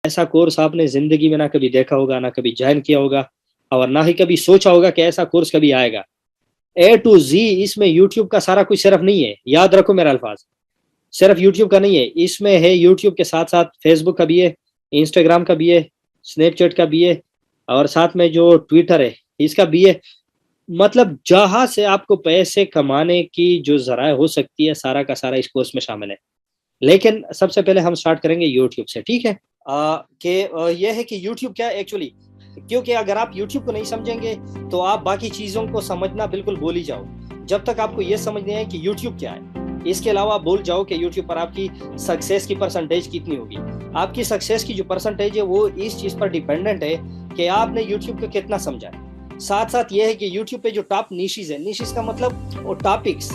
ऐसा कोर्स आपने जिंदगी में ना कभी देखा होगा, ना कभी ज्वाइन किया होगा और ना ही कभी सोचा होगा कि ऐसा कोर्स कभी आएगा। ए टू जी इसमें यूट्यूब का सारा कुछ सिर्फ नहीं है, याद रखो मेरा अल्फाज, सिर्फ यूट्यूब का नहीं है, इसमें है यूट्यूब के साथ साथ फेसबुक का भी है, इंस्टाग्राम का भी है, स्नैपचैट का भी है और साथ में जो ट्विटर है इसका भी है। मतलब जहां से आपको पैसे कमाने की जो जराए हो सकती है, सारा का सारा इस कोर्स में शामिल है। लेकिन सबसे पहले हम स्टार्ट करेंगे यूट्यूब से, ठीक है। ये है कि यूट्यूब क्या है एक्चुअली, क्योंकि अगर आप यूट्यूब को नहीं समझेंगे तो आप बाकी चीज़ों को समझना बिल्कुल भूल ही जाओ। जब तक आपको ये समझना है कि यूट्यूब क्या है, इसके अलावा आप भूल जाओ कि यूट्यूब पर आपकी सक्सेस की परसेंटेज कितनी होगी। आपकी सक्सेस की जो परसेंटेज है वो इस चीज़ पर डिपेंडेंट है कि आपने यूट्यूब को कितना समझा है। साथ साथ ये है कि यूट्यूब पे जो टॉप निशेस है, निशेस का मतलब वो टॉपिक्स,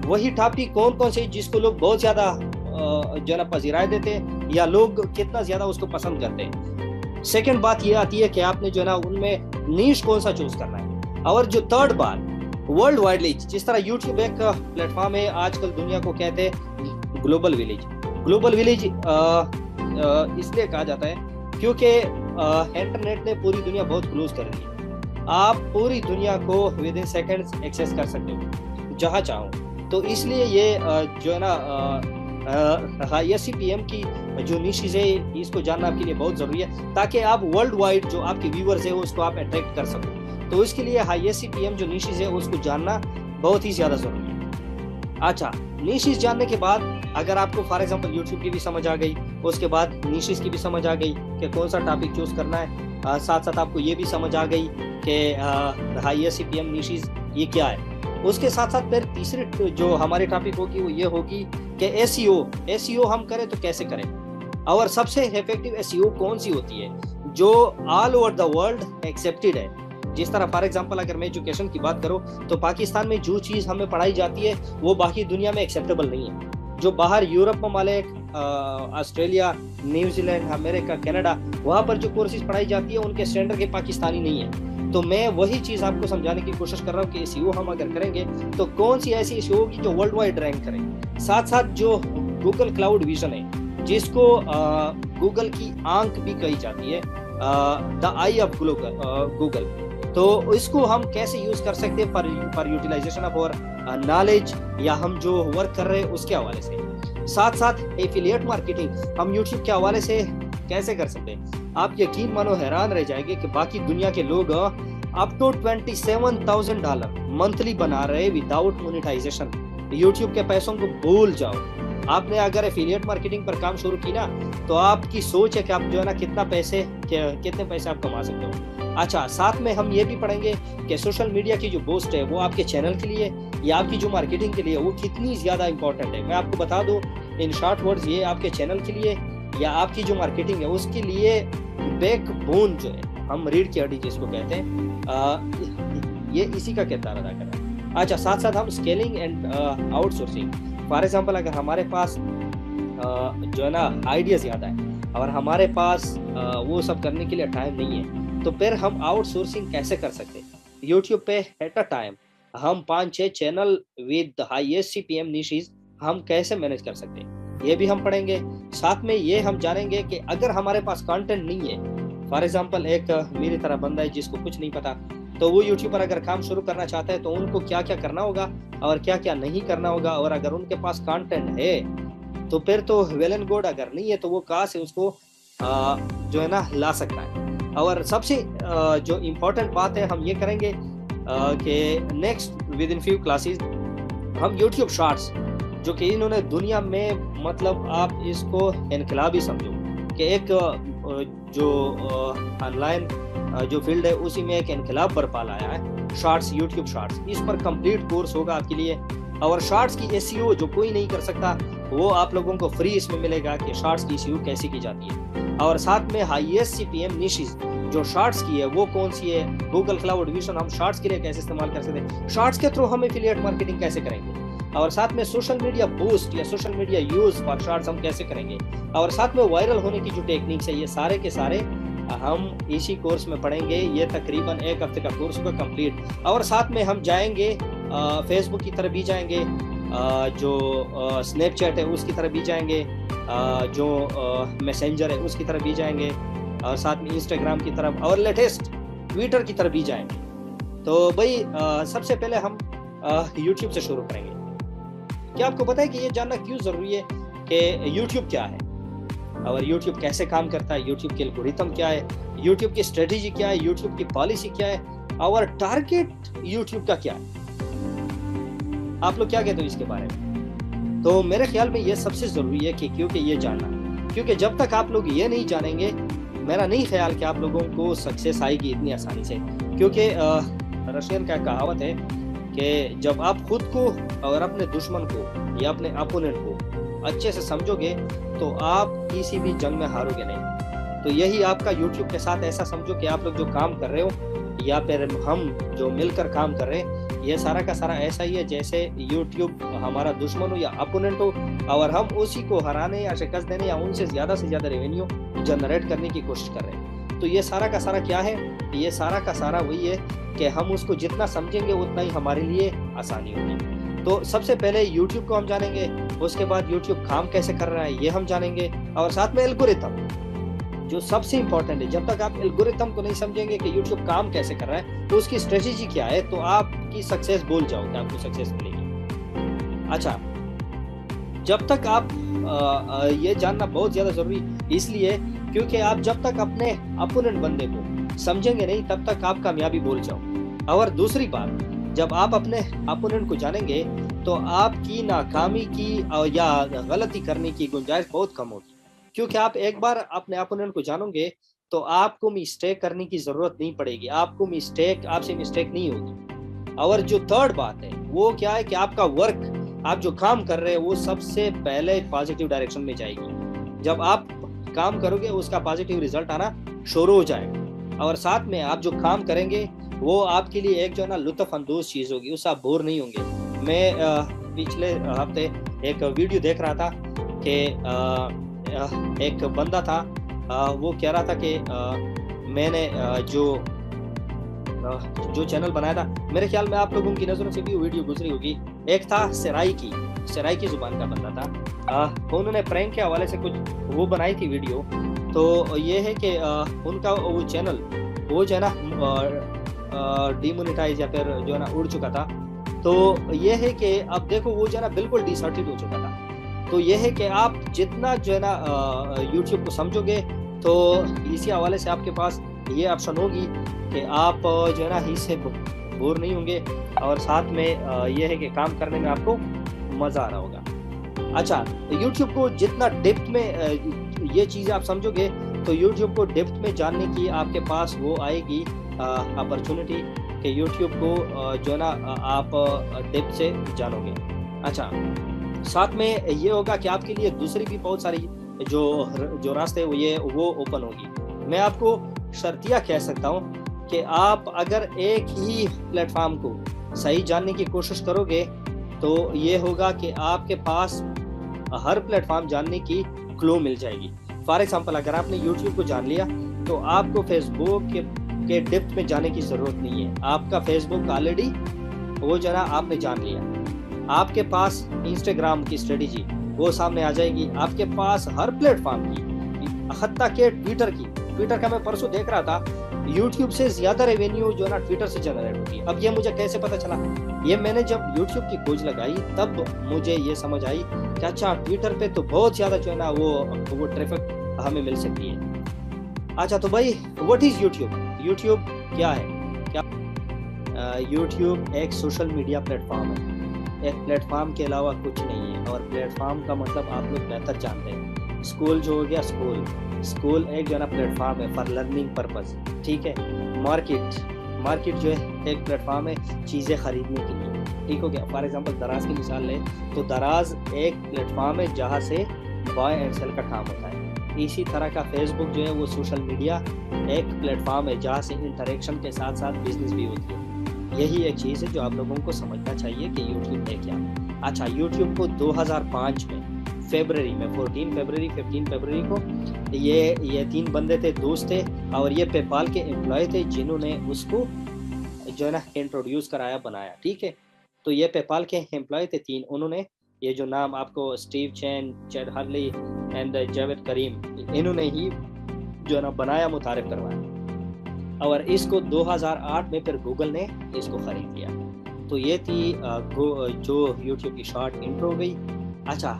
वही टॉपिक कौन कौन से जिसको लोग बहुत ज़्यादा जो है ना पजीराए देते हैं या लोग कितना ज़्यादा उसको पसंद करते हैं। सेकंड बात ये आती है कि आपने जो है ना उनमें नीश कौन सा चूज करना है। और जो थर्ड बात, वर्ल्ड वाइडली, जिस तरह यूट्यूब एक प्लेटफॉर्म है, आजकल दुनिया को कहते हैं ग्लोबल विलेज। ग्लोबल विलेज इसलिए कहा जाता है क्योंकि इंटरनेट ने पूरी दुनिया बहुत क्लोज कर दी है। आप पूरी दुनिया को विद इन सेकेंड्स एक्सेस कर सकते हो जहाँ चाहो। तो इसलिए ये जो है ना ISCPM की जो निशेस है इसको जानना आपके लिए बहुत जरूरी है, ताकि आप वर्ल्ड वाइड जो आपके व्यूअर्स है उसको आप अट्रैक्ट कर सको। तो इसके लिए ISCPM जो निशेस है उसको जानना बहुत ही ज्यादा जरूरी है। अच्छा, निशेस जानने के बाद अगर आपको फॉर एग्जांपल यूट्यूब की भी समझ आ गई, उसके बाद निशेस की भी समझ आ गई कि कौन सा टॉपिक चूज करना है, साथ साथ आपको ये भी समझ आ गई कि ISCPM निशेस ये क्या है, उसके साथ साथ फिर तीसरी जो हमारी टॉपिक होगी वो ये होगी कि एसईओ हम करें तो कैसे करें, और सबसे इफेक्टिव एसईओ कौन सी होती है जो all over the world accepted है। जिस तरह फॉर एग्जांपल अगर मैं एजुकेशन की बात करूं तो पाकिस्तान में जो चीज़ हमें पढ़ाई जाती है वो बाकी दुनिया में एक्सेप्टेबल नहीं है। जो बाहर यूरोप ममालिक, ऑस्ट्रेलिया, न्यूजीलैंड, अमेरिका, कनाडा, वहाँ पर जो कोर्सेज पढ़ाई जाती है उनके स्टैंडर्ड के पाकिस्तानी नहीं है। तो मैं वही चीज़ आपको समझाने की कोशिश कर रहा हूँ कि एसईओ हम अगर करेंगे तो कौन सी ऐसी एसईओ होगी जो वर्ल्ड वाइड रैंक करे। साथ साथ जो गूगल क्लाउड विजन है, जिसको गूगल की आंख भी कही जाती है, द आई ऑफ गूगल, तो इसको हम कैसे यूज कर सकते हैं for utilization of our knowledge, या हम जो वर्क कर रहे हैं उसके हवाले से। साथ साथ एफिलिएट मार्केटिंग हम यूट्यूब के हवाले से कैसे कर सकते हैं। आप यकीन मानो हैरान रह जाएंगे कि बाकी दुनिया के लोग अप टू $27,000 मंथली बना रहे विदाउट मोनेटाइजेशन। यूट्यूब के पैसों को भूल जाओ। आपने अगर एफिलिएट मार्केटिंग पर काम शुरू की ना तो आपकी सोच है कि आप जो है ना कितने पैसे आप कमा सकते हो। अच्छा, साथ में हम ये भी पढ़ेंगे कि सोशल मीडिया की जो पोस्ट है वो आपके चैनल के लिए या आपकी जो मार्केटिंग के लिए वो कितनी ज्यादा इंपॉर्टेंट है। मैं आपको बता दूं इन शॉर्ट वर्ड्स, ये आपके चैनल के लिए या आपकी जो मार्केटिंग है उसके लिए बैकबोन जो है, हम रीढ़ की हड्डी जिसको कहते हैं, ये इसी का किरदार अदा कर रहा है। अच्छा, साथ साथ हम scaling and outsourcing, for example अगर हमारे पास जो है ना आइडिया ज़्यादा है और हमारे पास वो सब करने के लिए टाइम नहीं है, तो फिर हम आउटसोर्सिंग कैसे कर सकते हैं। यूट्यूब पे एट अ टाइम हम 5-6 चैनल विद ISCPM निशेस हम कैसे मैनेज कर सकते हैं, ये भी हम पढ़ेंगे। साथ में ये हम जानेंगे कि अगर हमारे पास कंटेंट नहीं है, फॉर एग्जांपल एक मेरी तरह बंदा है जिसको कुछ नहीं पता, तो वो यूट्यूब पर अगर काम शुरू करना चाहता है तो उनको क्या क्या करना होगा और क्या क्या नहीं करना होगा, और अगर उनके पास कंटेंट है तो फिर तो वेल एंड गुड, अगर नहीं है तो वो कहाँ से उसको जो है ना ला सकता है। और सबसे जो इम्पोर्टेंट बात है हम ये करेंगे कि next with in few classes हम यूट्यूब शॉर्ट्स, जो कि इन्होंने दुनिया में, मतलब आप इसको इनकलाब ही समझो कि एक जो ऑनलाइन जो फील्ड है उसी में एक इनकलाब बरपा लाया है शॉर्ट्स, यूट्यूब शॉर्ट्स। इस पर कंप्लीट कोर्स होगा आपके लिए, और शॉर्ट्स की एसईओ जो कोई नहीं कर सकता वो आप लोगों को फ्री इसमें मिलेगा कि शॉर्ट्स की एसईओ कैसे की जाती है। और साथ में ISCPM निशेस जो शॉर्ट्स की है वो कौन सी है, गूगल क्लाउड विजन हम शॉर्ट्स के लिए कैसे इस्तेमाल कर सकते हैं, शॉर्ट्स के थ्रू हम एफिलिएट मार्केटिंग कैसे करेंगे, और साथ में सोशल मीडिया बूस्ट या social media use for shorts हम कैसे करेंगे, और साथ में वायरल होने की जो टेक्निक्स है, ये सारे के सारे हम इसी कोर्स में पढ़ेंगे। ये तकरीबन 1 हफ्ते का कोर्स होगा कंप्लीट। और साथ में हम जाएंगे फेसबुक की तरफ भी जाएंगे, जो स्नैपचैट है उसकी तरफ भी जाएंगे, जो मैसेंजर है उसकी तरफ भी जाएंगे, और साथ में इंस्टाग्राम की तरफ, और लेटेस्ट ट्विटर की तरफ भी जाएंगे। तो भाई सबसे पहले हम यूट्यूब से शुरू करेंगे। क्या आपको पता है कि ये जानना क्यों ज़रूरी है कि यूट्यूब क्या है और यूट्यूब कैसे काम करता है, यूट्यूब के एल्गोरिथम क्या है, यूट्यूब की स्ट्रेटेजी क्या है, यूट्यूब की पॉलिसी क्या है, और टारगेट यूट्यूब का क्या है? आप लोग क्या कहते हो इसके बारे में? तो मेरे ख्याल में ये सबसे ज़रूरी है कि क्योंकि ये जानना, क्योंकि जब तक आप लोग ये नहीं जानेंगे, मेरा नहीं ख्याल कि आप लोगों को सक्सेस आएगी इतनी आसानी से। क्योंकि रशियन का कहावत है कि जब आप खुद को और अपने दुश्मन को या अपने अपोनेंट को अच्छे से समझोगे तो आप किसी भी जंग में हारोगे नहीं। तो यही आपका यूट्यूब के साथ ऐसा समझो कि आप लोग जो काम कर रहे हो या फिर हम जो मिलकर काम कर रहे हैं, ये सारा का सारा ऐसा ही है जैसे यूट्यूब हमारा दुश्मन हो या अपोनेंट हो, और हम उसी को हराने या शिकस्त देने या उनसे ज़्यादा से ज़्यादा रेवेन्यू जनरेट करने की कोशिश कर रहे हैं। तो ये सारा का सारा क्या है? ये सारा का सारा वही है कि हम उसको जितना समझेंगे उतना ही हमारे लिए आसानी होगी। तो सबसे पहले यूट्यूब को हम जानेंगे, उसके बाद यूट्यूब काम कैसे कर रहा है ये हम जानेंगे, और साथ में एल्गोरिथम जो सबसे इंपॉर्टेंट है। जब तक आप एल्गोरिथम को नहीं समझेंगे कि यूट्यूब काम कैसे कर रहा है, तो उसकी स्ट्रेटेजी क्या है, तो आपकी सक्सेस भूल जाओगे, आपको सक्सेस मिलेगी। अच्छा, जब तक आप ये जानना बहुत ज़्यादा ज़रूरी इसलिए क्योंकि आप जब तक अपने अपोनेंट बंदे को समझेंगे नहीं तब तक आप कामयाबी भूल जाओ। और दूसरी बात, जब आप अपने अपोनेंट को जानेंगे तो आपकी नाकामी की या गलती करने की गुंजाइश बहुत कम होगी, क्योंकि आप एक बार अपने अपोनेंट को जानोगे तो आपको मिस्टेक करने की ज़रूरत नहीं पड़ेगी, आपसे मिस्टेक नहीं होगी। और जो थर्ड बात है वो क्या है कि आपका वर्क, आप जो काम कर रहे हैं वो सबसे पहले पॉजिटिव डायरेक्शन में जाएगी। जब आप काम करोगे उसका पॉजिटिव रिजल्ट आना शुरू हो जाएगा, और साथ में आप जो काम करेंगे वो आपके लिए एक जो है ना लुत्फ अंदोज चीज़ होगी, उससे आप बोर नहीं होंगे। मैं पिछले हफ्ते एक वीडियो देख रहा था कि एक बंदा था, वो कह रहा था कि मैंने जो चैनल बनाया था, मेरे ख्याल में आप लोगों की नज़रों से भी वीडियो गुजरी होगी। एक था सराई की जुबान का बंदा था, उन्होंने प्रैंक के हवाले से कुछ वो बनाई थी वीडियो। तो ये है कि उनका वो चैनल वो जो है ना डिमोनेटाइज या फिर जो है ना उड़ चुका था। तो ये है कि अब देखो वो जो है ना बिल्कुल डिसऑर्टेड हो चुका था। तो ये है कि आप जितना जो है ना यूट्यूब को समझोगे तो इसी हवाले से आपके पास ये ऑप्शन होगी कि आप जो है ना इससे बोर नहीं होंगे, और साथ में ये है कि काम करने में आपको मज़ा आ रहा होगा। अच्छा, यूट्यूब को जितना डेप्थ में ये चीज़ें आप समझोगे तो यूट्यूब को डेप्थ में जानने की आपके पास वो आएगी अपॉर्चुनिटी कि यूट्यूब को जो है ना आप डेप्थ से जानोगे। अच्छा, साथ में ये होगा कि आपके लिए दूसरी भी बहुत सारी जो रास्ते वो ओपन होगी। मैं आपको शर्तिया कह सकता हूँ कि आप अगर एक ही प्लेटफॉर्म को सही जानने की कोशिश करोगे तो ये होगा कि आपके पास हर प्लेटफॉर्म जानने की क्लू मिल जाएगी। फॉर एग्जांपल, अगर आपने यूट्यूब को जान लिया तो आपको फेसबुक के डेप्थ में जाने की ज़रूरत नहीं है। आपका फेसबुक ऑलरेडी वो जना आपने जान लिया। आपके पास इंस्टाग्राम की स्ट्रेटेजी वो सामने आ जाएगी, आपके पास हर प्लेटफॉर्म की, हत्ता के ट्विटर का मैं परसों देख रहा था, यूट्यूब से ज़्यादा रेवेन्यू जो है ना ट्विटर से जनरेट होती है। अब ये मुझे कैसे पता चला? ये मैंने जब यूट्यूब की खोज लगाई तब मुझे ये समझ आई कि अच्छा, ट्विटर पे तो बहुत ज़्यादा जो है ना वो ट्रैफिक हमें मिल सकती है। अच्छा, तो भाई व्हाट इज़ यूट्यूब? यूट्यूब क्या है? यूट्यूब एक सोशल मीडिया प्लेटफॉर्म है। एक प्लेटफॉर्म के अलावा कुछ नहीं है, और प्लेटफॉर्म का मतलब आप लोग बेहतर जानते हैं। स्कूल जो हो गया, स्कूल एक जो है ना प्लेटफॉर्म है फॉर लर्निंग पर्पस, ठीक है। मार्केट जो है एक प्लेटफॉर्म है चीज़ें खरीदने के लिए, ठीक हो गया। फॉर एग्जांपल दराज की मिसाल लें तो दराज एक प्लेटफॉर्म है जहाँ से बाय एंड सेल का काम होता है। इसी तरह का फेसबुक जो है वो सोशल मीडिया एक प्लेटफॉर्म है जहाँ से इंटरेक्शन के साथ साथ बिजनेस भी होती है। यही एक चीज़ है जो आप लोगों को समझना चाहिए कि यूट्यूब है क्या। अच्छा, यूट्यूब को 2005 में फरवरी में 14 फरवरी 15 फरवरी को ये 3 बंदे थे, दोस्त थे, और ये पेपाल के एम्प्लॉय थे जिन्होंने उसको जो है ना इंट्रोड्यूस कराया, बनाया, ठीक है। तो ये पेपाल के एम्प्लॉय थे 3, उन्होंने ये जो नाम आपको Steve Chen, Chad Hurley and Jawed Karim, इन्होंने ही जो है ना बनाया, मुतारिफ करवाया। और इसको 2008 में फिर गूगल ने इसको खरीद लिया। तो ये थी जो यूट्यूब की शॉर्ट इंट्रो गई। अच्छा,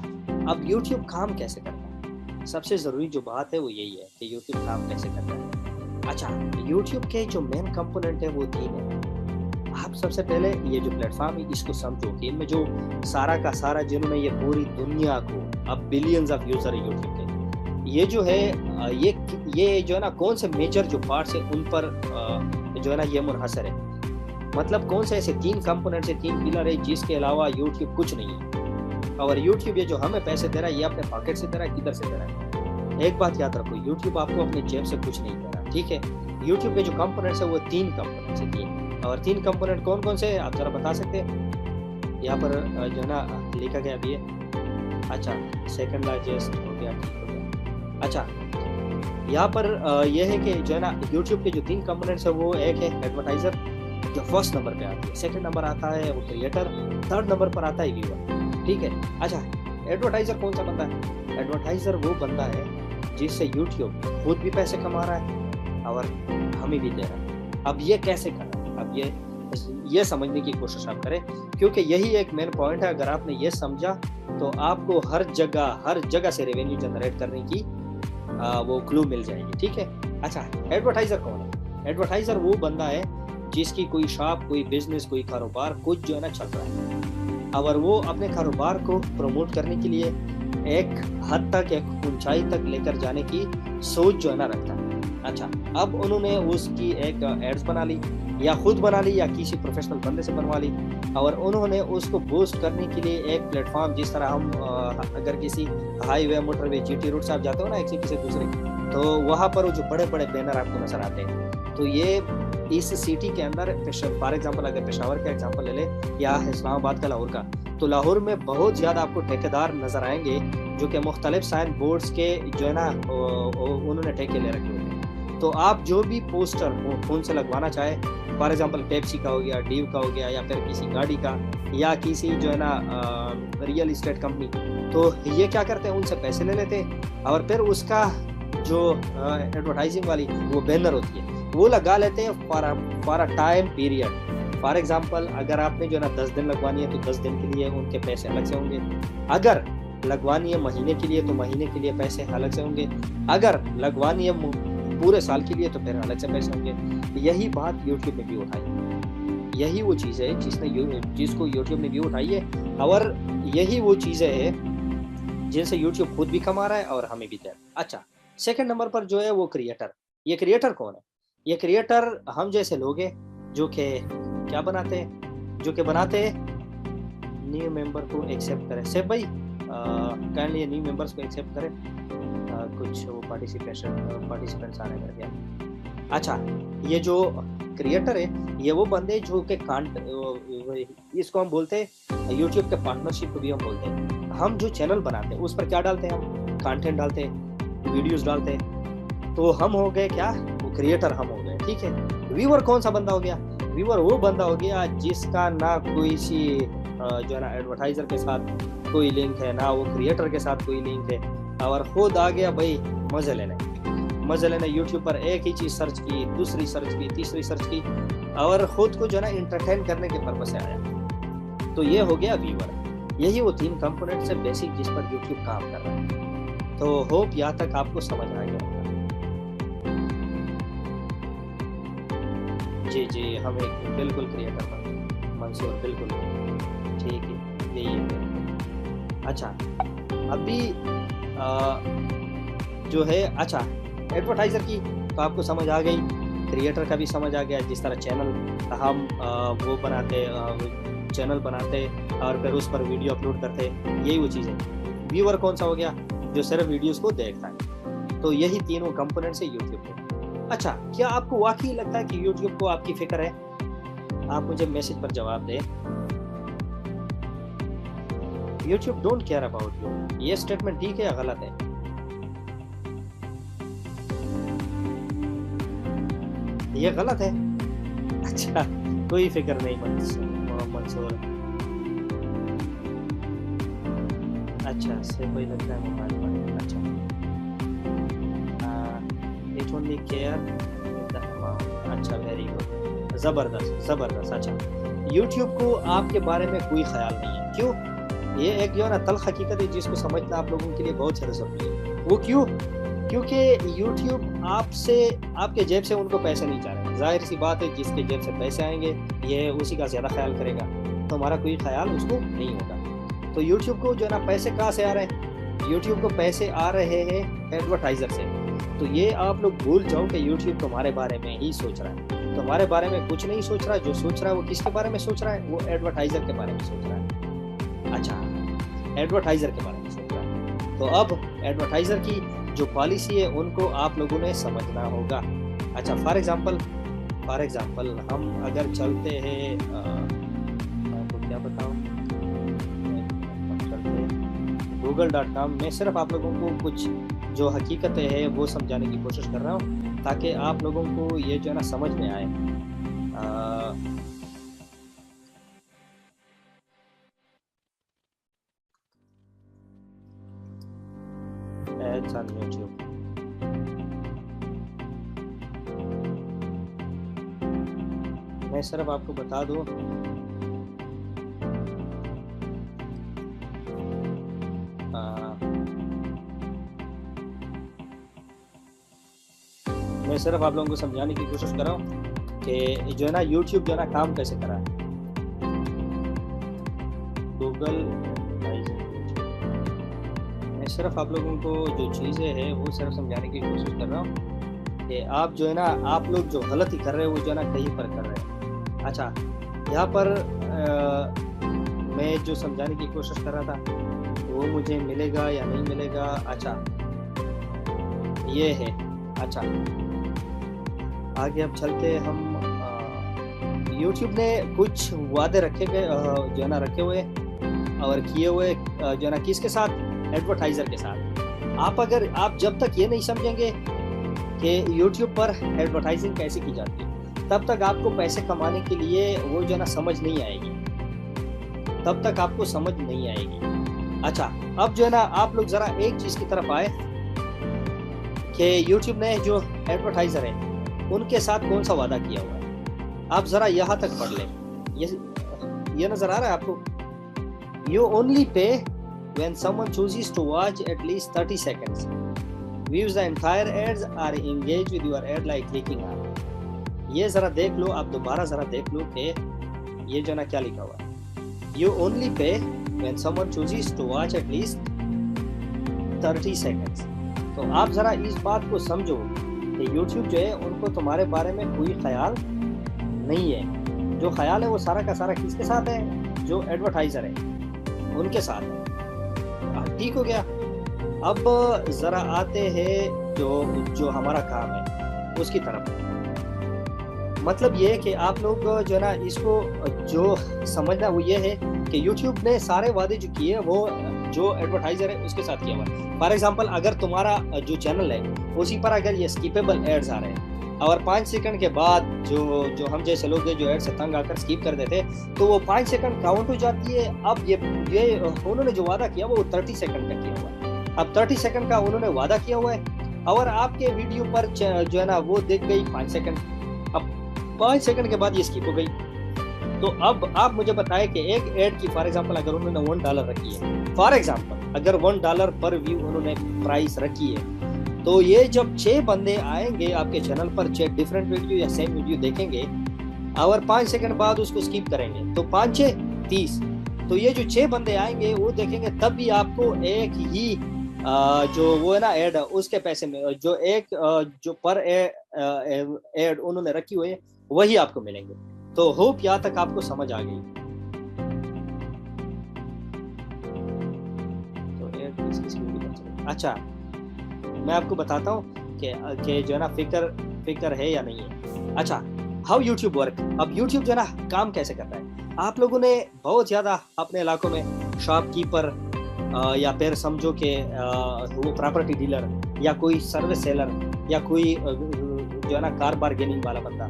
अब यूट्यूब काम कैसे करता है? सबसे ज़रूरी जो बात है वो यही है कि यूट्यूब काम कैसे करता है। अच्छा, यूट्यूब के जो मेन कंपोनेंट है वो 3 है। आप सबसे पहले ये जो प्लेटफॉर्म है इसको समझो कि इनमें जो सारा का सारा, जिन्होंने ये पूरी दुनिया को, अब बिलियंस ऑफ यूजर है यूट्यूब के, ये जो है ये जो है ना कौन से मेजर जो पार्ट्स है उन पर जो है ना ये मुनहसर है। मतलब कौन से ऐसे 3 कंपोनेंट से 3 पिलर है जिसके अलावा यूट्यूब कुछ नहीं है। और यूट्यूब ये जो हमें पैसे दे रहा है ये अपने पॉकेट से दे रहा है, किधर से दे रहा है? एक बात याद रखो, यूट्यूब आपको अपनी जेब से कुछ नहीं दे रहा, ठीक है। यूट्यूब के जो कंपोनेंट्स है वो 3 कंपोनेंट्स है, 3। और 3 कंपोनेंट कौन कौन से आप जरा बता सकते हैं? यहाँ पर जो है ना लिखा गया भी है। अच्छा, सेकंड लार्जेस्ट हो गया, ठीक हो गया। अच्छा, यहाँ पर यह है कि जो है ना यूट्यूब के जो 3 कंपोनेंट्स है वो एक है एडवर्टाइजर, जो फर्स्ट नंबर पे आती है, सेकंड नंबर आता है वो क्रिएटर, थर्ड नंबर पर आता है व्यूअर, ठीक है। अच्छा, एडवर्टाइजर कौन सा बंदा है? एडवर्टाइजर वो बंदा है जिससे यूट्यूब खुद भी पैसे कमा रहा है और हमें भी दे रहा है। अब ये कैसे कर रहा है? अब ये समझने की कोशिश आप करें, क्योंकि यही एक मेन पॉइंट है। अगर आपने ये समझा तो आपको हर जगह से रेवेन्यू जनरेट करने की वो क्लू मिल जाएगी, ठीक है। अच्छा, एडवर्टाइजर कौन है? एडवर्टाइजर वो बंदा है जिसकी कोई शॉप, कोई बिजनेस, कोई कारोबार कुछ जो है ना चल रहा है, और वो अपने कारोबार को प्रमोट करने के लिए एक हद तक, एक ऊंचाई तक लेकर जाने की सोच जो है ना रखता है। अच्छा, अब उन्होंने उसकी एक एड्स बना ली, या खुद बना ली या किसी प्रोफेशनल बंदे से बनवा ली, और उन्होंने उसको बूस्ट करने के लिए एक प्लेटफॉर्म, जिस तरह हम अगर किसी हाईवे, मोटरवे, जीटी रूट से आप जाते हो ना एक सिटी से दूसरे, तो वहाँ पर वो जो बड़े बड़े बैनर आपको नजर आते हैं, तो ये इस सिटी के अंदर, फॉर एग्जांपल अगर पेशावर का एग्जांपल ले ले या इस्लामाबाद का, लाहौर का, तो लाहौर में बहुत ज़्यादा आपको ठेकेदार नज़र आएंगे जो कि मुख्तलिफ साइन बोर्ड्स के जो है ना उन्होंने ठेके ले रखे होते हैं। तो आप जो भी पोस्टर फोन से लगवाना चाहे, फॉर एग्जांपल पेप्सी का हो गया, डीव का हो गया, या फिर किसी गाड़ी का, या किसी जो है ना रियल इस्टेट कंपनी, तो ये क्या करते हैं, उनसे पैसे ले लेते हैं और फिर उसका जो एडवर्टाइजिंग वाली वो बैनर होती है वो लगा लेते हैं for a time period. For example अगर आपने जो है ना 10 दिन लगवानी है तो 10 दिन के लिए उनके पैसे अलग से होंगे, अगर लगवानी है महीने के लिए तो महीने के लिए पैसे अलग से होंगे, अगर लगवानी है पूरे साल के लिए तो फिर अलग से पैसे होंगे। यही बात यूट्यूब में भी उठाई, यही वो चीज़ है जिसको यूट्यूब ने भी उठाई है, और यही वो चीज़ें है जिनसे यूट्यूब खुद भी कमा रहा है और हमें भी दे रहा है। अच्छा, सेकंड नंबर पर जो है वो क्रिएटर। ये क्रिएटर कौन है? ये क्रिएटर हम जैसे लोग हैं जो कि क्या बनाते हैं, जो कि बनाते हैं न्यू मेंबर को एक्सेप्ट करें। सेफ भाई काइंडली न्यू मेंबर्स को एक्सेप्ट करें, कुछ वो पार्टिसिपेंट्स आने करके। अच्छा, ये जो क्रिएटर है ये वो बंदे जो कि इसको हम बोलते हैं यूट्यूब के पार्टनरशिप को भी हम बोलते हैं। हम जो चैनल बनाते हैं उस पर क्या डालते हैं, हम कंटेंट डालते हैं, वीडियोस डालते हैं, तो हम हो गए क्या, वो क्रिएटर हम हो गए, ठीक है। व्यूअर कौन सा बंदा हो गया? व्यूअर वो बंदा हो गया जिसका ना कोई सी जो है ना एडवर्टाइजर के साथ कोई लिंक है, ना वो क्रिएटर के साथ कोई लिंक है, और खुद आ गया भाई मजे लेने यूट्यूब पर एक ही चीज सर्च की, दूसरी सर्च की, तीसरी सर्च की, और खुद को जो है ना इंटरटेन करने के पर्पस से आया। तो ये हो गया व्यूअर। यही वो 3 कंपोनेंट्स है बेसिक जिस पर यूट्यूब काम कर रहा है। तो होप यहाँ तक आपको समझ आ गया होगा। जी हम एक बिल्कुल क्रिएटर मंसूर, बिल्कुल ठीक है, यही है। अच्छा, अभी जो है, अच्छा एडवर्टाइजर की तो आपको समझ आ गई, क्रिएटर का भी समझ आ गया। जिस तरह चैनल हम वो बनाते, चैनल बनाते और फिर उस पर वीडियो अपलोड करते, यही वो चीज़ है। व्यूअर कौन सा हो गया, जो सिर्फ वीडियोस को देखता है। तो यही तीनों कंपोनेंट्स है यूट्यूब के। अच्छा, क्या आपको वाकई लगता है कि यूट्यूब को आपकी फिक्र है? आप मुझे मैसेज पर जवाब दें। YouTube don't care about you, ये स्टेटमेंट ठीक है या गलत है? ये गलत है। अच्छा, कोई फिक्र नहीं मंसूर, अच्छा, से कोई लगता है मोबाइल पर। अच्छा, it only care the amount. अच्छा, वेरी गुड, ज़बरदस्त ज़बरदस्त। अच्छा, यूट्यूब को आपके बारे में कोई ख्याल नहीं है, क्यों? ये एक जो है ना तल्ख़ हकीकत है जिसको समझना आप लोगों के लिए बहुत ज़्यादा ज़रूरी है। वो क्यों? क्योंकि यूट्यूब आपसे, आपके जेब से उनको पैसे नहीं जा रहे। ज़ाहिर सी बात है, जिसके जेब से पैसे आएँगे ये उसी का ज़्यादा ख्याल करेगा, तो हमारा कोई ख्याल उसको नहीं होगा। तो यूट्यूब को जो है ना पैसे कहाँ से आ रहे हैं? यूट्यूब को पैसे आ रहे हैं एडवर्टाइज़र से। तो ये आप लोग भूल जाओ कि यूट्यूब तुम्हारे बारे में ही सोच रहा है। तुम्हारे बारे में कुछ नहीं सोच रहा है, जो सोच रहा है वो किसके बारे में सोच रहा है? वो एडवर्टाइज़र के बारे में सोच रहा है। अच्छा, एडवर्टाइज़र के बारे में सोच रहा है। तो अब एडवर्टाइज़र की जो पॉलिसी है उनको आप लोगों ने समझना होगा। अच्छा, फॉर एग्ज़ाम्पल हम अगर चलते हैं, मैं आपको क्या बताऊँ, हम चलते हैं google.com में। सिर्फ आप लोगों को कुछ जो हकीकतें हैं वो समझाने की कोशिश कर रहा हूँ, ताकि आप लोगों को ये जो है ना समझ में आए। Ads on YouTube. मैं सिर्फ आपको बता दूँ, मैं सिर्फ आप लोगों को समझाने की कोशिश कर रहा हूँ कि जो है ना यूट्यूब जो है ना काम कैसे कर रहा है। गूगल, मैं सिर्फ आप लोगों को जो चीज़ें हैं वो सिर्फ समझाने की कोशिश कर रहा हूँ कि आप जो है ना, आप लोग जो गलती कर रहे हो वो जो है ना कहीं पर कर रहे हैं। अच्छा, यहाँ पर मैं जो समझाने की कोशिश कर रहा था वो मुझे मिलेगा या नहीं मिलेगा। अच्छा, ये है। अच्छा, आगे अब चलते हम। यूट्यूब ने कुछ वादे रखे गए जो है ना रखे हुए और किए हुए जो है ना किसके साथ? एडवर्टाइज़र के साथ। आप जब तक ये नहीं समझेंगे कि यूट्यूब पर एडवर्टाइजिंग कैसे की जाती है, तब तक आपको पैसे कमाने के लिए वो जो है ना समझ नहीं आएगी, तब तक आपको समझ नहीं आएगी। अच्छा, अब जो है ना आप लोग ज़रा एक चीज़ की तरफ आए कि यूट्यूब ने जो एडवर्टाइज़र है उनके साथ कौन सा वादा किया हुआ है। आप ज़रा यहाँ तक पढ़ लें। ये नज़र आ रहा है आपको? You only pay when someone chooses to watch at least 30 seconds, views the entire ads, or engage with your ad like clicking on। ये ज़रा देख लो, आप दोबारा ज़रा देख लो कि ये जो ना क्या लिखा हुआ है। You only pay when someone chooses to watch at least 30 seconds। तो आप ज़रा इस बात को समझो कि YouTube जो है उनको तुम्हारे बारे में कोई ख्याल नहीं है। जो ख्याल है वो सारा का सारा किसके साथ है? जो एडवर्टाइज़र है उनके साथ है। ठीक हो गया। अब ज़रा आते हैं जो हमारा काम है उसकी तरफ। मतलब ये है कि आप लोग जो है ना इसको जो समझना वो ये है कि YouTube ने सारे वादे जो किए वो जो एडवर्टाइज़र है उसके साथ किया हुआ है। फॉर एग्जांपल, अगर तुम्हारा जो चैनल है उसी पर अगर ये स्किपेबल एड्स आ रहे हैं और 5 सेकंड के बाद जो हम जैसे लोग हैं जो एड से तंग आकर स्किप कर देते हैं, तो वो 5 सेकंड काउंट हो जाती है। अब ये उन्होंने जो वादा किया वो 30 सेकंड का किया हुआ है। अब 30 सेकंड का उन्होंने वादा किया हुआ है और आपके वीडियो पर जो है ना वो देख गई 5 सेकंड। अब 5 सेकंड के बाद ये स्किप हो गई। तो अब आप मुझे बताएं कि एक एड की फॉर एग्जांपल अगर उन्होंने $1 रखी है, फॉर एग्जांपल अगर $1 पर व्यू उन्होंने प्राइस रखी है, तो ये जब 6 बंदे आएंगे आपके चैनल पर, 6 डिफरेंट वीडियो या सेम वीडियो देखेंगे और 5 सेकंड बाद उसको स्किप करेंगे, तो 5 6 30। तो ये जो 6 बंदे आएंगे वो देखेंगे, तब भी आपको एक ही जो वो है ना एड उसके पैसे में जो जो पर एड उन्होंने रखी हुई है वही आपको मिलेंगे। तो होप यहाँ तक आपको समझ आ गई। तो एड किस अच्छा, मैं आपको बताता हूँ कि जो है ना फिक्र है या नहीं है। अच्छा, हाउ यूट्यूब वर्क। अब यूट्यूब जो है ना काम कैसे करता है। आप लोगों ने बहुत ज़्यादा अपने इलाकों में शॉपकीपर या फिर समझो कि वो प्रॉपर्टी डीलर या कोई सर्विस सेलर या कोई जो है ना कार बार्गेनिंग वाला बंदा,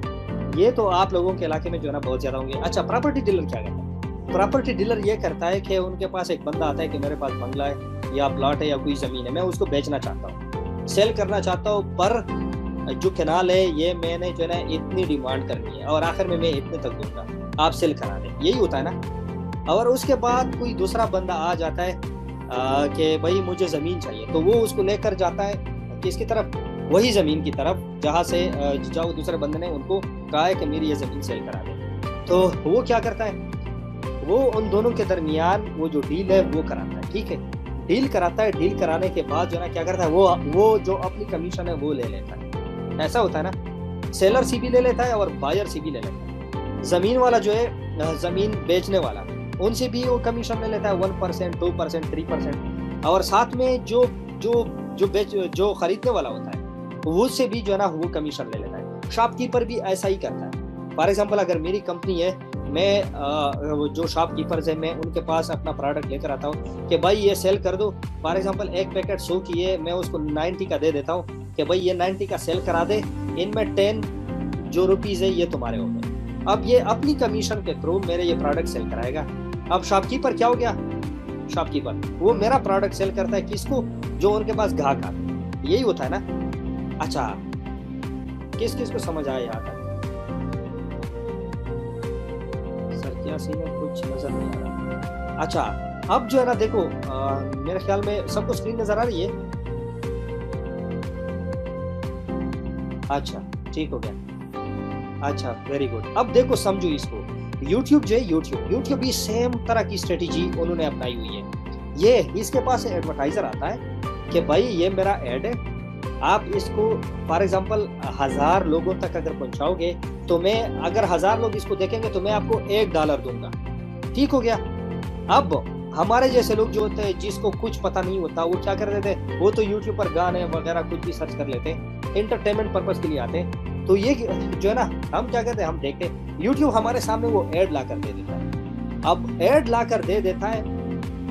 ये तो आप लोगों के इलाके में जो है ना बहुत ज़्यादा होंगे। अच्छा, प्रॉपर्टी डीलर क्या करता है? प्रॉपर्टी डीलर ये करता है कि उनके पास एक बंदा आता है कि मेरे पास बंगला है या प्लॉट है या कोई ज़मीन है, मैं उसको बेचना चाहता हूँ, सेल करना चाहता हूँ, पर जो कैनाल है ये मैंने जो है ना इतनी डिमांड करनी है और आखिर में मैं इतने तक दूंगा, आप सेल करा दें, यही होता है ना। और उसके बाद कोई दूसरा बंदा आ जाता है कि भाई मुझे ज़मीन चाहिए, तो वो उसको लेकर जाता है किसकी तरफ, वही ज़मीन की तरफ जहाँ से जाओ दूसरे बंदे ने उनको कहा है कि मेरी ये ज़मीन सेल करा दे। तो वो क्या करता है, वो उन दोनों के दरमियान वो जो डील है वो कराता है, ठीक है, डील कराता है। डील कराने के बाद जो है ना क्या करता है, वो जो अपनी कमीशन है वो ले लेता है। ऐसा होता है ना, सेलर सी भी ले लेता है और बायर सी भी ले लेता है। ज़मीन वाला जो है, ज़मीन बेचने वाला, उनसे भी वो कमीशन ले लेता है 1%, 2%, 3%, और साथ में जो खरीदने वाला होता है वो से भी जो है ना वो कमीशन ले लेता है। शॉपकीपर भी ऐसा ही करता है। फॉर एग्जांपल अगर मेरी कंपनी है, मैं जो शॉपकीपर्स है मैं उनके पास अपना प्रोडक्ट लेकर आता हूँ कि भाई ये सेल कर दो। फॉर एग्जांपल एक पैकेट 100 की है, मैं उसको 90 का दे देता हूँ कि भाई ये 90 का सेल करा दे, इनमें 10 जो रुपीज़ है ये तुम्हारे हो गए। अब ये अपनी कमीशन के थ्रू मेरे ये प्रोडक्ट सेल कराएगा। अब शॉपकीपर क्या हो गया, शॉपकीपर वो मेरा प्रोडक्ट सेल करता है किसको, जो उनके पास ग्राहक आते, यही होता है ना। अच्छा, किस किस को समझ आया यहाँ तक? सर क्या सीन है, कुछ नजर नहीं आ रहा। अच्छा, अब जो है ना देखो, मेरे ख्याल में सबको स्क्रीन नजर आ रही है। अच्छा ठीक हो गया, अच्छा वेरी गुड। अब देखो समझो इसको, YouTube जो है, YouTube भी सेम तरह की स्ट्रेटेजी उन्होंने अपनाई हुई है। ये इसके पास एडवर्टाइजर आता है कि भाई ये मेरा एड है, आप इसको फॉर एग्जांपल 1000 लोगों तक अगर पहुंचाओगे तो मैं, अगर 1000 लोग इसको देखेंगे तो मैं आपको $1 दूंगा, ठीक हो गया। अब हमारे जैसे लोग जो होते हैं जिसको कुछ पता नहीं होता, वो क्या कर देते हैं, वो तो यूट्यूब पर गाने वगैरह कुछ भी सर्च कर लेते हैं, एंटरटेनमेंट पर्पस के लिए आते हैं। तो ये जो है ना, हम क्या करते हैं, हम देखते हैं यूट्यूब हमारे सामने वो एड ला कर दे देता है। अब एड ला कर दे देता है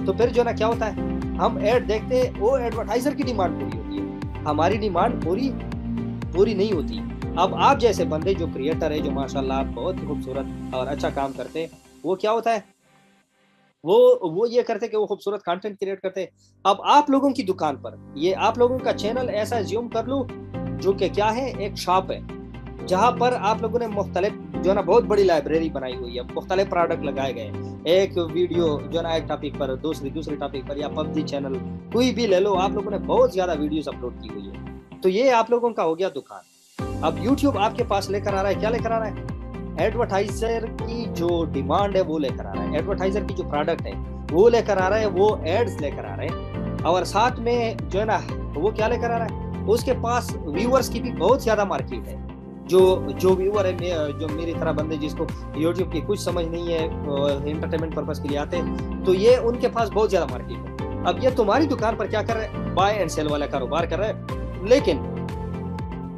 तो फिर जो है ना क्या होता है, हम एड देखते हैं, वो एडवर्टाइजर की डिमांड पूरी होती है, हमारी डिमांड पूरी नहीं होती। अब आप जैसे बंदे जो क्रिएटर है, जो माशाल्लाह बहुत खूबसूरत और अच्छा काम करते हैं, वो क्या होता है, वो ये करते कि वो खूबसूरत कंटेंट क्रिएट करते। अब आप लोगों की दुकान पर, ये आप लोगों का चैनल ऐसा ज्यूम कर लो जो कि क्या है, एक शॉप है जहां पर आप लोगों ने मुख्तलिफ जो है ना बहुत बड़ी लाइब्रेरी बनाई हुई है, मुख्तलिफ प्रोडक्ट लगाए गए, एक वीडियो जो है ना एक टॉपिक पर, दूसरी टॉपिक पर, या पबजी चैनल कोई भी ले लो, आप लोगों ने बहुत ज्यादा वीडियोस अपलोड की हुई है। तो ये आप लोगों का हो गया दुकान। अब यूट्यूब आपके पास लेकर आ रहा है, क्या लेकर आ रहा है, एडवर्टाइजर की जो डिमांड है वो लेकर आ रहा है, एडवर्टाइजर की जो प्रोडक्ट है वो लेकर आ रहा है, वो एड्स लेकर आ रहे हैं, और साथ में जो है ना वो क्या लेकर आ रहा है, उसके पास व्यूअर्स की भी बहुत ज्यादा मार्केट है। जो व्यूअर है, जो मेरी तरह बंदे जिसको यूट्यूब की कुछ समझ नहीं है, एंटरटेनमेंट पर्पस के लिए आते हैं, तो ये उनके पास बहुत ज्यादा मार्केट है। अब ये तुम्हारी दुकान पर क्या कर रहे हैं, बाय एंड सेल वाला कारोबार कर रहा है, लेकिन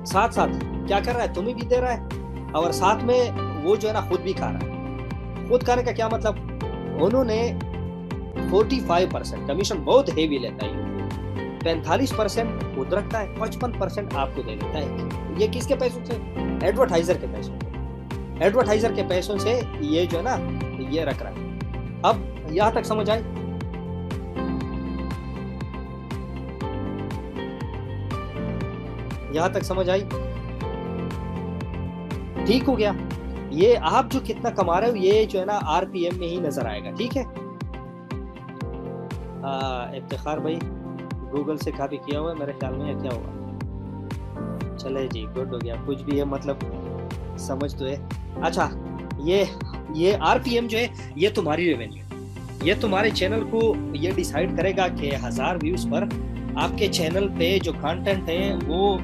साथ साथ क्या कर रहा है, तुम्हें भी दे रहा है और साथ में वो जो है ना खुद भी खा रहा है। खुद खाने का क्या मतलब, उन्होंने 45% कमीशन बहुत हेवी लेता है, 45% खुद रखता है, 55% आपको दे देता है। ये किसके पैसों से, एडवर्टाइजर के पैसों से, एडवर्टाइजर के पैसों से ये जो है ना ये रख रहा है। अब यहां तक समझ आई, यहां तक समझ आई, ठीक हो गया। ये आप जो कितना कमा रहे हो ये जो है ना आरपीएम में ही नजर आएगा, ठीक है। इफ्तिखार भाई गूगल से कॉपी किया हुआ है मेरे ख्याल में, या क्या हुआ, चले जी गुड हो गया, कुछ भी है मतलब समझ तो है। अच्छा, ये आरपीएम जो है ये तुम्हारी रेवेन्यू, ये तुम्हारे चैनल को ये डिसाइड करेगा कि 1000 व्यूज पर आपके चैनल पे जो कंटेंट है वो,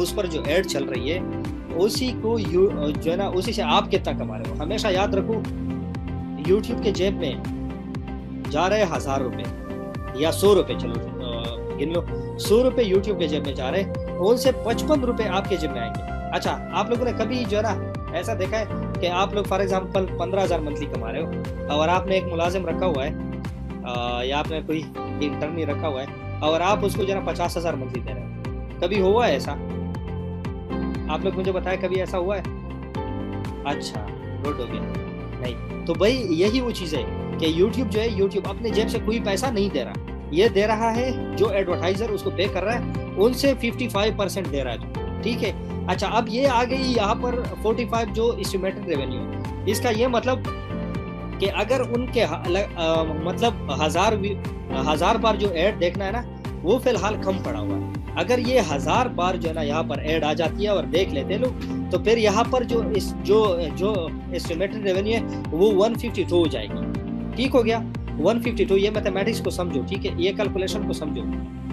उस पर जो एड चल रही है उसी को जो है ना उसी से आप कितना कमा रहे हो। हमेशा याद रखो, यूट्यूब के जेब में जा रहे 1000 रुपए या 100 रुपए, चलो गिन लो, 100 रुपए यूट्यूब के जेब में जा रहे हैं, उनसे 55 रुपए आपके जेब में आएंगे। अच्छा, आप लोगों ने कभी जो है ना ऐसा देखा है कि आप लोग फॉर एग्जांपल 15,000 मंथली कमा रहे हो और आपने एक मुलाजिम रखा हुआ है या आपने कोई इंटर्नी रखा हुआ है और आप उसको जो है ना 50,000 मंथली दे रहे हो, कभी हुआ है ऐसा? आप लोग मुझे बताएं, कभी ऐसा हुआ है? अच्छा गुड हो गया। नहीं तो भाई यही वो चीज़ है कि यूट्यूब जो है, यूट्यूब अपने जेब से कोई पैसा नहीं दे रहा, ये दे रहा है जो एडवर्टाइजर उसको पे कर रहा है, उनसे 55% दे रहा है, ठीक है। अच्छा, अब ये आ गई यहाँ पर 45 जो एस्टिमेटेड रेवेन्यू है। इसका ये मतलब कि अगर उनके मतलब 1000 बार जो ऐड देखना है ना, वो फिलहाल कम पड़ा हुआ है। अगर ये 1000 बार जो है ना यहाँ पर ऐड आ जाती है और देख लेते लोग, तो फिर यहाँ पर जो एस्टिमेटेड रेवेन्यू है वो 152 हो जाएगी। ठीक हो गया, 152। ये मैथमेटिक्स को समझो, ठीक है, ये कैलकुलेशन को समझो।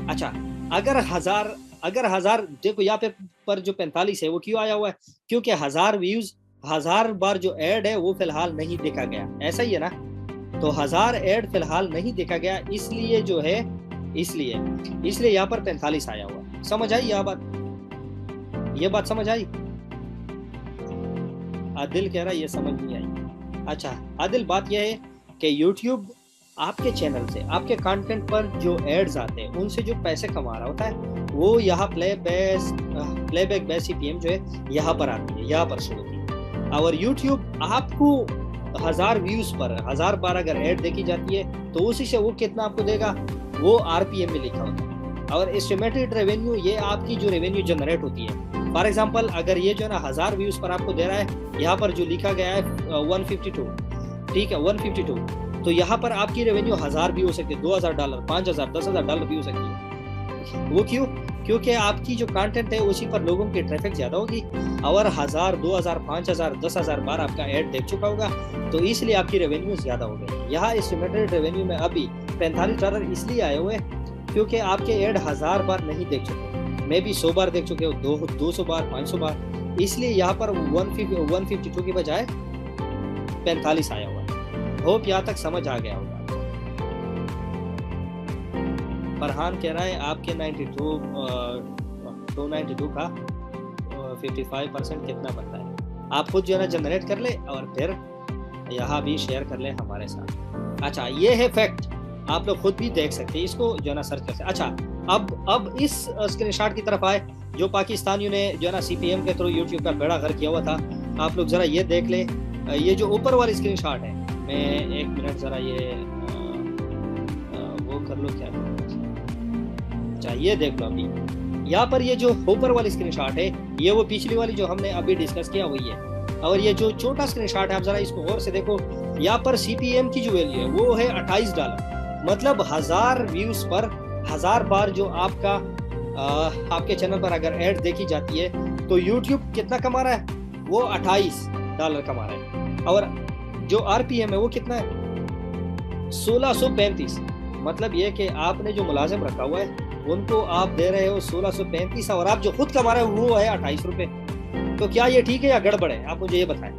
अच्छा, अगर हजार देखो यहाँ पे पर जो 45 है वो क्यों आया हुआ है? क्योंकि 1000 व्यूज, 1000 बार जो ऐड है वो फिलहाल नहीं देखा गया, ऐसा ही है ना। तो 1000 ऐड फिलहाल नहीं देखा गया, इसलिए जो है, इसलिए यहाँ पर 45 आया हुआ। समझ आई ये बात समझ आई? आदिल कह रहा है ये समझ नहीं आई। अच्छा आदिल, बात यह है कि YouTube आपके चैनल से, आपके कंटेंट पर जो एड्स आते हैं उनसे जो पैसे कमा रहा होता है, वो यहाँ प्लेबैक बेस CPM जो है यहाँ पर आती है, यहाँ पर शो होती है। और YouTube आपको 1000 व्यूज पर 1000 बार अगर ऐड देखी जाती है, तो उसी से वो कितना आपको देगा, वो RPM में लिखा होता है। और एस्टिमेटेड रेवेन्यू, ये आपकी जो रेवेन्यू जनरेट होती है। फॉर एग्जांपल, अगर ये जो है ना 1000 व्यूज पर आपको दे रहा है, यहाँ पर जो लिखा गया है 152, ठीक है, 152, तो यहाँ पर आपकी रेवेन्यू 1000 भी हो सकती है, $2000, $5000, $10,000 भी हो सकती है। वो क्यों? क्योंकि आपकी जो कंटेंट है उसी पर लोगों की ट्रैफिक ज्यादा होगी, और 1000, 2000, 5000, 10,000 बार आपका ऐड देख चुका होगा, तो इसलिए आपकी रेवेन्यू ज्यादा हो गई। यहाँ एस्टिमेटेड रेवेन्यू में अभी $45 इसलिए आए हुए क्योंकि आपके ऐड 1000 बार नहीं देख चुके, मे भी 100 बार देख चुके हो, 200 बार, 500 बार, इसलिए यहाँ पर 152 की बजाय 45 आया हुआ। होप यहाँ तक समझ आ गया होगा। फरहान कह रहा है आपके 292 का 55% कितना बनता है? आप खुद जो है ना जनरेट कर ले और फिर यहाँ भी शेयर कर ले हमारे साथ। अच्छा, ये है फैक्ट, आप लोग खुद भी देख सकते हैं, इसको जो है ना सर्च कर सकते। अच्छा, अब इस स्क्रीनशॉट की तरफ आए, जो पाकिस्तानियों ने जो है ना CPM के थ्रू YouTube का बेड़ा गर्क किया हुआ था। आप लोग जरा ये देख ले, ये जो ऊपर वाली स्क्रीनशॉट है, मैं 1 मिनट जरा ये वो कर लो क्या। अच्छा, ये देख लो, अभी यहाँ पर ये जो ऊपर वाली स्क्रीनशॉट है, ये वो पिछली वाली जो हमने अभी डिस्कस किया वही है। और ये जो छोटा स्क्रीनशॉट है, आप जरा इसको गौर से देखो, यहाँ पर CPM की जो वैल्यू है वो है $28। मतलब 1000 व्यूज पर 1000 बार जो आपके चैनल पर अगर ऐड देखी जाती है, तो YouTube कितना कमा रहा है? वो $28 कमा रहा है। और जो RPM है वो कितना है? 1635। मतलब ये कि आपने जो मुलाजिम रखा हुआ है उनको आप दे रहे हो 1635, और आप जो खुद कमा रहे हो वो है ₹28। तो क्या ये ठीक है या गड़बड़ है? आप मुझे ये बताएं।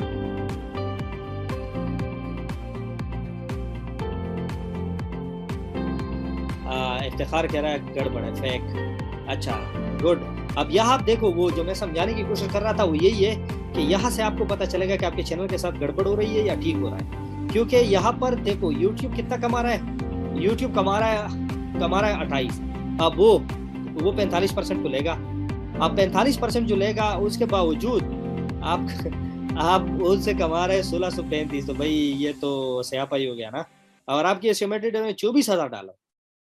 इफ्तिखार कह रहा है गड़बड़ है, फेक। अच्छा, गुड। अब यहाँ आप देखो, वो जो मैं समझाने की कोशिश कर रहा था वो यही है कि यहाँ से आपको पता चलेगा कि आपके चैनल के साथ गड़बड़ हो रही है या ठीक हो रहा है। क्योंकि यहाँ पर देखो YouTube कितना कमा रहा है, YouTube कमा रहा है 28। अब वो 45% को लेगा। अब 45% जो लेगा, उसके बावजूद आप उनसे कमा रहे 1635, तो भाई ये तो स्यापाई हो गया ना। और आपकी एस्टिमेटेड में $24,000।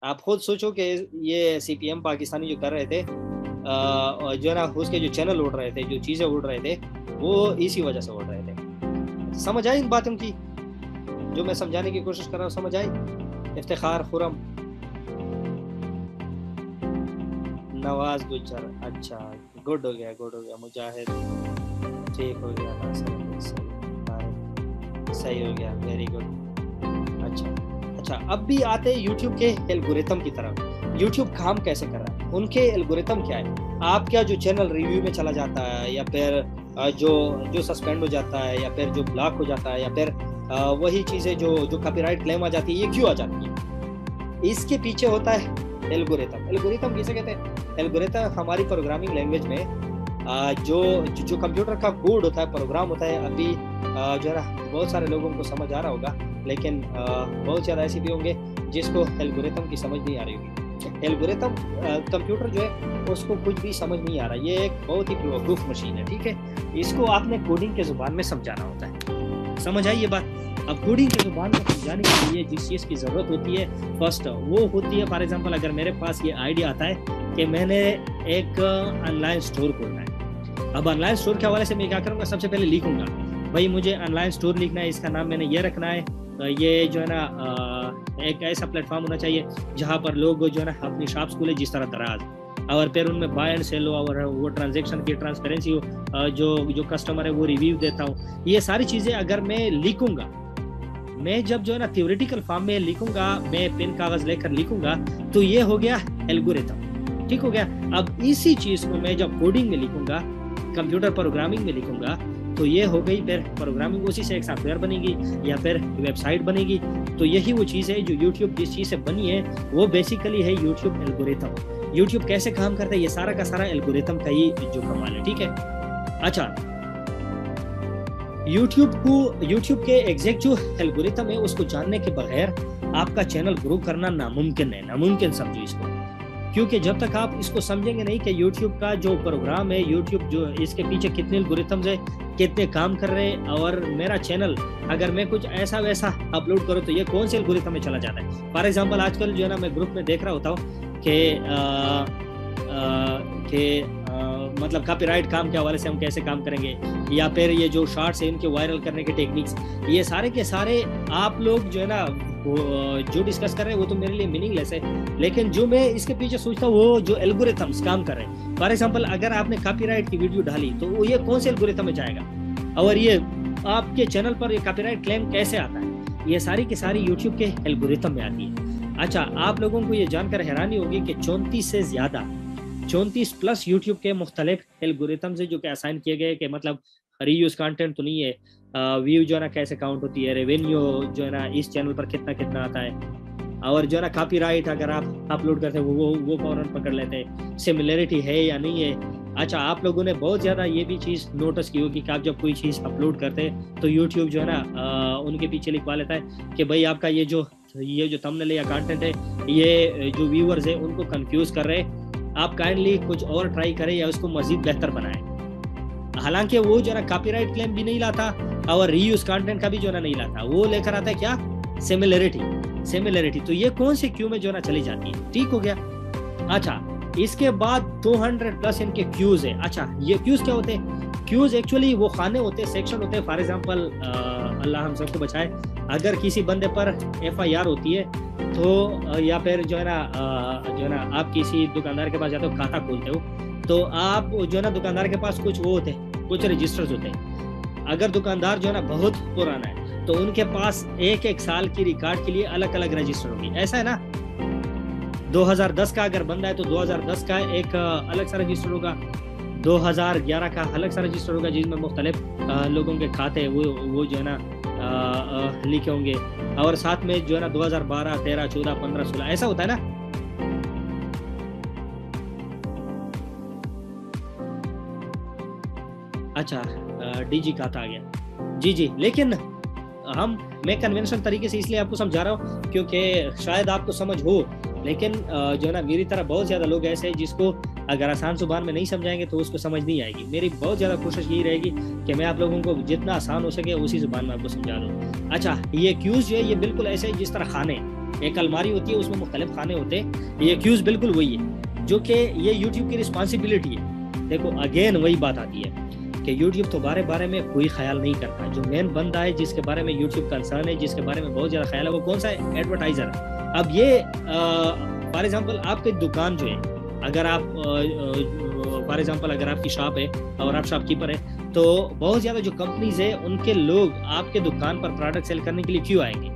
आप खुद सोचो कि ये CPM पाकिस्तानी जो कर रहे थे, जो है ना, उसके जो चैनल उड़ रहे थे, जो चीज़ें उड़ रहे थे, वो इसी वजह से उड़ रहे थे। समझ आई इन बातों की जो मैं समझाने की कोशिश कर रहा हूँ? समझ आई? इफ्तिखार, खुरम, नवाज गुजर, अच्छा, गुड हो गया। मुजाहिद, ठीक हो गया, सही हो गया, वेरी गुड। अच्छा, अब भी आते हैं YouTube के एल्गोरिथम की तरफ। YouTube काम कैसे कर रहा है, उनके एल्गोरिथम क्या है? आपका जो चैनल रिव्यू में चला जाता है, या फिर जो सस्पेंड हो जाता है, या फिर जो ब्लॉक हो जाता है, या फिर वही चीज़ें जो कॉपीराइट क्लेम आ जाती है, ये क्यों आ जाती है? इसके पीछे होता है एल्गोरिथम। एल्गोरिथम किसे कहते हैं? एल्गोरिथम हमारी प्रोग्रामिंग लैंग्वेज में जो कंप्यूटर का कोड होता है, प्रोग्राम होता है। अभी जो है ना, बहुत सारे लोगों को समझ आ रहा होगा, लेकिन बहुत ज़्यादा ऐसे भी होंगे जिसको एल्गोरिथम की समझ नहीं आ रही होगी। एल्गोरिथम कंप्यूटर जो है उसको कुछ भी समझ नहीं आ रहा। ये एक बहुत ही बेवकूफ़ मशीन है, ठीक है। इसको आपने कोडिंग के ज़ुबान में समझाना होता है। समझ आई ये बात? अब कोडिंग की जुबान को समझाने के लिए जिस चीज़ की ज़रूरत होती है फर्स्ट वो होती है, फॉर एग्जांपल अगर मेरे पास ये आइडिया आता है कि मैंने एक ऑनलाइन स्टोर खोलना है। अब ऑनलाइन स्टोर के हवाले से मैं क्या करूँगा, सबसे पहले लिखूंगा भाई मुझे ऑनलाइन स्टोर लिखना है, इसका नाम मैंने ये रखना है, ये जो है ना एक ऐसा प्लेटफॉर्म होना चाहिए जहाँ पर लोग जो है ना अपनी शॉप्स खोले जिस तरह दराज, और फिर उनमें बाय एंड सेल हो और वो ट्रांजैक्शन की ट्रांसपेरेंसी हो, जो कस्टमर है वो रिव्यू देता हूँ। ये सारी चीज़ें अगर मैं लिखूंगा, मैं जब जो है ना थ्योरेटिकल फॉर्म में लिखूंगा, मैं पेन कागज लेकर लिखूंगा, तो ये हो गया एल्गोरिथम, ठीक हो गया। अब इसी चीज़ को मैं जब कोडिंग में लिखूंगा, कंप्यूटर प्रोग्रामिंग में लिखूंगा, तो ये हो गई फिर प्रोग्रामिंग, उसी से एक सॉफ्टवेयर बनेगी या फिर वेबसाइट बनेगी। तो यही वो चीज़ है जो यूट्यूब जिस चीज़ से बनी है वो बेसिकली है यूट्यूब एल्गोरिथम। यूट्यूब कैसे काम करता है ये सारा का सारा एल्गोरिथम का ही जो कमाल है, ठीक है। अच्छा, यूट्यूब के एग्जैक्ट जो एल्गोरिथम है उसको जानने के बगैर आपका चैनल ग्रो करना नामुमकिन है, नामुमकिन समझो इसको, क्योंकि जब तक आप इसको समझेंगे नहीं कि यूट्यूब का जो प्रोग्राम है, यूट्यूब जो इसके पीछे कितने एल्गोरिथम्स है, कितने काम कर रहे हैं, और मेरा चैनल अगर मैं कुछ ऐसा वैसा अपलोड करूँ तो ये कौन से एल्गोरिथम में चला जाता है। फॉर एग्जांपल आजकल जो है ना मैं ग्रुप में देख रहा होता हूँ कि मतलब कॉपीराइट काम के हवाले से हम कैसे काम करेंगे, या फिर ये जो शॉर्ट्स है इनके वायरल करने के टेक्निक्स, ये सारे के सारे आप लोग जो है ना जो डिस्कस कर रहे हैं वो तो मेरे लिए मीनिंगलेस है, लेकिन जो मैं इसके पीछे सोचता हूँ वो जो एल्गोरिथम्स काम कर रहे हैं। फॉर एग्जांपल अगर आपने कॉपीराइट की वीडियो डाली तो वो ये कौन से एल्गोरिथम में जाएगा, और ये आपके चैनल पर ये कॉपीराइट क्लेम कैसे आता है, ये सारी की सारी यूट्यूब के एल्गोरिथम में आती है। अच्छा, आप लोगों को ये जानकर हैरानी होगी कि 34 प्लस यूट्यूब के मुख्तलिफ एल्गोरिथम्स है जो कि असाइन किए गए, कि मतलब रीयूज कंटेंट तो नहीं है, व्यू जो है ना कैसे काउंट होती है, रेवेन्यू जो है ना इस चैनल पर कितना कितना आता है, और जो है ना कॉपीराइट अगर आप अपलोड करते हैं वो फौरन पकड़ लेते हैं, सिमिलरिटी है या नहीं है। अच्छा, आप लोगों ने बहुत ज़्यादा ये भी चीज़ नोटिस की होगी कि आप जब कोई चीज़ अपलोड करते हैं तो यूट्यूब जो है ना उनके पीछे लिखवा लेता है कि भाई आपका ये जो थंबनेल या कंटेंट है ये जो व्यूअर्स है उनको कंफ्यूज कर रहे हैं, आप काइंडली कुछ और ट्राई करें या उसको मजीद बेहतर बनाएं। हालांकि वो जो है ना कॉपीराइट क्लेम भी नहीं लाता और रीयूज कंटेंट का भी जो है ना नहीं लाता, वो लेकर आता है क्या, सिमिलरिटी। तो ये कौन से क्यू में जो है ना चली जाती है, ठीक हो गया। अच्छा, इसके बाद 200 प्लस इनके क्यूज है। अच्छा, ये क्यूज क्या होते हैं, क्यूज एक्चुअली वो खाने होते हैं, सेक्शन होते हैं। फॉर एग्जांपल अल्लाह हम सबको बचाए, अगर किसी बंदे पर FIR होती है तो या फिर जो है ना आप किसी दुकानदार के पास जाते हो, खाता खोलते हो, तो आप जो है ना दुकानदार के पास कुछ वो होते हैं, कुछ रजिस्टर्स होते हैं। अगर दुकानदार जो है ना बहुत पुराना है तो उनके पास एक साल की रिकॉर्ड के लिए अलग अलग रजिस्टर होगी, ऐसा है ना। 2010 का अगर बंदा है तो 2010 का एक अलग सा रजिस्टर होगा, 2011 का अलग सा रजिस्टर होगा जिसमें मुख्तलिफ लोगों के खाते वो जो है ना लिखे होंगे, और साथ में जो है ना 2012, 13, 14, 15, 16 ऐसा होता है ना। अच्छा, DG खाता आ गया, जी, लेकिन मैं कन्वेंशनल तरीके से इसलिए आपको समझा रहा हूँ क्योंकि शायद आपको समझ हो, लेकिन जो है ना मेरी तरह बहुत ज़्यादा लोग ऐसे हैं जिसको अगर आसान जुबान में नहीं समझाएंगे तो उसको समझ नहीं आएगी। मेरी बहुत ज़्यादा कोशिश यही रहेगी कि मैं आप लोगों को जितना आसान हो सके उसी जुबान में आपको समझा दूँ। अच्छा, ये क्यूज़ जो है ये बिल्कुल ऐसे है जिस तरह खाने, एक अलमारी होती है उसमें मुख्तलिफ खाने होते हैं, ये क्यूज़ बिल्कुल वही है जो कि ये यूट्यूब की रिस्पॉन्सिबिलिटी है। देखो अगेन वही बात आती है कि यूट्यूब तो बारे में कोई ख्याल नहीं करता। जो मेन बंदा है जिसके बारे में यूट्यूब कंसर्न है, जिसके बारे में बहुत ज़्यादा ख्याल है, वो कौन सा है, एडवर्टाइज़र। अब ये फॉर एग्जांपल आपकी दुकान जो है, अगर आप फॉर एग्जांपल अगर आपकी शॉप है और आप शॉपकीपर है, तो बहुत ज़्यादा जो कंपनीज है उनके लोग आपके दुकान पर प्रोडक्ट सेल करने के लिए क्यों आएंगे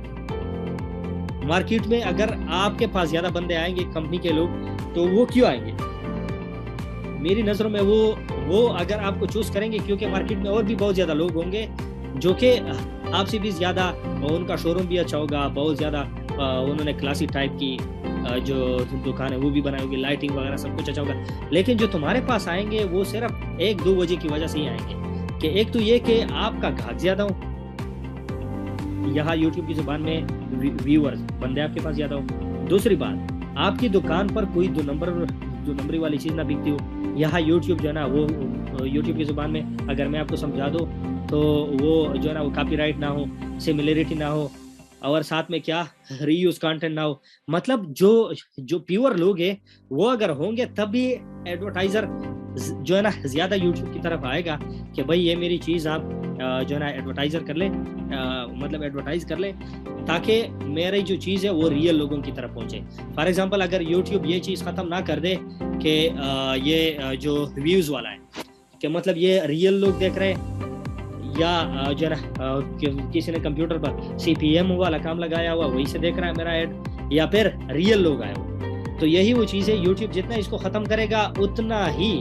मार्केट में। अगर आपके पास ज़्यादा बंदे आएंगे कंपनी के लोग, तो वो क्यों आएंगे, मेरी नज़रों में वो अगर आपको चूज करेंगे क्योंकि मार्केट में और भी बहुत ज़्यादा लोग होंगे जो कि आपसे भी ज़्यादा, उनका शोरूम भी अच्छा होगा, बहुत ज़्यादा उन्होंने क्लासी टाइप की जो दुकान है वो भी बनाई होगी, लाइटिंग वगैरह सब कुछ अच्छा होगा। लेकिन जो तुम्हारे पास आएंगे वो सिर्फ 1-2 वजह की वजह से ही आएंगे कि एक तो ये कि आपका ग्राहक ज़्यादा हो, यहाँ यूट्यूब की ज़ुबान में व्यूअर्स बंदे आपके पास ज़्यादा हो। दूसरी बात, आपकी दुकान पर कोई दो नंबरी वाली चीज़ ना बिकती हो। यहाँ यूट्यूब जो है ना वो यूट्यूब की ज़ुबान में अगर मैं आपको समझा दूँ तो वो जो है ना वो कॉपीराइट ना हो, सिमिलरिटी ना हो और साथ में क्या रीयूज कंटेंट ना हो। मतलब जो जो प्योर लोग हैं वो अगर होंगे तब भी एडवर्टाइजर जो है ना ज्यादा यूट्यूब की तरफ आएगा कि भाई ये मेरी चीज आप जो है ना एडवर्टाइजर कर ले, मतलब एडवर्टाइज कर ले ताकि मेरी जो चीज है वो रियल लोगों की तरफ पहुंचे। फॉर एग्जांपल अगर यूट्यूब ये चीज खत्म ना कर दे कि ये जो व्यूज वाला है कि मतलब ये रियल लोग देख रहे हैं या जो है ना किसी ने कंप्यूटर पर सीपीएम वाला काम लगाया हुआ वही से देख रहा है मेरा ऐड या फिर रियल लोग आए हो। तो यही वो चीज़ है, यूट्यूब जितना इसको ख़त्म करेगा उतना ही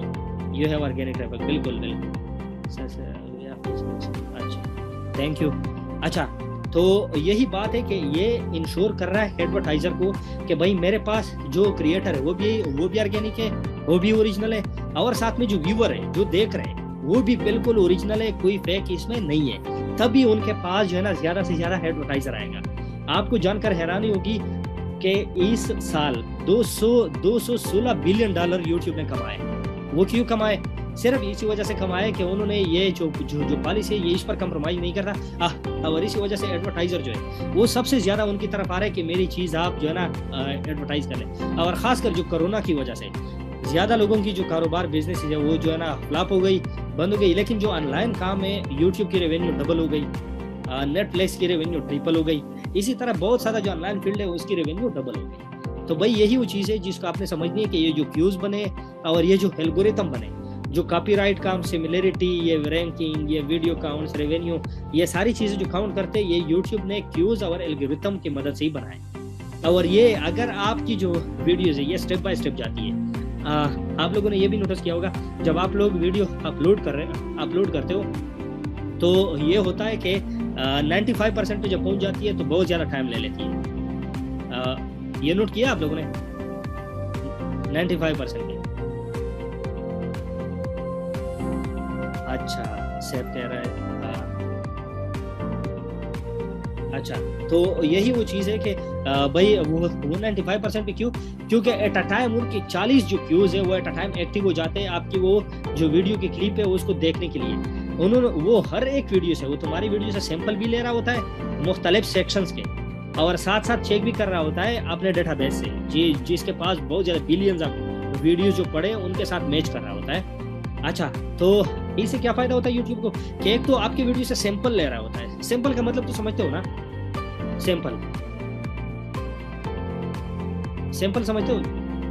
यू हैव ऑर्गेनिक ट्रैफिक। बिल्कुल बिल्कुल। अच्छा थैंक यू। अच्छा तो यही बात है कि ये इंश्योर कर रहा है एडवर्टाइजर को कि भाई मेरे पास जो क्रिएटर है वो भी ऑर्गेनिक है, वो भी ओरिजिनल है और साथ में जो व्यूअर है जो देख रहे हैं वो भी बिल्कुल ओरिजिनल है, कोई फेक इसमें नहीं है। तभी उनके पास जो है ना ज्यादा से ज्यादा एडवर्टाइजर आएगा। आपको जानकर हैरानी होगी कि इस साल 216 बिलियन डॉलर यूट्यूब ने कमाए। वो क्यों कमाए? सिर्फ इसी वजह से कमाए कि उन्होंने ये जो पॉलिसी है ये इस पर कंप्रोमाइज नहीं करता और इसी वजह से एडवर्टाइजर जो है वो सबसे ज्यादा उनकी तरफ आ रहा है कि मेरी चीज आप जो है ना एडवर्टाइज कर लें। और खासकर जो कोरोना की वजह से ज्यादा लोगों की जो कारोबार बिजनेस है वो जो है ना फ्लॉप हो गई, बंद हो गई। लेकिन जो ऑनलाइन काम है यूट्यूब की रेवेन्यू डबल हो गई, नेटफ्लिक्स की रेवेन्यू ट्रिपल हो गई। इसी तरह बहुत सारा जो ऑनलाइन फील्ड है उसकी रेवेन्यू डबल हो गई। तो भाई यही वो चीज़ है जिसको आपने समझनी है कि ये जो व्यूज बने और ये जो एल्गोरिथम बने, जो कॉपीराइट काम, सिमिलरिटी, ये रैंकिंग, ये वीडियो काउंट्स, रेवेन्यू, ये सारी चीज़ें जो काउंट करते हैं ये यूट्यूब ने क्यूज और एल्गोरिथम की मदद से ही बनाए। और ये अगर आपकी जो वीडियोज है ये स्टेप बाय स्टेप जाती है। आप लोगों ने ये भी नोटिस किया होगा जब आप लोग वीडियो अपलोड करते हो तो ये होता है कि 95% पे जब पहुंच जाती है तो बहुत ज़्यादा टाइम ले लेती है। ये नोट किया आप लोगों ने? 95% पे। अच्छा सेव कह रहा है। अच्छा तो यही वो चीज़ है कि भाई वो 95% पे क्यों? क्योंकि एट अ टाइम उनकी 40 जो व्यूज है वो एट अ टाइम एक्टिव हो जाते हैं आपकी वो जो वीडियो की क्लिप है उसको देखने के लिए। उन्होंने वो हर एक वीडियो से, वो तुम्हारी वीडियो से सैंपल भी ले रहा होता है मुख्तलिफ सेक्शंस के और साथ साथ चेक भी कर रहा होता है अपने डेटाबेस से जिसके पास बहुत ज़्यादा बिलियंस ऑफ वीडियो जो पड़े उनके साथ मैच कर रहा होता है। अच्छा तो इससे क्या फ़ायदा होता है यूट्यूब को कि एक तो आपके वीडियो से सैंपल ले रहा होता है। सैंपल का मतलब तो समझते हो ना? सैंपल समझते हो?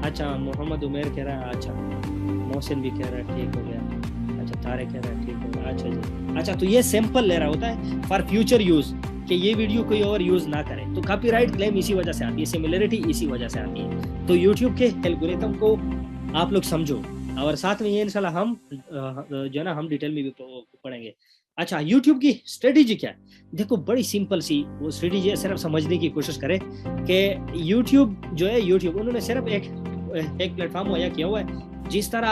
अच्छा मोहम्मद उमेर कह रहा है, अच्छा मोहसिन भी कह रहा है ठीक हो गया, अच्छा तारे कह रहा है ठीक हो गया। अच्छा जी, अच्छा तो ये सैंपल ले रहा होता है फॉर फ्यूचर यूज कि ये वीडियो कोई और यूज ना करे। तो कॉपीराइट क्लेम इसी वजह से आती है, सिमिलरिटी इसी वजह से आती है। तो यूट्यूब के एल्गोरिथम को आप लोग समझो और साथ में ये इंशाल्लाह हम जो है ना हम डिटेल में भी पढ़ेंगे। अच्छा यूट्यूब की स्ट्रेटेजी क्या है? देखो बड़ी सिंपल सी वो स्ट्रेटेजी है, सिर्फ समझने की कोशिश करें कि यूट्यूब जो है यूट्यूब उन्होंने सिर्फ एक प्लेटफॉर्म मुहैया किया हुआ है। जिस तरह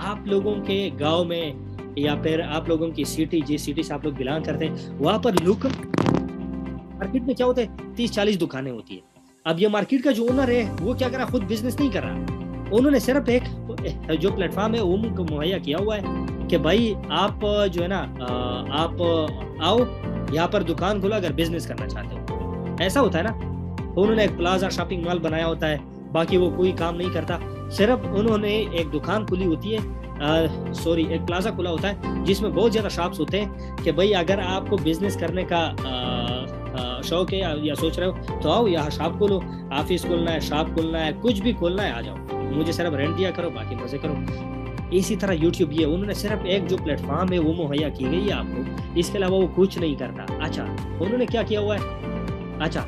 आप लोगों के गांव में या फिर आप लोगों की सिटी, जिस सिटी से आप लोग बिलोंग करते हैं वहाँ पर लोग मार्केट में क्या होता है 30-40 दुकानें होती है। अब ये मार्केट का जो ओनर है वो क्या कर रहा, खुद बिजनेस नहीं कर रहा। उन्होंने सिर्फ एक जो प्लेटफॉर्म है वो उनको मुहैया किया हुआ है कि भाई आप जो है ना आप आओ यहाँ पर दुकान खोलो अगर बिजनेस करना चाहते हो। ऐसा होता है ना। उन्होंने एक प्लाजा शॉपिंग मॉल बनाया होता है, बाकी वो कोई काम नहीं करता। सिर्फ उन्होंने एक दुकान खुली होती है, एक प्लाजा खुला होता है जिसमें बहुत ज़्यादा शॉप्स होते हैं कि भाई अगर आपको बिजनेस करने का शौक है या सोच रहे हो तो आओ यहाँ शॉप खोलो। ऑफिस खोलना है, शॉप खोलना है, कुछ भी खोलना है आ जाओ, मुझे सिर्फ रेंट दिया करो, बाकी मजे करो। इसी तरह यूट्यूब ये उन्होंने सिर्फ एक जो प्लेटफॉर्म है वो मुहैया की गई है आपको, इसके अलावा वो कुछ नहीं करता। अच्छा उन्होंने क्या किया हुआ है? अच्छा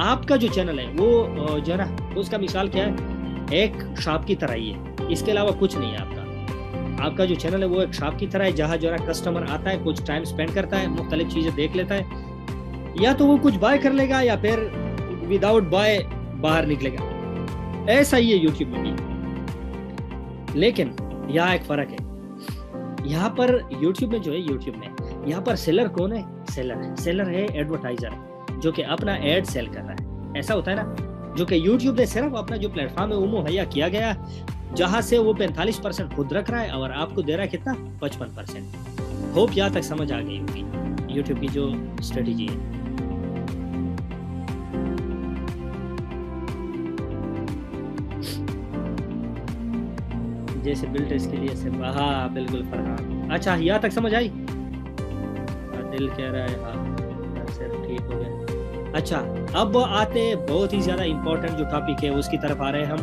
आपका जो चैनल है वो जो है ना उसका मिसाल क्या है, एक शॉप की तरह ही है, इसके अलावा कुछ नहीं है आपका जो चैनल है वो एक शॉप की तरह है जहाँ जो है कस्टमर आता है, कुछ टाइम स्पेंड करता है, मुख्तलिफ चीजें देख लेता है, या तो वो कुछ बाय कर लेगा या फिर विदाउट बाय बाहर निकलेगा। ऐसा ही है यूट्यूब में भी। लेकिन यहाँ एक फर्क है, यहाँ पर यूट्यूब में जो है यहाँ पर सेलर कौन है? सेलर है एडवर्टाइजर जो कि अपना एड सेल कर रहा है। ऐसा होता है ना, जो कि यूट्यूब ने सिर्फ अपना जो प्लेटफॉर्म है वो मुहैया किया गया जहां से वो 45% खुद रख रहा है और आपको दे रहा है कितना, 55%। होप यहाँ तक समझ आ गई होगी यूट्यूब की जो स्ट्रेटेजी है। जैसे बिल्डर्स के लिए सिर्फ, हाँ बिल्कुल फरहान। अच्छा यहाँ तक समझ आई? दिल कह रहा है हाँ सिर्फ ठीक हो गया। अच्छा अब आते बहुत ही ज्यादा इंपॉर्टेंट जो टॉपिक है उसकी तरफ आ रहे हैं हम।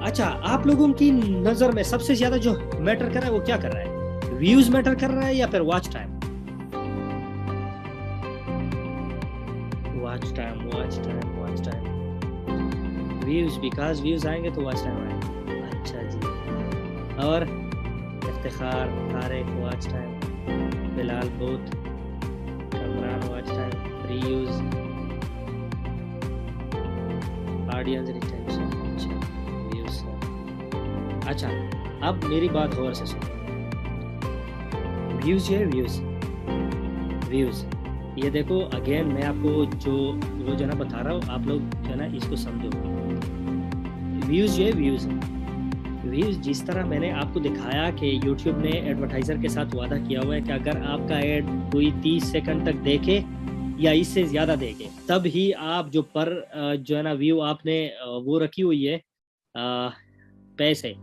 अच्छा आप लोगों की नजर में सबसे ज्यादा जो मैटर कर रहा है वो क्या कर रहा है? व्यूज मैटर कर रहा है या फिर watch time? Watch time, watch time, watch time. Views, because views आएंगे तो वॉच टाइम आएगा। अच्छा जी। और Iftikhar, Tariq watch time, Bilal booth, Kamran watch time, reuse, audience retention, views. अच्छा अब मेरी बात और से सुनो। व्यूज है, व्यूज व्यूज ये देखो अगेन मैं आपको जो वो जो ना बता रहा हूँ, आप लोग जो ना इसको समझो। व्यूज है, व्यूज व्यूज जिस तरह मैंने आपको दिखाया कि YouTube ने एडवर्टाइजर के साथ वादा किया हुआ है कि अगर आपका ऐड कोई 30 सेकंड तक देखे या इससे ज्यादा देखे तब ही आप जो पर जो है ना व्यू आपने वो रखी हुई है पैसे,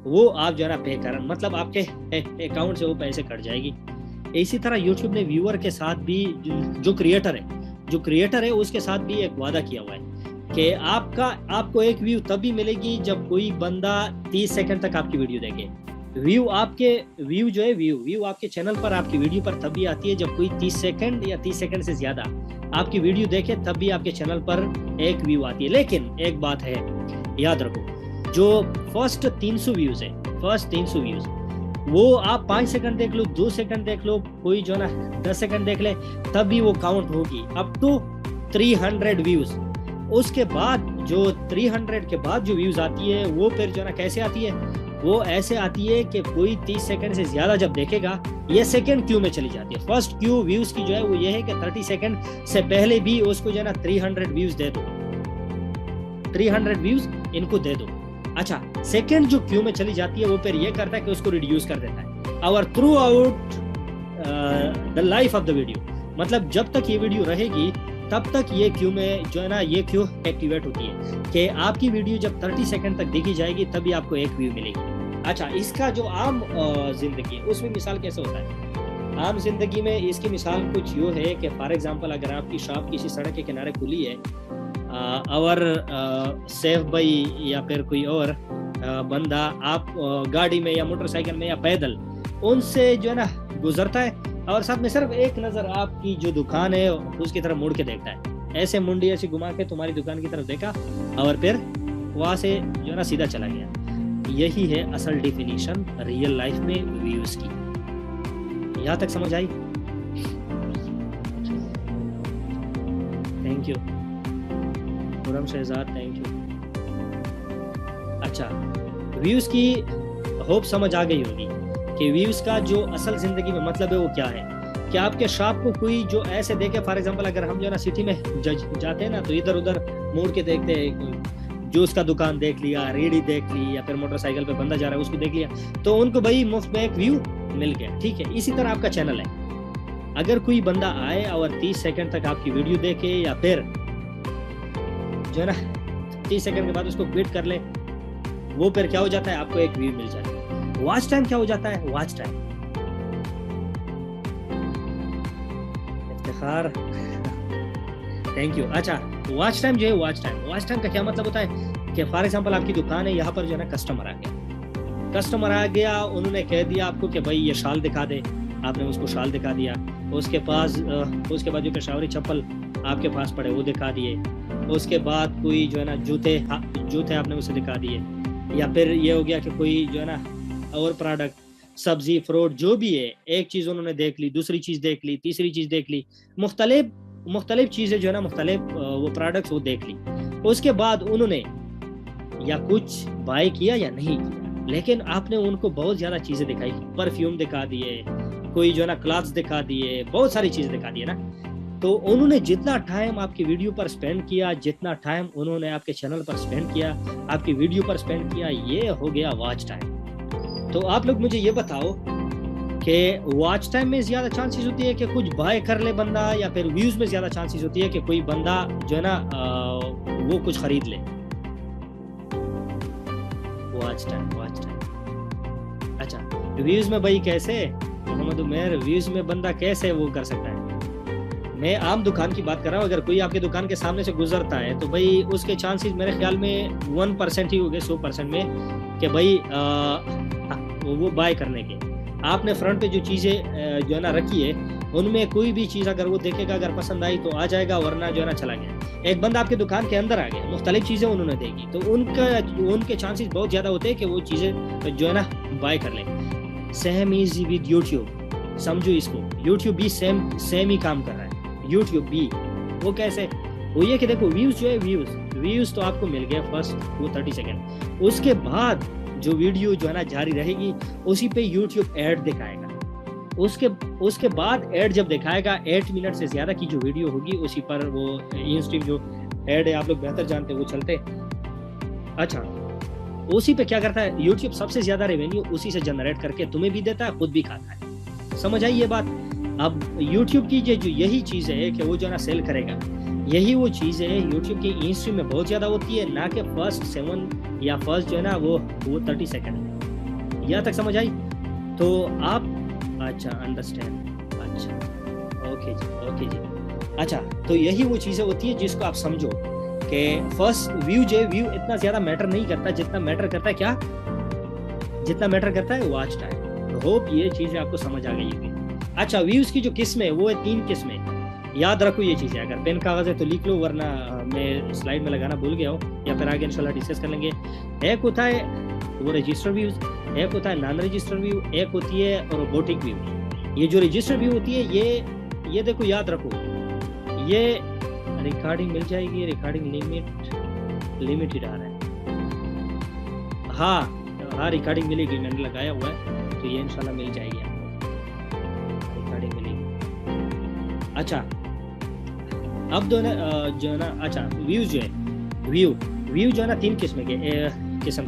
वो आप जो है ना पे कर, मतलब आपके अकाउंट से वो पैसे कट जाएगी। इसी तरह YouTube ने व्यूअर के साथ भी जो क्रिएटर है उसके साथ भी एक वादा किया हुआ है कि आपको एक व्यू तब भी मिलेगी जब कोई बंदा 30 सेकंड तक आपकी वीडियो देखे। व्यू आपके चैनल पर, आपकी वीडियो पर तब भी आती है जब कोई 30 सेकंड या 30 सेकंड से ज्यादा आपकी वीडियो देखे, तब भी आपके चैनल पर एक व्यू आती है। लेकिन एक बात है याद रखो, जो फर्स्ट 300 व्यूज है, फर्स्ट 300 व्यूज वो आप 5 सेकंड देख लो, 2 सेकंड देख लो, कोई जो ना 10 सेकंड देख ले, तब भी वो काउंट होगी अप टू 300 व्यूज। उसके बाद जो 300 के बाद जो व्यूज आती है वो फिर जो ना कैसे आती है, वो ऐसे आती है कि कोई 30 सेकंड से ज्यादा जब देखेगा ये सेकंड क्यू में चली जाती है। फर्स्ट क्यू व्यूज की जो है वो ये है कि 30 सेकंड से पहले भी उसको जो है ना 300 व्यूज दे दो, 300 व्यूज इनको दे दो। अच्छा सेकंड जो क्यू में चली जाती है वो फिर ये करता है कि उसको रिड्यूस कर देता है और through out the life of the video, मतलब जब तक ये वीडियो रहेगी तब तक ये क्यू में जो है ना ये क्यू एक्टिवेट होती है कि आपकी वीडियो जब 30 सेकंड तक देखी जाएगी तभी आपको एक व्यू मिलेगी। अच्छा इसका जो आम जिंदगी उसमें मिसाल कैसे होता है? आम जिंदगी में इसकी मिसाल कुछ यूँ है कि फॉर एग्जांपल अगर आपकी शॉप किसी सड़क के किनारे खुली है और सेफ भाई या फिर कोई और बंदा आप गाड़ी में या मोटरसाइकिल में या पैदल उनसे जो है ना गुजरता है और साथ में सिर्फ एक नजर आपकी जो दुकान है उसकी तरफ मुड़ के देखता है, ऐसे मुंडी ऐसी घुमा के तुम्हारी दुकान की तरफ देखा और फिर वहां से जो है ना सीधा चला गया। यही है असल डेफिनेशन रियल लाइफ में व्यूज की। यहाँ तक समझ आई? Thank you Khurram Shahzad, thank you. अच्छा व्यूज की होप समझ आ गई होगी कि व्यूज का जो असल जिंदगी में मतलब है वो क्या है। कि आपके शॉप को कोई जो ऐसे देखे, फॉर एग्जांपल अगर हम जो ना सिटी में जाते हैं ना तो इधर उधर मुड़ के देखते हैं, जूस का दुकान देख लिया, रेडी देख ली, या फिर मोटरसाइकिल पे बंदा जा रहा है उसको देख लिया, तो उनको भाई मुफ्त में एक व्यू मिल गया। ठीक है, इसी तरह आपका चैनल है, अगर कोई बंदा आए और 30 सेकंड तक आपकी वीडियो देखे या फिर जो है ना 30 सेकंड के बाद उसको क्विट कर ले, वो फिर क्या हो जाता है, आपको एक व्यू मिल जाता है। वॉच टाइम क्या हो जाता है? Watch time Iftikhar, thank you. अच्छा वॉच टाइम जो है, वॉच टाइम का क्या मतलब होता है कि फॉर एग्जांपल आपकी दुकान है, यहाँ पर जो है ना कस्टमर आ गया, उन्होंने कह दिया आपको कि भाई ये शाल दिखा दे, आपने उसको शाल दिखा दिया, उसके बाद जो पेशावरी चप्पल आपके पास पड़े वो दिखा दिए, उसके बाद कोई जो है ना जूते आपने उसे दिखा दिए, या फिर ये हो गया कि कोई जो है ना और प्रोडक्ट, सब्जी फ्रूट जो भी है, एक चीज़ उन्होंने देख ली, दूसरी चीज़ देख ली, तीसरी चीज़ देख ली, मुख्तलिफ चीज़ें जो है ना मुख्तलिफ वो प्रोडक्ट्स वो देख ली। उसके बाद उन्होंने या कुछ बाय किया या नहीं किया, लेकिन आपने उनको बहुत ज़्यादा चीज़ें दिखाई, परफ्यूम दिखा दिए, कोई जो है ना क्लॉथ्स दिखा दिए, बहुत सारी चीज़ें दिखा दिए ना। तो उन्होंने जितना टाइम आपकी वीडियो पर स्पेंड किया, जितना टाइम उन्होंने आपके चैनल पर स्पेंड किया, आपकी वीडियो पर स्पेंड किया, ये हो गया वॉच टाइम। तो आप लोग मुझे ये बताओ कि वॉच टाइम में ज्यादा चांसेस होती है कि कुछ बाय कर ले बंदा, या फिर व्यूज में ज्यादा चांसेस होती है कि कोई बंदा जो है ना वो कुछ खरीद ले? Watch time. अच्छा, व्यूज में भाई कैसे मोहम्मद उमर, व्यूज में बंदा कैसे वो कर सकता है? मैं आम दुकान की बात कर रहा हूँ। अगर कोई आपके दुकान के सामने से गुजरता है तो भाई उसके चांसेस मेरे ख्याल में 1% ही हो गए 100% में कि भाई वो बाय करने के। आपने फ्रंट पे जो चीज़ें जो है ना रखी है, उनमें कोई भी चीज़ अगर वो देखेगा, अगर पसंद आई तो आ जाएगा, वरना जो है ना चला गया। एक बंदा आपके दुकान के अंदर आ गया, मुख्तलिफ चीज़ें उन्होंने देखी, तो उनके चांसेस बहुत ज़्यादा होते हैं कि वो चीज़ें जो है ना बाय कर लें। सेम इज विद यूट्यूब, समझो इसको, यूट्यूब भी सेम ही काम कर रहा है। यूट्यूब भी वो कैसे? वो ये कि देखो व्यूज जो है, व्यूज तो आपको मिल गया फर्स्ट वो 30 सेकेंड, उसके बाद जो वीडियो जो है ना जारी रहेगी उसी पे यूट्यूब ऐड दिखाएगा। उसके बाद ऐड जब दिखाएगा 8 मिनट से ज्यादा की जो वीडियो होगी उसी पर वो इन स्ट्रीम जो ऐड है, आप लोग बेहतर जानते हैं, वो चलते। अच्छा, उसी पे क्या करता है यूट्यूब? सबसे ज्यादा रेवेन्यू उसी से जनरेट करके तुम्हें भी देता है, खुद भी खाता है। समझ आई ये बात? अब YouTube की जो यही चीज़ है कि वो जो ना सेल करेगा, यही वो चीज़ है YouTube की इंस्ट्री में बहुत ज़्यादा होती है, ना कि फर्स्ट 7 या फर्स्ट जो है ना वो 30 सेकंड में। यहाँ तक समझ आई? तो आप अच्छा अंडरस्टैंड, अच्छा ओके जी। अच्छा, तो यही वो चीज़ें होती है जिसको आप समझो कि फर्स्ट व्यू जो व्यू इतना ज़्यादा मैटर नहीं करता, जितना मैटर करता है क्या? जितना मैटर करता है वॉच टाइम। तो होप ये चीज़ें आपको समझ आ गई होगी। अच्छा, व्यूज की जो किस्में वो है 3 किस्में, याद रखो ये चीज़ है। अगर पेन कागज है तो लिख लो, वरना मैं स्लाइड में लगाना भूल गया हूँ, या फिर आगे इंशाल्लाह डिस्कस कर लेंगे। एक होता है वो रजिस्टर व्यूज, एक होता है नॉन रजिस्टर व्यू, एक होती है रोबोटिक व्यू। ये जो रजिस्टर व्यू होती है ये देखो, याद रखो, ये रिकॉर्डिंग मिल जाएगी, रिकॉर्डिंग लिमिटेड आ रहा है। हाँ रिकॉर्डिंग मिलेगी, मैंने लगाया हुआ है, तो ये इंशाल्लाह मिल जाएगी आपको, रिकॉर्डिंग मिलेगी। अच्छा, अब जो है ना अच्छा, व्यूज जो है व्यू जो है ना 3 किस्म के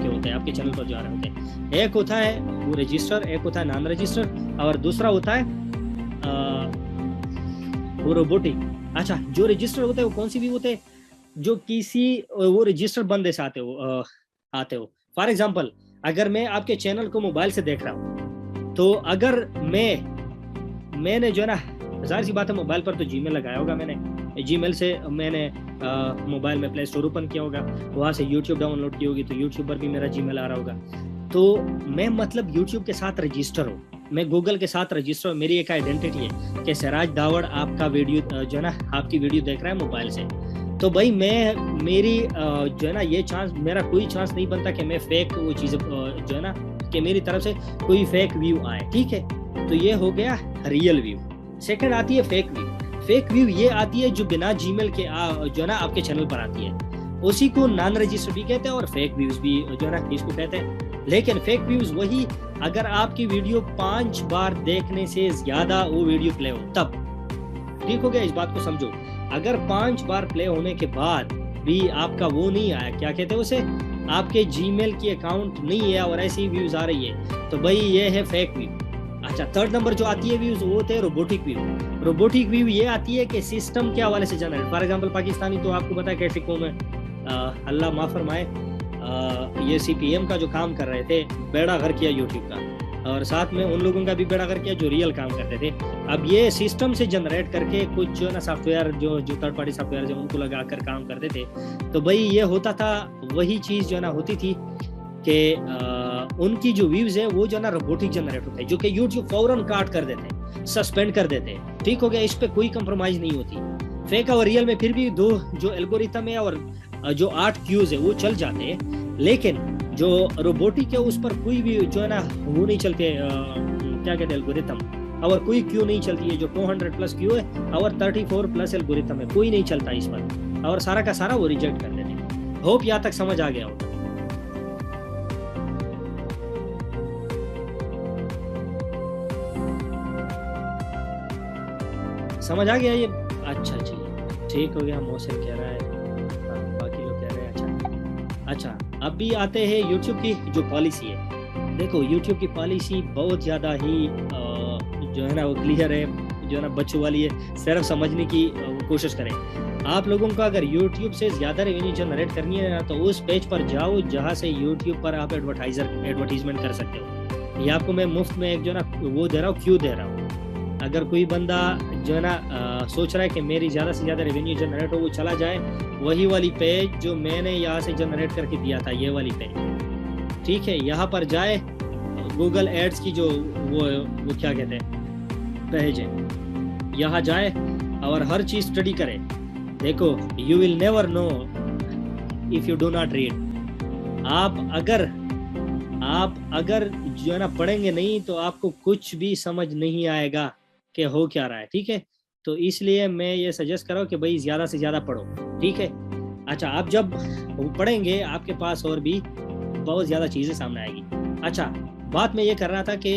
होते हैं, आपके चैनल पर जो आ रहे होते हैं। एक होता है वो रजिस्टर, एक होता है नॉन रजिस्टर, और दूसरा होता है वो रोबोटिक। अच्छा, जो रजिस्टर होते हैं वो कौन सी भी होते हैं? जो किसी वो रजिस्टर बंदे से आते हो। फॉर एग्जाम्पल, अगर मैं आपके चैनल को मोबाइल से देख रहा हूँ, तो अगर मैंने जो है ना, जाहिर सी बात है मोबाइल पर तो जीमेल लगाया होगा, मैंने जीमेल से मैंने मोबाइल में प्ले स्टोर ओपन किया होगा, वहाँ से यूट्यूब डाउनलोड की होगी, तो यूट्यूब पर भी मेरा जीमेल आ रहा होगा। तो मैं मतलब यूट्यूब के साथ रजिस्टर हूँ, मैं गूगल के साथ रजिस्टर हूँ, मेरी एक आइडेंटिटी है कि सिराज दावड़ आपका वीडियो जो है ना, आपकी वीडियो देख रहा है मोबाइल से। तो भाई मेरी जो है ना, ये चांस, मेरा कोई चांस नहीं बनता कि मैं फेक वो चीज़ जो है ना, कि मेरी तरफ से कोई फेक व्यू आए। ठीक है, तो ये हो गया रियल व्यू। सेकंड आती है फेक व्यू। फेक व्यू ये आती है जो बिना जीमेल के जो है ना आपके चैनल पर आती है, उसी को नॉन रजिस्टर भी कहते हैं और फेक व्यूज भी जो है ना इसको कहते हैं। लेकिन फेक व्यूज वही अगर आपकी वीडियो 5 बार देखने से ज्यादा वो वीडियो प्ले हो तब। ठीक हो गया, इस बात को समझो। अगर 5 बार प्ले होने के बाद भी आपका वो नहीं आया, क्या कहते हैं उसे, आपके जीमेल की अकाउंट नहीं है और ऐसी व्यूज आ रही है, तो भाई ये है फेक व्यू। अच्छा, थर्ड नंबर जो आती है व्यूज, वो होते हैं रोबोटिक व्यू। रोबोटिक व्यू ये आती है कि सिस्टम के हवाले से जनरेट। फॉर एग्जांपल, पाकिस्तानी तो आपको पता है कैसे कौम है, अल्लाह माफ फरमाए, ये CPM का जो काम कर रहे थे, बेड़ा घर किया यूट्यूब का, और साथ में उन लोगों का भी बेड़ा घर किया जो रियल काम करते थे। अब ये सिस्टम से जनरेट करके कुछ जो है ना सॉफ्टवेयर, जो थर्ड पार्टी सॉफ्टवेयर जो उनको लगा कर काम करते थे, तो भाई ये होता था, वही चीज़ जो है ना होती थी कि उनकी जो व्यूज है वो जो ना रोबोटिक जनरेट होता है, जो कि यूट्यूब फौरन काट कर देते हैं, सस्पेंड कर देते हैं। ठीक हो गया, इस पे कोई कंप्रोमाइज नहीं होती। फेक और रियल में फिर भी दो जो एल्गोरिथम है और जो 8 क्यूज है वो चल जाते हैं, लेकिन जो रोबोटिक है उस पर कोई भी जो है ना वो नहीं चलते, क्या कहते हैं, एल्गोरिथम, और कोई क्यू नहीं चलती है। जो 200+ क्यू है और 34+ एल्गोरिथम है, कोई नहीं चलता इस पर, और सारा का सारा वो रिजेक्ट कर देते हैं। होप यहाँ तक समझ आ गया होगा। समझ आ गया ये अच्छा जी, ठीक हो गया। मोहसिन कह रहा है, बाकी लोग कह रहे हैं। अच्छा अच्छा, अभी आते हैं यूट्यूब की जो पॉलिसी है। देखो यूट्यूब की पॉलिसी बहुत ज़्यादा ही जो है ना वो क्लियर है, जो है ना बच्चों वाली है। सिर्फ समझने की कोशिश करें। आप लोगों को अगर यूट्यूब से ज़्यादा रेवेन्यू जनरेट करनी है ना, तो उस पेज पर जाओ जहाँ से यूट्यूब पर आप एडवर्टाइजमेंट कर सकते हो। ये आपको मैं मुफ्त में एक जो है ना वो दे रहा हूँ, क्यों दे रहा हूँ। अगर कोई बंदा जो है ना सोच रहा है कि मेरी ज़्यादा से ज़्यादा रेवेन्यू जनरेट हो, वो चला जाए वही वाली पेज जो मैंने यहाँ से जनरेट करके दिया था, ये वाली पेज, ठीक है। यहाँ पर जाए, गूगल एड्स की जो वो क्या कहते हैं पेज है, यहाँ जाए और हर चीज़ स्टडी करे। देखो, you will never know if you do not read. आप अगर जो है ना पढ़ेंगे नहीं तो आपको कुछ भी समझ नहीं आएगा कि हो क्या रहा है, ठीक है। तो इसलिए मैं ये सजेस्ट कर रहा हूँ कि भाई ज़्यादा से ज़्यादा पढ़ो, ठीक है। अच्छा, आप जब पढ़ेंगे आपके पास और भी बहुत ज़्यादा चीज़ें सामने आएगी। अच्छा, बात मैं ये कर रहा था कि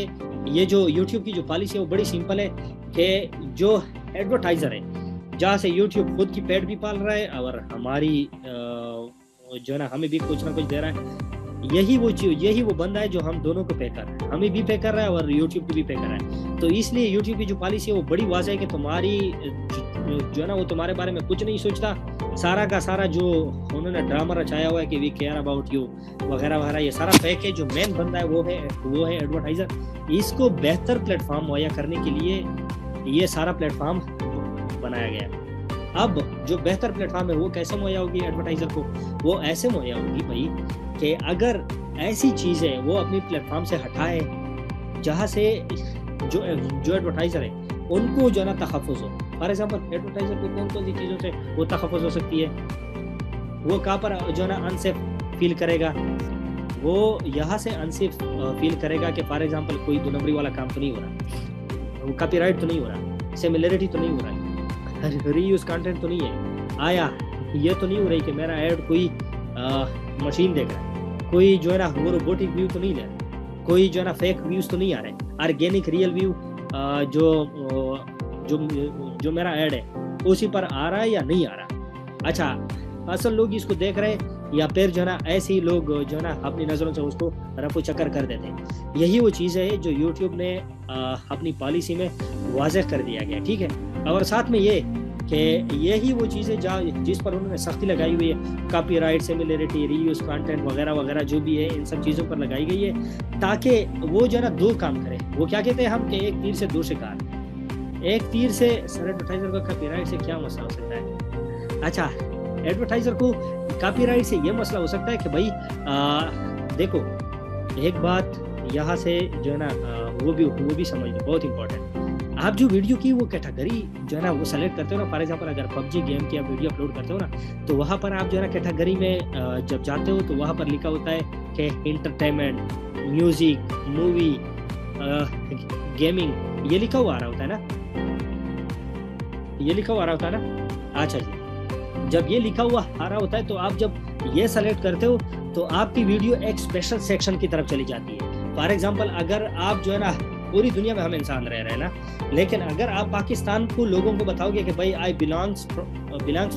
ये जो यूट्यूब की जो पॉलिसी है वो बड़ी सिंपल है कि जो एडवर्टाइज़र है, जहाँ से यूट्यूब खुद की पेड भी पाल रहा है और हमारी जो है ना हमें भी कुछ ना कुछ दे रहा है, यही वो बंदा है जो हम दोनों को पे कर रहा है, हमें भी पे कर रहा है और यूट्यूब को भी पे कर रहा है। तो इसलिए यूट्यूब की जो पॉलिसी है वो बड़ी वाज़ेह है कि तुम्हारी जो है ना वो तुम्हारे बारे में कुछ नहीं सोचता। सारा का सारा जो उन्होंने ड्रामा रचाया हुआ है कि वी केयर अबाउट यू वगैरह वगैरह, ये सारा फेक है। जो मेन बंदा है वो है एडवर्टाइज़र। इसको बेहतर प्लेटफॉर्म मुहैया करने के लिए ये सारा प्लेटफॉर्म बनाया गया। अब जो बेहतर प्लेटफॉर्म है वो कैसे मुहैया होगी एडवर्टाइज़र को? वो ऐसे मुहैया होगी भाई कि अगर ऐसी चीज़ें वो अपनी प्लेटफॉर्म से हटाए जहाँ से जो एडवर्टाइज़र है उनको जो है ना तहफ़्फ़ुज़ हो। फॉर एग्जाम्पल, एडवर्टाइज़र को कौन कौन सी चीज़ों से वो तहफ़्फ़ुज़ हो सकती है? वो कहाँ पर जो है ना अनसेफ फील करेगा? वो यहाँ से अनसेफ फील करेगा कि फॉर एग्जाम्पल कोई 2 नंबरी वाला काम तो नहीं हो रहा, वो कॉपीराइट तो नहीं हो रहा, सिमिलरिटी तो नहीं हो रहा, रीयूज कंटेंट तो नहीं है, आया ये तो नहीं हो रही कि मेरा ऐड कोई मशीन देख रहा है, कोई जो है ना वो रोबोटिक व्यू तो नहीं ले रहा, कोई जो है ना फेक व्यूज तो नहीं आ रहे, ऑर्गेनिक रियल व्यू जो मेरा ऐड है उसी पर आ रहा है या नहीं आ रहा। अच्छा, असल लोग इसको देख रहे या फिर जो है ना ऐसे ही लोग जो है ना अपनी नज़रों से उसको रफू चक्कर कर देते हैं। यही वो चीज़ है जो यूट्यूब ने अपनी पॉलिसी में वाज़ेह कर दिया गया, ठीक है। और साथ में ये कि यही वो चीज़ें जिस पर उन्होंने सख्ती लगाई हुई है, कॉपीराइट, सिमिलरिटी, रीयूज कंटेंट वगैरह वगैरह जो भी है, इन सब चीज़ों पर लगाई गई है ताकि वो जो है ना 2 काम करे। वो क्या कहते हैं हम कि एक तीर से 2 शिकार। एक तीर से सर एडवर्टाइज़र का कॉपीराइट से क्या मसला हो सकता है? अच्छा, एडवर्टाइज़र को कॉपीराइट से ये मसला हो सकता है कि भाई देखो, एक बात यहाँ से जो है ना वो भी समझ लो, बहुत इंपॉर्टेंट। आप जो वीडियो की वो कैटेगरी जो है ना वो सेलेक्ट करते हो ना, फॉर एग्जांपल अगर पबजी गेम की आप वीडियो अपलोड करते हो ना, तो वहाँ पर आप जो है ना कैटेगरी में जब जाते हो तो वहाँ पर लिखा होता है कि एंटरटेनमेंट, म्यूजिक, मूवी, गेमिंग, ये लिखा हुआ आ रहा होता है ना, ये लिखा हुआ आ रहा होता है ना। अच्छा जी, जब ये लिखा हुआ आ रहा होता है तो आप जब ये सेलेक्ट करते हो तो आपकी वीडियो एक स्पेशल सेक्शन की तरफ चली जाती है। फॉर एग्जांपल, अगर आप जो है ना पूरी दुनिया में हम इंसान रह रहे हैं ना, लेकिन अगर आप पाकिस्तान को लोगों को बताओगे कि भाई आई बिलोंग्स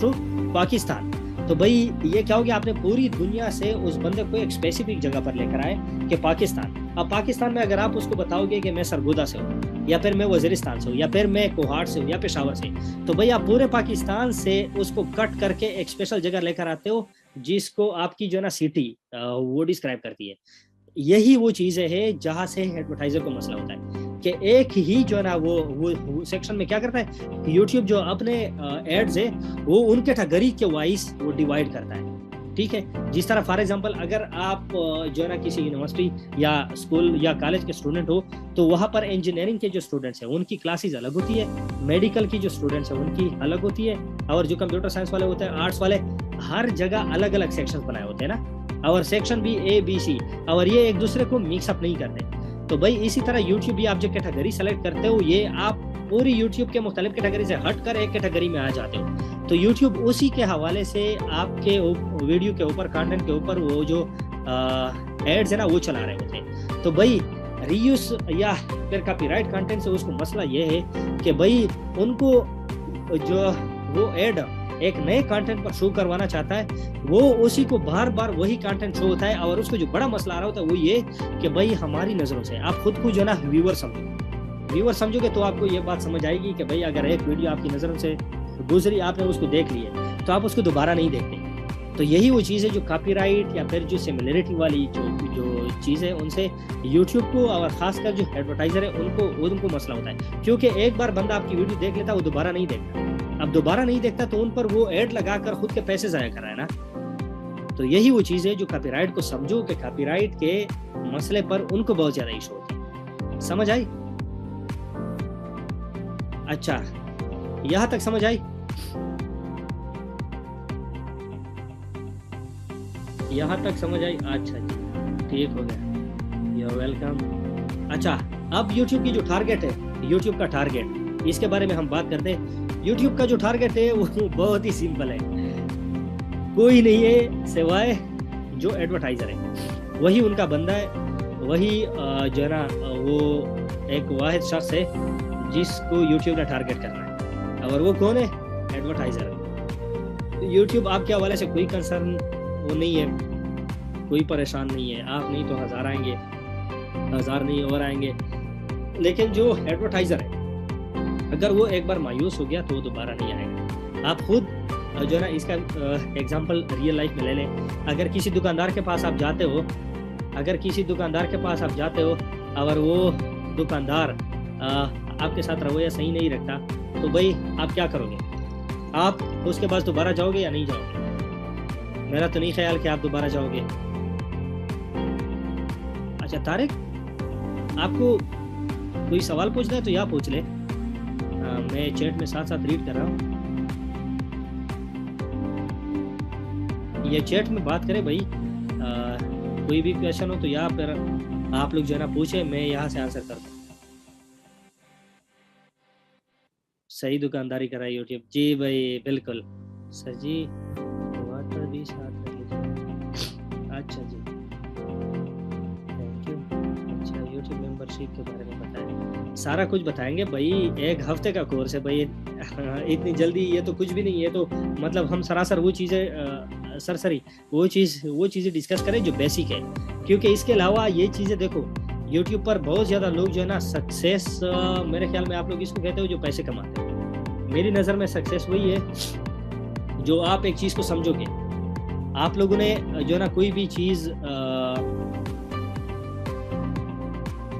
टू पाकिस्तान, तो भाई ये क्या हो गया, आपने पूरी दुनिया से उस बंदे को एक स्पेसिफिक जगह पर लेकर आए कि पाकिस्तान। अब पाकिस्तान में अगर आप उसको बताओगे कि मैं सरगोदा से हूँ, या फिर मैं वजीरिस्तान से हूँ, या फिर मैं कोहाट से हूँ, या पेशावर से, तो भाई आप पूरे पाकिस्तान से उसको कट करके एक स्पेशल जगह लेकर आते हो जिसको आपकी जो है ना सिटी वो डिस्क्राइब करती है। यही वो चीज़ें है जहाँ से एडवर्टाइजर को मसला होता है कि एक ही जो है ना वो सेक्शन में क्या करता है, यूट्यूब जो अपने एड्स है वो उन कैटेगरी के वाइज वो डिवाइड करता है, ठीक है। जिस तरह फॉर एग्जांपल, अगर आप जो है ना किसी यूनिवर्सिटी या स्कूल या कॉलेज के स्टूडेंट हो, तो वहाँ पर इंजीनियरिंग के जो स्टूडेंट्स हैं उनकी क्लासेस अलग होती है, मेडिकल की जो स्टूडेंट्स हैं उनकी अलग होती है, और जो कंप्यूटर साइंस वाले होते हैं, आर्ट्स वाले, हर जगह अलग अलग सेक्शन बनाए होते हैं ना, और सेक्शन भी ABC, और ये एक दूसरे को मिक्सअप नहीं करते। तो भाई इसी तरह यूट्यूब भी आप जो कैटेगरी सेलेक्ट करते हो, ये आप पूरी यूट्यूब के मुख्तलिफ कैटेगरी से हट कर एक कैटेगरी में आ जाते हो। तो यूट्यूब उसी के हवाले से आपके वीडियो के ऊपर, कंटेंट के ऊपर वो जो एड्स है ना वो चला रहे होते हैं। तो भाई रीयूज या फिर कॉपीराइट कंटेंट से उसको मसला ये है कि भाई उनको जो वो एड एक नए कंटेंट पर शो करवाना चाहता है, वो उसी को बार बार वही कंटेंट शो होता है। और उसको जो बड़ा मसला आ रहा होता है वो ये कि भाई हमारी नजरों से आप खुद को जो ना व्यूअर समझोगे तो आपको ये बात समझ आएगी कि भाई अगर एक वीडियो आपकी नजरों से गुजरी, आपने उसको देख लिया, तो आप उसको दोबारा नहीं देखते। तो यही वो चीज़ है जो कॉपीराइट या फिर जो सिमिलरिटी वाली जो चीज़ है, उनसे यूट्यूब को और ख़ासकर जो एडवर्टाइज़र है उनको मसला होता है। क्योंकि एक बार बंदा आपकी वीडियो देख लेता है, वो दोबारा नहीं देखता। अब दोबारा नहीं देखता तो उन पर वो ऐड लगाकर खुद के पैसे ज़ाया कर रहा है ना। तो यही वो चीज़ है जो कॉपीराइट को समझो कि कॉपीराइट के मसले पर उनको बहुत ज़्यादा इशू होता है। समझ आई? अच्छा, यहाँ तक समझ आई? यहाँ तक समझ आई? अच्छा जी, ठीक हो गया, यू वेलकम। अच्छा, अब YouTube की जो टारगेट है, YouTube का टारगेट, इसके बारे में हम बात करते हैं। YouTube का जो टारगेट है वो बहुत ही सिंपल है, कोई नहीं है सिवाय जो एडवर्टाइजर है, वही उनका बंदा है, वही जो है ना वो एक वाहिद शख्स है जिसको YouTube ने टारगेट करना है। और वो कौन है? एडवर्टाइजर है। YouTube आपके हवाले से कोई कंसर्न वो नहीं है, कोई परेशान नहीं है। आप नहीं तो हज़ार आएंगे, हज़ार नहीं और आएंगे। लेकिन जो एडवर्टाइजर है, अगर वो एक बार मायूस हो गया तो वो दोबारा नहीं आएगा। आप खुद जो है ना इसका एग्जांपल रियल लाइफ में ले लें। अगर किसी दुकानदार के पास आप जाते हो, और वो दुकानदार आपके साथ रवैया सही नहीं रखता, तो भाई आप क्या करोगे? आप उसके पास दोबारा जाओगे या नहीं जाओगे? मेरा तो नहीं ख्याल कि आप दोबारा जाओगे। अच्छा तारिक, आपको कोई सवाल पूछना है तो या पूछ ले, मैं चैट में साथ साथ रीड कर रहा हूँ। ये चैट में बात करें भाई, कोई भी क्वेश्चन हो तो या फिर आप लोग जो है ना पूछे, मैं यहाँ से आंसर करता हूँ। सही दुकानदारी करा है यूट्यूब जी भाई, बिल्कुल सर जी। वाटर भी साथ में लीजिए। अच्छा जी, थैंक यू। अच्छा, यूट्यूब मेंबरशिप के बारे में बताएं, सारा कुछ बताएंगे भाई। एक हफ्ते का कोर्स है भाई, इतनी जल्दी ये तो कुछ भी नहीं है। तो मतलब हम सरासर वो चीज़ें सरसरी वो चीज़ें डिस्कस करें जो बेसिक है, क्योंकि इसके अलावा ये चीज़ें देखो, यूट्यूब पर बहुत ज़्यादा लोग जो है ना सक्सेस, मेरे ख्याल में आप लोग इसको कहते हो जो पैसे कमाते हैं। मेरी नज़र में सक्सेस वही है जो आप एक चीज़ को समझोगे। आप लोगों ने जो है ना कोई भी चीज़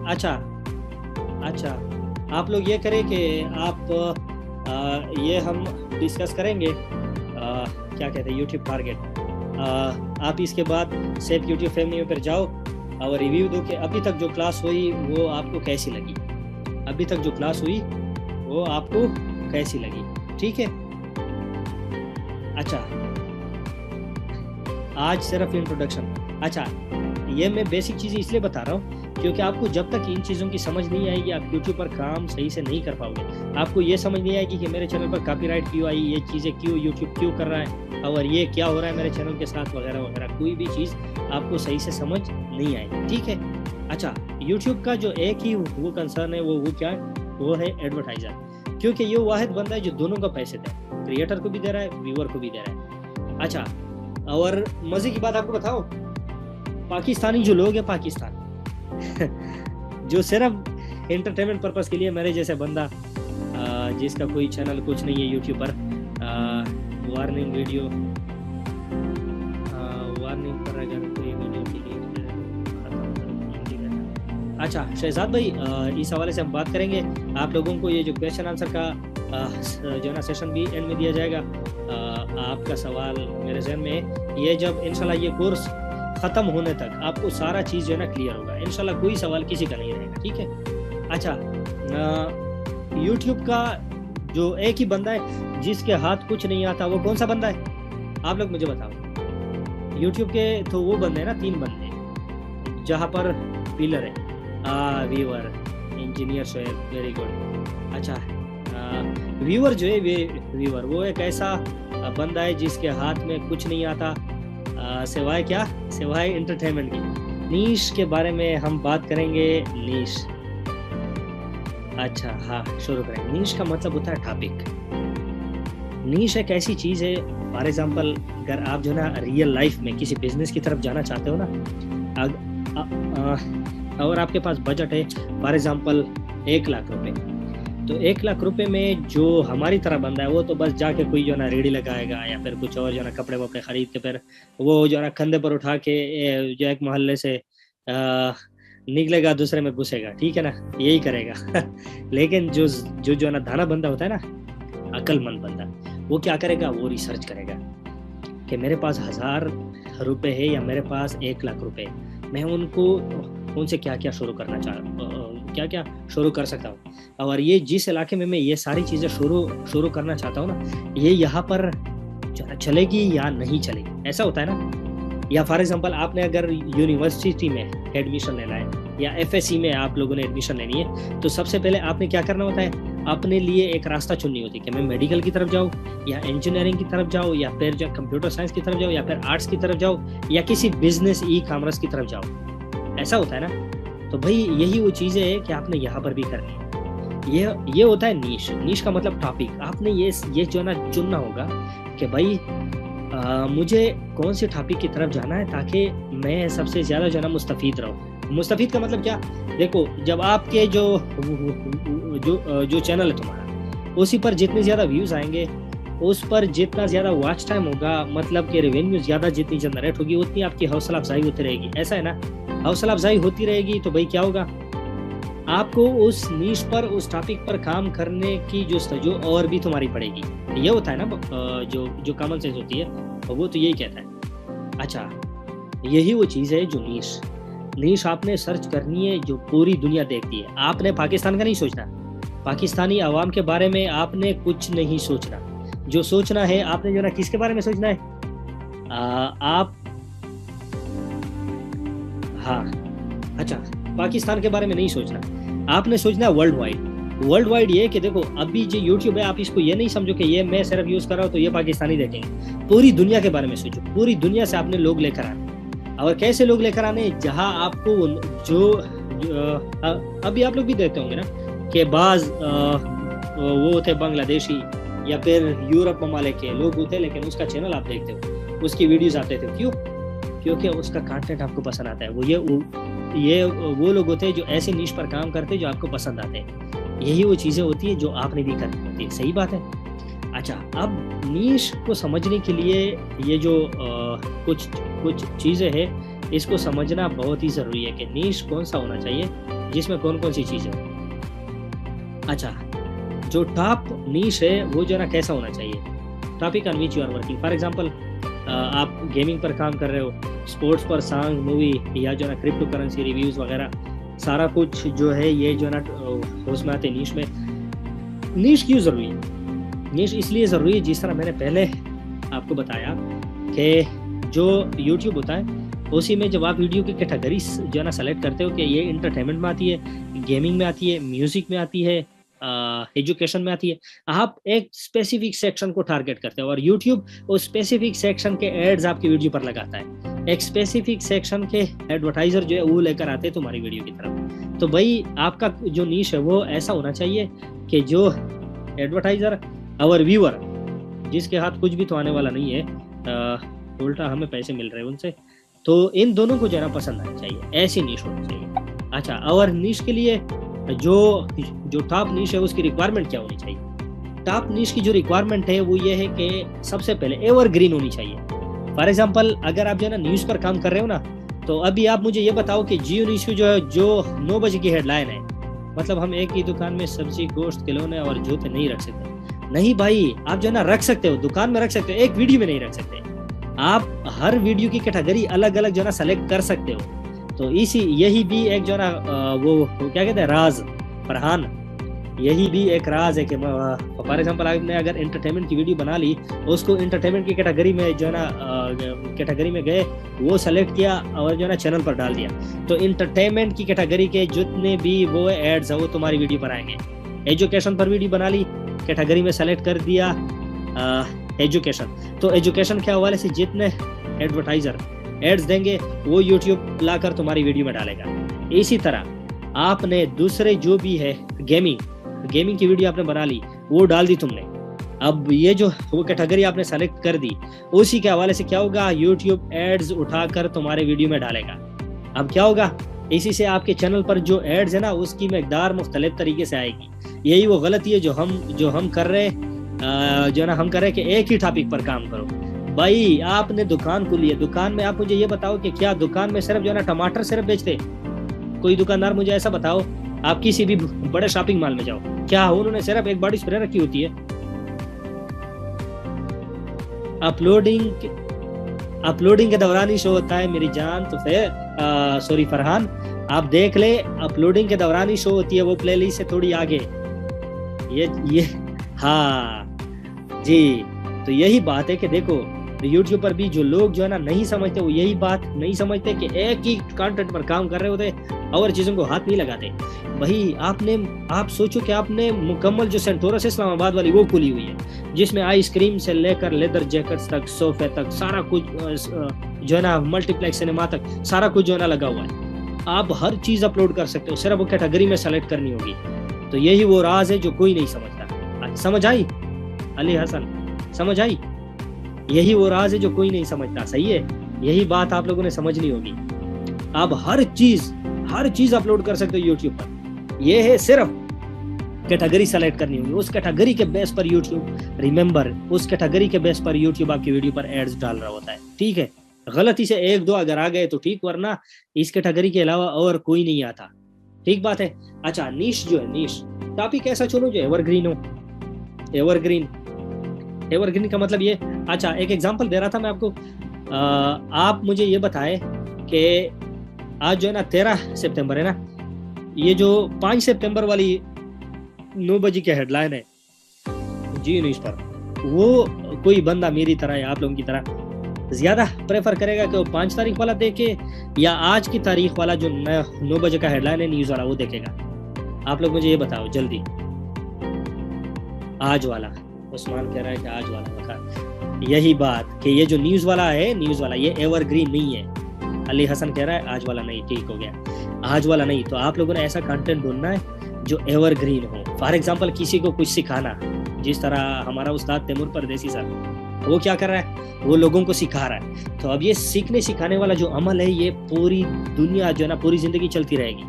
अच्छा आप लोग ये करें कि आप ये हम डिस्कस करेंगे, क्या कहते हैं यूट्यूब टारगेट। आप इसके बाद सेफ यूट्यूब फैमिली पर जाओ और रिव्यू दो कि अभी तक जो क्लास हुई वो आपको कैसी लगी, कैसी लगी, ठीक है। अच्छा, आज सिर्फ इंट्रोडक्शन। अच्छा, ये मैं बेसिक चीज़ें इसलिए बता रहा हूँ क्योंकि आपको जब तक इन चीज़ों की समझ नहीं आएगी, आप यूट्यूब पर काम सही से नहीं कर पाओगे। आपको ये समझ नहीं आएगी कि मेरे चैनल पर कॉपीराइट क्यों आई, ये चीज़ें क्यों यूट्यूब क्यों कर रहा है, और ये क्या हो रहा है मेरे चैनल के साथ, वगैरह वगैरह। कोई भी चीज़ आपको सही से समझ नहीं आएगी, ठीक है। अच्छा, यूट्यूब का जो एक ही वो कंसर्न है वो क्या है? वो है एडवर्टाइजर, क्योंकि ये वाहिद बंदा है जो दोनों का पैसे दे, क्रिएटर को भी दे रहा है, व्यूअर को भी दे रहा है। अच्छा, और मज़े की बात आपको बताओ, पाकिस्तानी जो लोग हैं, पाकिस्तान जो सिर्फ एंटरटेनमेंट पर्पस के लिए, मेरे जैसे बंदा जिसका कोई चैनल कुछ नहीं है यूट्यूब पर, वार्निंग वीडियो, वार्निंग पर अगर कोई वीडियो के लिए। अच्छा शहजाद भाई, इस हवाले से हम बात करेंगे। आप लोगों को ये जो क्वेश्चन आंसर का जो है ना सेशन भी एंड में दिया जाएगा। आपका सवाल मेरे जहन में है, ये जब इंशाल्लाह ये कोर्स ख़त्म होने तक आपको सारा चीज़ जो है ना क्लियर होगा इंशाल्लाह, कोई सवाल किसी का नहीं रहेगा, ठीक है। अच्छा, यूट्यूब का जो एक ही बंदा है जिसके हाथ कुछ नहीं आता, वो कौन सा बंदा है? आप लोग मुझे बताओ। यूट्यूब के तो वो बंदे हैं ना, 3 बंदे जहाँ पर पिलर है, viewer, engineer Shoaib, very good. अच्छा, व्यूअर जो है व्यूअर वो एक ऐसा बंदा है जिसके हाथ में कुछ नहीं आता सिवाय क्या? सिवाय एंटरटेनमेंट की। नीश के बारे में हम बात करेंगे। नीश, अच्छा हाँ, शुरू करें। नीश का मतलब होता है टॉपिक। नीश एक ऐसी चीज है, फॉर एग्जांपल अगर आप जो ना रियल लाइफ में किसी बिजनेस की तरफ जाना चाहते हो ना, और आपके पास बजट है फॉर एग्जांपल 1 लाख रुपए, तो 1 लाख रुपए में जो हमारी तरह बंदा है वो तो बस जाके कोई जो ना रेडी लगाएगा या फिर कुछ और जो ना कपड़े वपड़े खरीद के फिर वो जो ना कंधे पर उठा के जो एक मोहल्ले से निकलेगा दूसरे में घुसेगा, ठीक है ना, यही करेगा। लेकिन जो ना दाना बंदा होता है ना, अक्लमंद बंदा, वो क्या करेगा, वो रिसर्च करेगा कि मेरे पास 1000 रुपए है या मेरे पास 1 लाख रुपए, मैं उनसे क्या क्या शुरू कर सकता हूँ, और ये जिस इलाके में मैं ये सारी चीज़ें शुरू करना चाहता हूँ ना, ये यहाँ पर चलेगी या नहीं चलेगी, ऐसा होता है ना। या फॉर एग्जांपल आपने अगर यूनिवर्सिटी में एडमिशन लेना है या एफएससी में आप लोगों ने एडमिशन लेनी है, तो सबसे पहले आपने क्या करना होता है, अपने लिए एक रास्ता चुननी होती है कि मैं मेडिकल की तरफ जाऊँ या इंजीनियरिंग की तरफ जाऊँ या फिर जो कंप्यूटर साइंस की तरफ जाऊँ या फिर आर्ट्स की तरफ जाऊँ या किसी बिजनेस ई-कॉमर्स की तरफ जाऊँ, ऐसा होता है ना। तो भाई यही वो चीज़ें है कि आपने यहाँ पर भी करनी है। ये होता है नीश का मतलब टॉपिक। आपने ये जो ना चुनना होगा कि भाई मुझे कौन से टॉपिक की तरफ जाना है ताकि मैं सबसे ज़्यादा जो ना मुस्तफ़ीद रहूँ। मुस्तफ़ीद का मतलब क्या, देखो जब आपके जो चैनल है तुम्हारा, उसी पर जितने ज़्यादा व्यूज़ आएंगे, उस पर जितना ज़्यादा वॉच टाइम होगा, मतलब कि रेवेन्यू ज़्यादा जितनी जनरेट होगी, उतनी आपकी हौसला अफजाई होती रहेगी, ऐसा है ना। हौसला अफजाई होती रहेगी तो भाई क्या होगा, आपको उस नीश पर, उस टॉपिक पर काम करने की जो और भी तुम्हारी पड़ेगी। ये होता है ना, जो कॉमन सेंस होती है वो तो यही कहता है। अच्छा, यही वो चीज़ है जो नीश आपने सर्च करनी है जो पूरी दुनिया देखती है। आपने पाकिस्तान का नहीं सोचना, पाकिस्तानी आवाम के बारे में आपने कुछ नहीं सोचना। जो सोचना है आपने जो ना किसके बारे में सोचना है, आप हाँ अच्छा, पाकिस्तान के बारे में नहीं सोचना, आपने सोचना वर्ल्ड वाइड। ये कि देखो अभी जो यूट्यूब है, आप इसको ये नहीं समझो कि ये मैं सिर्फ यूज कर रहा हूँ तो ये पाकिस्तानी देखेंगे। पूरी दुनिया के बारे में सोचो, पूरी दुनिया से आपने लोग लेकर आने, और कैसे लोग लेकर आने, जहां आपको जो अभी आप लोग भी देखते होंगे ना कि बाज वो थे बांग्लादेशी या फिर यूरोप ममालिक के लोग होते, लेकिन उसका चैनल आप देखते हो, उसकी वीडियोस आते थे, क्यों? क्योंकि उसका कंटेंट आपको पसंद आता है। वो लोग होते हैं जो ऐसे नीश पर काम करते हैं जो आपको पसंद आते हैं। यही वो चीज़ें होती है जो आपने भी करनी होती है, सही बात है। अच्छा, अब नीश को समझने के लिए ये जो कुछ चीज़ें हैं, इसको समझना बहुत ही ज़रूरी है कि नीश कौन सा होना चाहिए, जिसमें कौन कौन सी चीज़ें। अच्छा, जो टॉप नीश है वो जो ना कैसा होना चाहिए, topic on which you are working. For example आप गेमिंग पर काम कर रहे हो, स्पोर्ट्स पर, सॉन्ग, मूवी या जो ना क्रिप्टो करेंसी रिव्यूज़ वगैरह, सारा कुछ जो है ये जो ना उसमें आते नीश में। नीश क्यों ज़रूरी है? नीश इसलिए ज़रूरी है, जिस तरह मैंने पहले आपको बताया कि जो यूट्यूब होता है उसी में जब आप वीडियो की कैटेगरी जो है ना सेलेक्ट करते हो कि ये इंटरटेनमेंट में आती है, गेमिंग में आती है, म्यूज़िक में आती है, एजुकेशन में आती है, आप एक स्पेसिफिक सेक्शन को टारगेट करते हो और यूट्यूब उस स्पेसिफिक सेक्शन के एड्स आपकी वीडियो पर लगाता है। एक स्पेसिफिक सेक्शन के एडवर्टाइजर जो है वो लेकर आते हैं तुम्हारी वीडियो की तरफ। तो भाई आपका जो नीश है वो ऐसा होना चाहिए कि जो एडवर्टाइजर और व्यूअर, जिसके हाथ कुछ भी तो आने वाला नहीं है, उल्टा हमें पैसे मिल रहे हैं उनसे, तो इन दोनों को जरा पसंद आना चाहिए, ऐसी नीश होनी चाहिए। अच्छा, और नीश के लिए जो टॉप नीश है उसकी रिक्वायरमेंट क्या होनी चाहिए? टॉप नीश की जो रिक्वायरमेंट है वो ये है कि सबसे पहले एवरग्रीन होनी चाहिए। फॉर एग्जांपल अगर आप जो है ना न्यूज़ पर काम कर रहे हो ना, तो अभी आप मुझे ये बताओ कि जियो न्यूज़ की जो 9 बजे की हेडलाइन है, मतलब हम एक ही दुकान में सब्जी, गोश्त, खिलौने और जूते नहीं रख सकते। नहीं भाई, आप जो है ना रख सकते हो, दुकान में रख सकते हो, एक वीडियो में नहीं रख सकते। आप हर वीडियो की कैटेगरी अलग अलग जो है ना सेलेक्ट कर सकते हो। तो यही भी एक जो है ना वो क्या कहते हैं, राज, फरहान, यही भी एक राज है कि फॉर एग्जांपल आपने अगर एंटरटेनमेंट की वीडियो बना ली, उसको एंटरटेनमेंट की कैटेगरी में जो है ना कैटेगरी में गए, वो सेलेक्ट किया और जो है ना चैनल पर डाल दिया, तो एंटरटेनमेंट की कैटेगरी के जितने भी वो एड्स है वो तुम्हारी वीडियो पर आएंगे। एजुकेशन पर वीडियो बना ली, कैटेगरी में सेलेक्ट कर दिया एजुकेशन, तो एजुकेशन के हवाले से जितने एडवर्टाइजर एड्स देंगे वो यूट्यूब लाकर तुम्हारी वीडियो में डालेगा। इसी तरह आपने दूसरे जो भी है गेमिंग की वीडियो आपने बना ली, वो डाल दी तुमने, अब ये जो वो कैटेगरी आपने सेलेक्ट कर दी, उसी के हवाले से क्या होगा, यूट्यूब एड्स उठाकर तुम्हारे वीडियो में डालेगा। अब क्या होगा, इसी से आपके चैनल पर जो एड्स है ना, उसकी मकदार मुख्तलिफ तरीके से आएगी। यही वो गलती है जो हम कर रहे जो ना हम कर रहे कि एक ही टॉपिक पर काम करो। भाई आपने दुकान खोली है, दुकान में आप मुझे ये बताओ कि क्या दुकान में सिर्फ जो है ना टमाटर सिर्फ बेचते? कोई दुकानदार मुझे ऐसा बताओ, आप किसी भी बड़े शॉपिंग मॉल में जाओ, क्या उन्होंने सिर्फ एक बॉडी स्प्रे रखी होती है? अपलोडिंग के दौरान ही शो होता है मेरी जान। तो फिर सॉरी फरहान, आप देख ले, अपलोडिंग के दौरान ही शो होती है, वो प्लेलिस्ट से थोड़ी आगे। ये हाँ जी, तो यही बात है कि देखो यूट्यूब पर भी जो लोग जो है ना नहीं समझते, वो यही बात नहीं समझते कि एक ही कंटेंट पर काम कर रहे होते और चीजों को हाथ नहीं लगाते। वही आप सोचो कि आपने मुकम्मल जो सेंटोरस इस्लामाबाद वाली वो खुली हुई है, जिसमें आइसक्रीम से लेकर लेदर जैकेट्स तक, सोफे तक, सारा कुछ जो है ना मल्टीप्लेक्स सिनेमा तक सारा कुछ जो है ना लगा हुआ है। आप हर चीज अपलोड कर सकते हो, सिर्फ वो कैटेगरी में सेलेक्ट करनी होगी। तो यही वो राज है जो कोई नहीं समझता। समझ आई अली हसन? समझ आई? यही वो राज है जो कोई नहीं समझता। सही है, यही बात आप लोगों ने समझनी होगी। आप हर चीज अपलोड कर सकते हो यूट्यूब पर। यह है सिर्फ कैटेगरी सेलेक्ट करनी होगी, उस कैटेगरी के बेस पर यूट्यूब, रिमेंबर, उस कैटेगरी के बेस पर यूट्यूब आपकी वीडियो पर एड्स डाल रहा होता है। ठीक है, गलती से एक दो अगर आ गए तो ठीक, वरना इस कैटेगरी के अलावा और कोई नहीं आता। ठीक बात है। अच्छा, नीश जो है, नीश टॉपिक ऐसा चुनो जो एवरग्रीन हो। एवरग्रीन का मतलब ये, अच्छा एक एग्जांपल दे रहा था मैं आपको। आप मुझे ये बताएं कि आज जो है ना 13 सितंबर है ना, ये जो 5 सितंबर वाली 9 बजे की हेडलाइन है जी न्यूज पर, वो कोई बंदा मेरी तरह या आप लोगों की तरह ज्यादा प्रेफर करेगा कि वो 5 तारीख वाला देखे या आज की तारीख वाला जो 9 बजे का हेडलाइन है न्यूज वाला वो देखेगा? आप लोग मुझे ये बताओ जल्दी। आज वाला, उस्मान कह रहा है कि आज वाला बता। यही बात कि ये जो न्यूज वाला है, न्यूज वाला ये एवरग्रीन नहीं है। अली हसन कह रहा है आज वाला नहीं। ठीक हो गया, आज वाला नहीं। तो आप लोगों ने ऐसा कंटेंट ढूंढना है जो एवरग्रीन हो। फॉर एग्जांपल किसी को कुछ सिखाना, जिस तरह हमारा उस्ताद तैमूर परदेसी साहब, वो क्या कर रहा है, वो लोगों को सिखा रहा है। तो अब ये सीखने सिखाने वाला जो अमल है, ये पूरी दुनिया जो है ना, पूरी जिंदगी चलती रहेगी।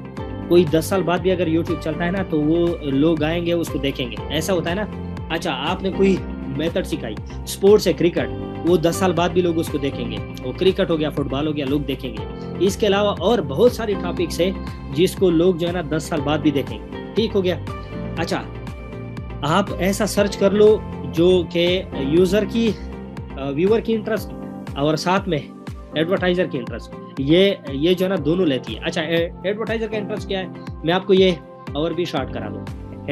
कोई 10 साल बाद भी अगर यूट्यूब चलता है ना, तो वो लोग आएंगे उसको देखेंगे। ऐसा होता है ना। अच्छा, आपने कोई मेथड सिखाई, स्पोर्ट्स है क्रिकेट, वो 10 साल बाद भी लोग उसको देखेंगे। वो क्रिकेट हो गया, फुटबॉल हो गया, लोग देखेंगे। इसके अलावा और बहुत सारी टॉपिक्स है जिसको लोग जो है ना 10 साल बाद भी देखेंगे। ठीक हो गया। अच्छा, आप ऐसा सर्च कर लो जो कि यूजर की, व्यूअर की इंटरेस्ट और साथ में एडवर्टाइजर की इंटरेस्ट, ये जो है ना दोनों लेती है। अच्छा, एडवर्टाइजर का इंटरेस्ट क्या है, मैं आपको ये और भी शॉर्ट करा दूं।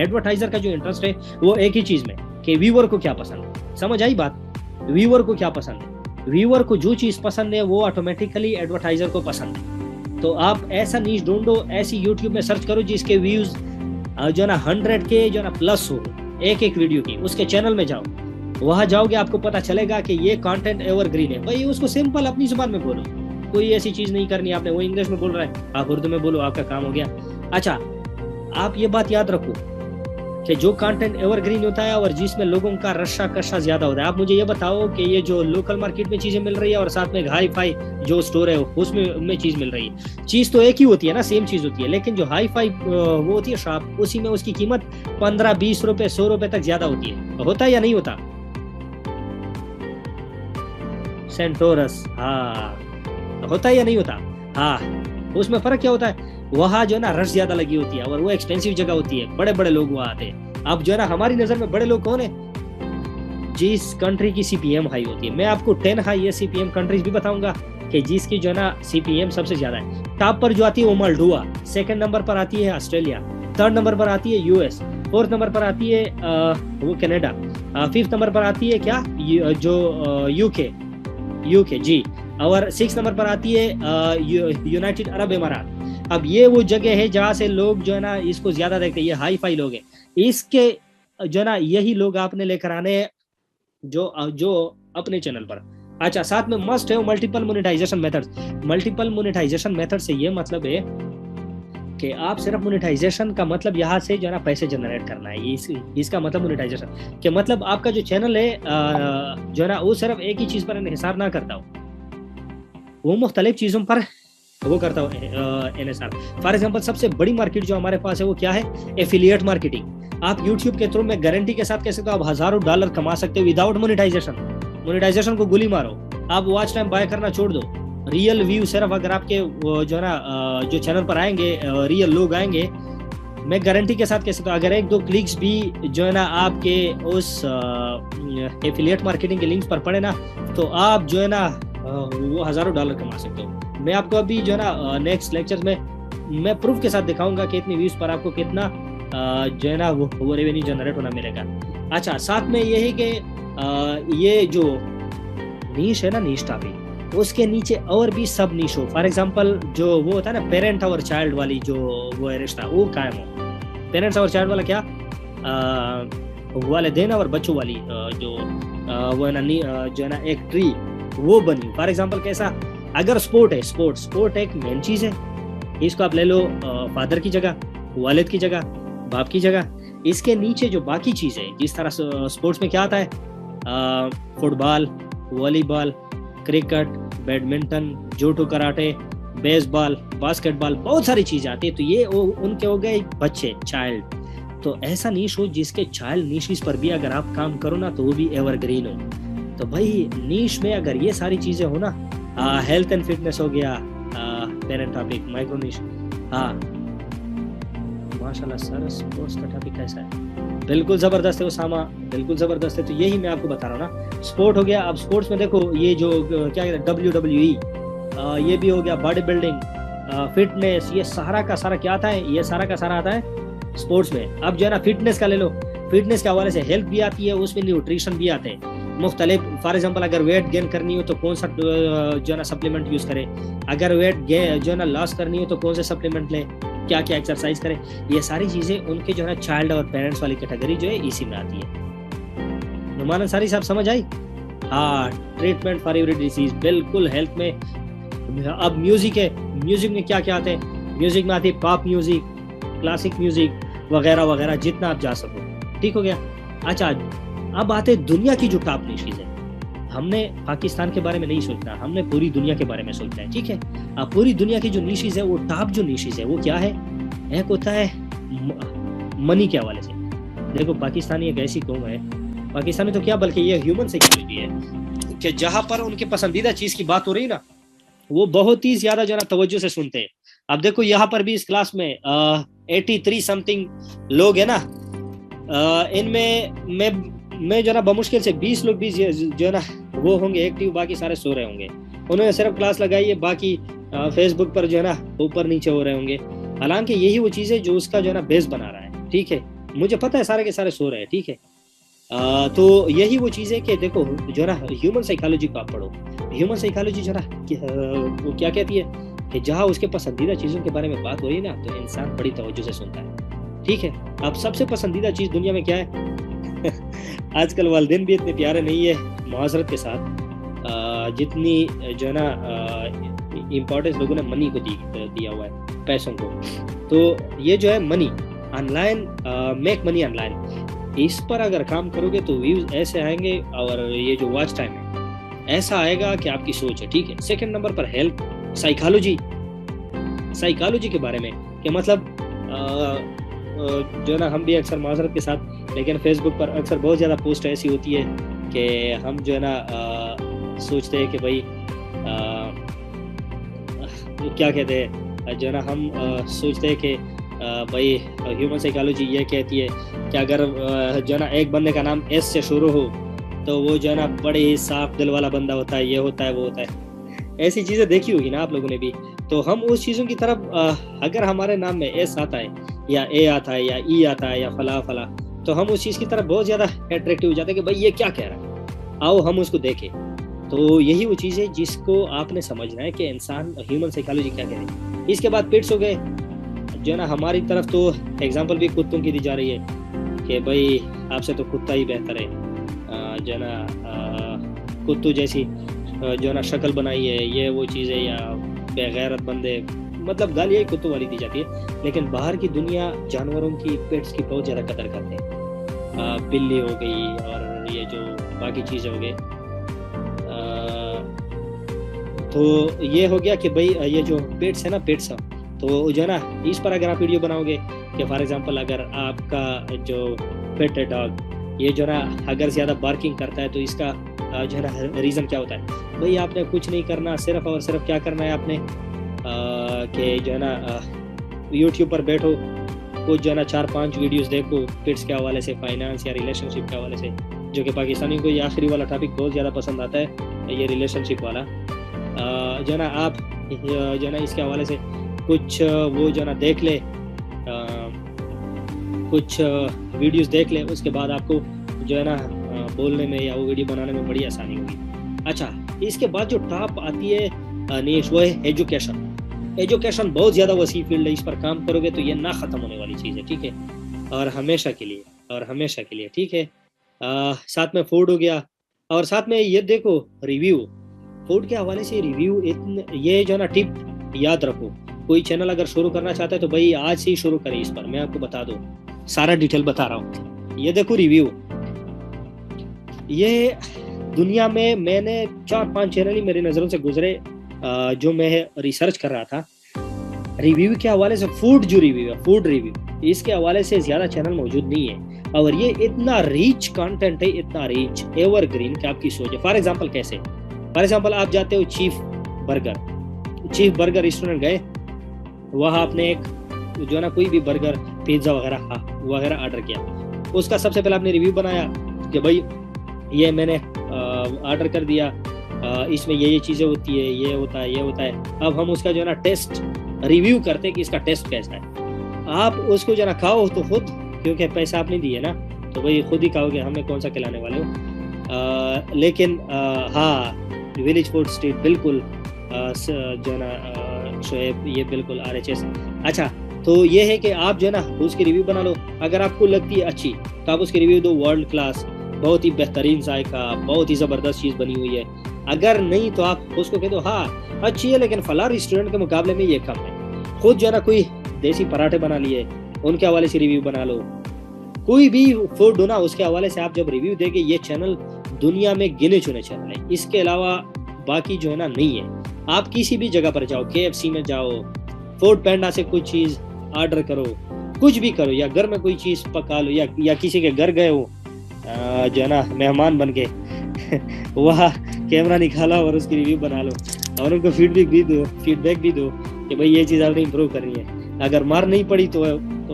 एडवर्टाइजर का जो इंटरेस्ट है वो एक ही चीज में, कि व्यूअर को क्या पसंद है। समझ आई बात? व्यूअर को क्या पसंद है, व्यूअर को जो चीज पसंद है वो ऑटोमेटिकली एडवर्टाइजर को पसंद है। तो आप ऐसा नीश ढूंढो, ऐसी यूट्यूब में सर्च करो जिसके व्यूज जो ना 100 के जो ना प्लस हो एक वीडियो की। उसके चैनल में जाओ, वहां जाओगे आपको पता चलेगा कि ये कंटेंट एवरग्रीन है। भाई उसको सिंपल अपनी जुबान में बोलो, कोई ऐसी चीज नहीं करनी आपने। वो इंग्लिश में बोल रहा है, आप उर्दू में बोलो, आपका काम हो गया। अच्छा, आप ये बात याद रखो कि जो कंटेंट एवरग्रीन होता है और जिसमें लोगों का रशा कशा ज्यादा होता है। आप मुझे ये बताओ कि ये जो लोकल मार्केट में चीजें मिल रही है और साथ में हाई फाई जो स्टोर है उसमें चीज मिल रही है, चीज तो एक ही होती है ना, सेम चीज होती है, लेकिन जो हाई फाई वो होती है शॉप, उसी में उसकी कीमत 15-20 रुपए 100 रुपए तक ज्यादा होती है। होता है या नहीं होता? सेंटोरस, हाँ, होता है या नहीं होता? हाँ, उसमें फर्क क्या होता है, वहाँ जो है ना रश ज्यादा लगी होती है और वो एक्सपेंसिव जगह होती है, बड़े बड़े लोग वहाँ आते हैं। अब जो है ना हमारी नजर में बड़े लोग कौन है, जिस कंट्री की सीपीएम हाई होती है। मैं आपको 10 हाई सीपीएम कंट्रीज भी बताऊंगा कि जिसकी जो है ना सीपीएम सबसे ज्यादा है। टॉप पर जो आती है वो मालडोवा, सेकंड नंबर पर आती है ऑस्ट्रेलिया, थर्ड नंबर पर आती है यूएस, फोर्थ नंबर पर आती है वो कनाडा, फिफ्थ नंबर पर आती है क्या जो यूके जी, और 6 नंबर पर आती है यूनाइटेड अरब अमारात। अब ये वो जगह है जहाँ से लोग जो है ना इसको ज्यादा देखते हैं, ये हाई फाई लोग हैं। इसके जो है ना यही लोग आपने लेकर आने जो अपने चैनल पर। अच्छा, साथ में मस्ट है multiple monetization methods. Multiple monetization method से ये मतलब है कि आप सिर्फ मोनेटाइजेशन का मतलब यहाँ से जो है ना पैसे जनरेट करना है, इसका मतलब मोनेटाइजेशन के मतलब आपका जो चैनल है जो है ना वो सिर्फ एक ही चीज़ पर इन्हिसार ना करता हो, वो मुख्तलिफ चीज़ों पर वो करता हूँ एनएसआर। फॉर एग्जांपल सबसे बड़ी मार्केट जो हमारे पास है वो क्या है, एफिलिएट मार्केटिंग। आप यूट्यूब के थ्रू में गारंटी के साथ कह सकते हो आप हजारों डॉलर कमा सकते हो विदाउट मोनेटाइजेशन। मोनेटाइजेशन को गोली मारो, आप वॉच टाइम बाय करना छोड़ दो, रियल व्यू सिर्फ अगर आपके जो है ना जो चैनल पर आएंगे रियल लोग आएंगे, मैं गारंटी के साथ कह सकता हूँ अगर 1-2 क्लिक्स भी जो है ना आपके उस एफिलिएट मार्केटिंग के लिंक्स पर पड़े ना, तो आप जो है ना वो हजारों डॉलर कमा सकते हो। मैं आपको अभी जो है ना नेक्स्ट लेक्चर में मैं प्रूफ के साथ दिखाऊंगा कि इतनी व्यूज पर आपको कितना जो है ना वो रेवेन्यू जनरेट होना मिलेगा। अच्छा, साथ में ये है कि ये जो नीश है ना, नीश टॉपिक, उसके नीचे और भी सब नीश हो। फॉर एग्जांपल जो वो होता है ना पेरेंट और चाइल्ड वाली जो वो है रिश्ता, वो कायम हो। पेरेंट्स और चाइल्ड वाला क्या, वालिदैन और बच्चों वाली जो वो है ना जो है ना एक ट्री वो बनी। फॉर एग्जांपल कैसा, अगर स्पोर्ट है, स्पोर्ट एक मेन चीज है, इसको आप ले लो फादर की जगह, वालिद की जगह, बाप की जगह। इसके नीचे जो बाकी चीजें, जिस तरह स्पोर्ट्स में क्या आता है, football, volleyball, cricket, badminton, judo, karate, baseball, basketball, बहुत सारी चीजें आती है। तो ये उनके हो गए बच्चे, चाइल्ड। तो ऐसा नीश हो जिसके चाइल्ड नीशिस पर भी अगर आप काम करो ना तो वो भी एवरग्रीन हो। तो भाई नीश में अगर ये सारी चीजें हो ना, हेल्थ एंड फिटनेस हो गया, पेरेंट टॉपिक, माइक्रो नीश, हाँ माशाल्लाह सर स्पोर्ट्स का टॉपिक कैसा है, बिल्कुल जबरदस्त है उसामा, बिल्कुल जबरदस्त है। तो यही मैं आपको बता रहा हूँ ना, स्पोर्ट हो गया। अब स्पोर्ट्स में देखो ये जो क्या कहते हैं WWE, ये भी हो गया, बॉडी बिल्डिंग, फिटनेस, ये सारा का सारा क्या आता है, ये सारा का सारा आता है स्पोर्ट्स में। अब जो है ना फिटनेस का ले लो, फिटनेस के हवाले से हेल्थ भी आती है, उसमें न्यूट्रिशन भी आते हैं मुख्तलिफ। फॉर एग्जांपल अगर वेट गेन करनी हो तो कौन सा जो है ना सप्लीमेंट यूज करें, अगर वेट जो है ना लॉस करनी हो तो कौन से सप्लीमेंट लें, क्या क्या एक्सरसाइज करें, ये सारी चीजें उनके जो है ना चाइल्ड और पेरेंट्स वाली कैटेगरी जो है इसी में आती है। नुमान अंसारी साहब समझ आई? हाँ, ट्रीटमेंट फॉर एवरी डिजीज, बिल्कुल हेल्थ में। अब म्यूजिक है, म्यूजिक में क्या क्या आते हैं, म्यूजिक में आती है पॉप म्यूजिक, क्लासिक म्यूजिक वगैरह वगैरह, जितना आप जा सको। ठीक हो गया। अच्छा, अब आते दुनिया की जो टॉप नीशेज है, हमने पाकिस्तान के बारे में नहीं सोचना, हमने पूरी दुनिया के बारे में सोचना है। ठीक है, अब पूरी दुनिया की जो नीशेज है, वो टॉप जो नीशेज है वो क्या है, एक होता है मनी के हवाले से। देखो पाकिस्तानी एक ऐसी कौम है, पाकिस्तानी तो क्या बल्कि ये ह्यूमन साइकोलॉजी है कि जहां पर उनके पसंदीदा चीज की बात हो रही ना, वो बहुत ही ज्यादा जो है तवज्जो से सुनते हैं। अब देखो यहाँ पर भी इस क्लास में 83 समथिंग लोग है ना, इनमें मैं जो ना बमुश्किल से 20 लोग भी जो है ना वो होंगे एक्टिव, बाकी सारे सो रहे होंगे। उन्होंने सिर्फ क्लास लगाई है, बाकी फेसबुक पर जो है ना ऊपर नीचे हो रहे होंगे। हालांकि यही वो चीज़ है जो उसका जो है ना बेस बना रहा है। ठीक है, मुझे पता है सारे के सारे सो रहे हैं। ठीक है, तो यही वो चीज़ है कि देखो जो है ना ह्यूमन साइकोलॉजी को आप पढ़ो। ह्यूमन साइकोलॉजी जो है ना वो क्या कहती है कि जहाँ उसके पसंदीदा चीज़ों के बारे में बात हो रही है ना, तो इंसान बड़ी तवज्जो से सुनता है। ठीक है, अब सबसे पसंदीदा चीज़ दुनिया में क्या है आजकल वालिदैन भी इतने प्यारे नहीं है मुआशरत के साथ, जितनी जो है ना इम्पोर्टेंस लोगों ने मनी को दिया हुआ है, पैसों को। तो ये जो है money online, make money online, इस पर अगर काम करोगे तो व्यूज ऐसे आएंगे, और ये जो वॉच टाइम है ऐसा आएगा कि आपकी सोच है। ठीक है, सेकंड नंबर पर हेल्थ, साइकोलॉजी के बारे में कि मतलब जो है ना हम भी अक्सर माजरत के साथ, लेकिन फेसबुक पर अक्सर बहुत ज़्यादा पोस्ट ऐसी होती है कि हम जो है ना सोचते हैं कि भाई क्या कहते हैं, जो है ना हम सोचते हैं कि भाई ह्यूमन साइकोलॉजी ये कहती है कि अगर जो है ना एक बंदे का नाम एस से शुरू हो तो वो जो है ना बड़े ही साफ दिल वाला बंदा होता है, ये होता है वो होता है। ऐसी चीज़ें देखी होगी ना आप लोगों ने भी। तो हम उस चीज़ों की तरफ अगर हमारे नाम में एस आता है या ए आता है या ई आता है या फला फला, तो हम उस चीज़ की तरफ बहुत ज़्यादा अट्रैक्टिव हो जाते हैं कि भाई ये क्या कह रहा है, आओ हम उसको देखें। तो यही वो चीज़ है जिसको आपने समझना है कि इंसान ह्यूमन साइकोलॉजी क्या कह रही है। इसके बाद पिट्स हो गए, जो है ना हमारी तरफ तो एग्जाम्पल भी कुत्तों की दी जा रही है कि भाई आपसे तो कुत्ता ही बेहतर है, जो है ना कुत्तू जैसी जो है ना शक्ल बनाई है, ये वो चीज़ है, या बेगैरत बंदे मतलब गालियाँ ही कुत्तों वाली दी जाती है, लेकिन बाहर की दुनिया जानवरों की, पेट्स की बहुत ज़्यादा कदर करते हैं। बिल्ली हो गई और ये जो बाकी चीज़ें हो गई। तो ये हो गया कि भाई ये जो पेट्स है ना, पेट्स तो जो है ना, इस पर अगर आप वीडियो बनाओगे कि फॉर एग्जांपल अगर आपका जो पेट है डॉग, ये जो ना अगर ज़्यादा बार्किंग करता है तो इसका जो है ना रीज़न क्या होता है, भाई आपने कुछ नहीं करना, सिर्फ और सिर्फ क्या करना है आपने कि जो है ना यूट्यूब पर बैठो, कुछ जो है ना 4-5 वीडियोस देखो पेट्स के हवाले से, फाइनेंस या रिलेशनशिप के हवाले से, जो कि पाकिस्तानियों को ये आखिरी वाला टॉपिक बहुत ज़्यादा पसंद आता है, ये रिलेशनशिप वाला। जो है ना आप जो है ना इसके हवाले से कुछ वो जो है ना देख ले, कुछ वीडियोस देख ले, उसके बाद आपको जो है ना बोलने में या वो वीडियो बनाने में बड़ी आसानी होगी। अच्छा, इसके बाद जो टॉप आती है नीश, वो है एजुकेशन। एजुकेशन बहुत ज़्यादा वसी फील्ड है, इस पर काम करोगे तो ये ना ख़त्म होने वाली चीज़ है, ठीक है, और हमेशा के लिए, और हमेशा के लिए, ठीक है। साथ में फूड हो गया, और साथ में ये देखो रिव्यू, फूड के हवाले से रिव्यू, ये जो है ना टिप याद रखो, कोई चैनल अगर शुरू करना चाहता है तो भाई आज से ही शुरू करें इस पर, मैं आपको बता दूं, सारा डिटेल बता रहा हूँ। ये देखो रिव्यू, ये दुनिया में मैंने 4-5 चैनल ही मेरी नज़रों से गुजरे जो मैं रिसर्च कर रहा था रिव्यू के हवाले से। फूड जो रिव्यू है, फूड रिव्यू, इसके हवाले से ज़्यादा चैनल मौजूद नहीं है, और ये इतना रिच कंटेंट है, इतना रिच, एवरग्रीन कि आपकी सोच है। फॉर एग्जांपल कैसे, फॉर एग्जांपल आप जाते हो चीफ बर्गर रेस्टोरेंट गए, वहाँ आपने एक जो है ना कोई भी बर्गर, पिज्ज़ा वगैरह ऑर्डर किया, उसका सबसे पहले आपने रिव्यू बनाया कि भाई ये मैंने ऑर्डर कर दिया, इसमें ये चीज़ें होती है, ये होता है। अब हम उसका जो है ना टेस्ट रिव्यू करते हैं कि इसका टेस्ट कैसा है। आप उसको जो है ना खाओ तो खुद, क्योंकि पैसा आपने दिए ना, तो भाई खुद ही खाओगे, हमें कौन सा खिलाने वाले हो। लेकिन हाँ, विलेज फूड स्ट्रीट बिल्कुल जो है ना शोएब, ये बिल्कुल RHS। अच्छा, तो ये है कि आप जो है ना उसकी रिव्यू बना लो, अगर आपको लगती है अच्छी तो आप उसकी रिव्यू दो, वर्ल्ड क्लास, बहुत ही बेहतरीन जायका, बहुत ही ज़बरदस्त चीज़ बनी हुई है। अगर नहीं तो आप उसको कह दो हाँ अच्छी है, लेकिन फला रेस्टोरेंट के मुकाबले में ये कम है। खुद जो है ना कोई देसी पराठे बना लिए, उनके हवाले से रिव्यू बना लो, कोई भी फूड हो ना उसके हवाले से आप जब रिव्यू देंगे, ये चैनल दुनिया में गिने चुने चैनल है, इसके अलावा बाकी जो है ना नहीं है। आप किसी भी जगह पर जाओ, KFC में जाओ, फूड पैंडा से कुछ चीज़ ऑर्डर करो, कुछ भी करो, या घर में कोई चीज़ पका लो, या किसी के घर गए हो जो है ना मेहमान बन के वहाँ कैमरा निकाला और उसकी रिव्यू बना लो, और उनको फीडबैक भी दो कि भाई ये चीज़ आपने इम्प्रूव करनी है। अगर मार नहीं पड़ी तो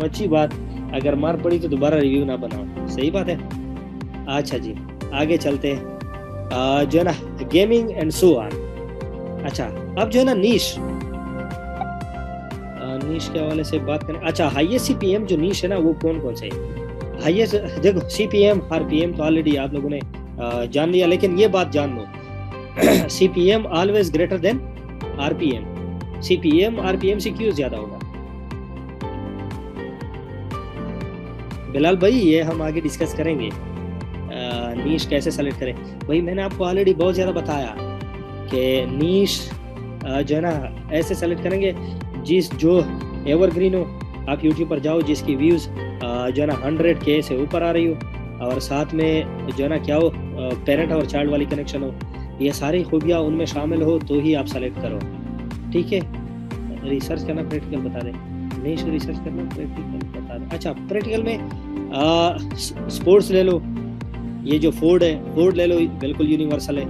अच्छी बात, अगर मार पड़ी तो दोबारा रिव्यू ना बनाओ, सही बात है। अच्छा जी, आगे चलते हैं जो है ना गेमिंग एंड सो ऑन। अच्छा, अब जो है ना नीश के हवाले से बात करें। अच्छा, हाईएस्ट CPM जो नीश है ना, वो कौन से है हाईएस्ट? देखो CPM RPM तो ऑलरेडी आप लोगों ने जान लिया, लेकिन ये बात जान लो CPM always greater than RPM। CPM RPM से क्यों ज्यादा होगा बिलाल भाई? ये हम आगे डिस्कस करेंगे, नीश कैसे सेलेक्ट करें। भाई मैंने आपको ऑलरेडी बहुत ज़्यादा बताया कि नीश जो है ना ऐसे सेलेक्ट करेंगे जो एवरग्रीन हो। आप यूट्यूब पर जाओ जिसकी व्यूज़ जो है ना 100K से ऊपर आ रही हो, और साथ में जो है ना क्या हो, पेरेंट और चाइल्ड वाली कनेक्शन हो, ये सारी खूबियाँ उनमें शामिल हो तो ही आप सेलेक्ट करो, ठीक है। रिसर्च करना, प्रैक्टिकल बता दें, नीश रिसर्च करना, प्रैक्टिकल बता दें। अच्छा, प्रैक्टिकल में स्पोर्ट्स ले लो, ये जो फूड है, फूड ले लो, बिल्कुल यूनिवर्सल है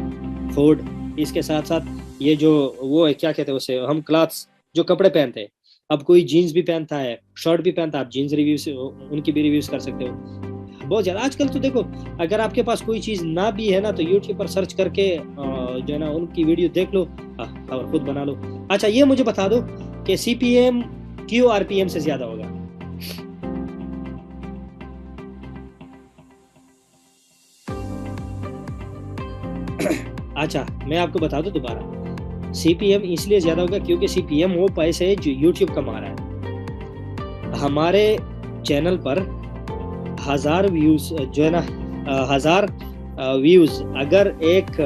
फूड। इसके साथ साथ ये जो वो है, क्या कहते हैं उसे, हम क्लॉथ्स जो कपड़े पहनते हैं, अब कोई जीन्स भी पहनता है, शर्ट भी पहनता है, आप जीन्स रिव्यू से उनकी भी रिव्यूज कर सकते हो। बहुत ज़्यादा आजकल तो देखो, अगर आपके पास कोई चीज़ ना भी है ना तो यूट्यूब पर सर्च करके जो है ना उनकी वीडियो देख लो और खुद बना लो। अच्छा, ये मुझे बता दो कि CPM क्यों RPM से ज़्यादा होगा? अच्छा, मैं आपको बता दूं दोबारा, CPM इसलिए ज़्यादा होगा क्योंकि CPM वो पैसे है जो यूट्यूब कमा रहा है। हमारे चैनल पर 1000 व्यूज़ जो है ना 1000 व्यूज़ अगर एक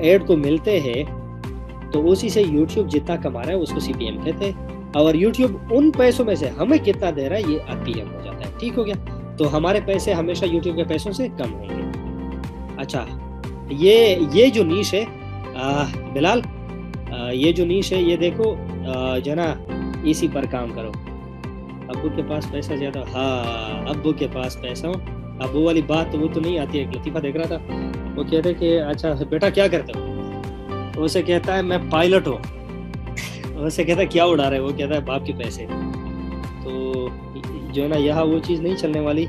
ऐड को मिलते हैं तो उसी से यूट्यूब जितना कमा रहा है उसको सीपीएम कहते हैं, और यूट्यूब उन पैसों में से हमें कितना दे रहा है ये आरपीएम हो जाता है। ठीक हो गया, तो हमारे पैसे हमेशा यूट्यूब के पैसों से कम होंगे। अच्छा, ये जो नीश है बिलाल, ये जो नीश है ये देखो, जो ना इसी पर काम करो। अब्बू के पास पैसा ज्यादा, हाँ अब्बू के पास पैसा हो, अब्बू वाली बात तो वो तो नहीं आती है। एक लतीफा देख रहा था, वो कहते कि अच्छा बेटा क्या करते हो, उसे कहता है मैं पायलट हूँ। उसे कहता है क्या उड़ा रहे हो, वो कहता है बाप के पैसे। तो जो ना यहाँ वो चीज़ नहीं चलने वाली,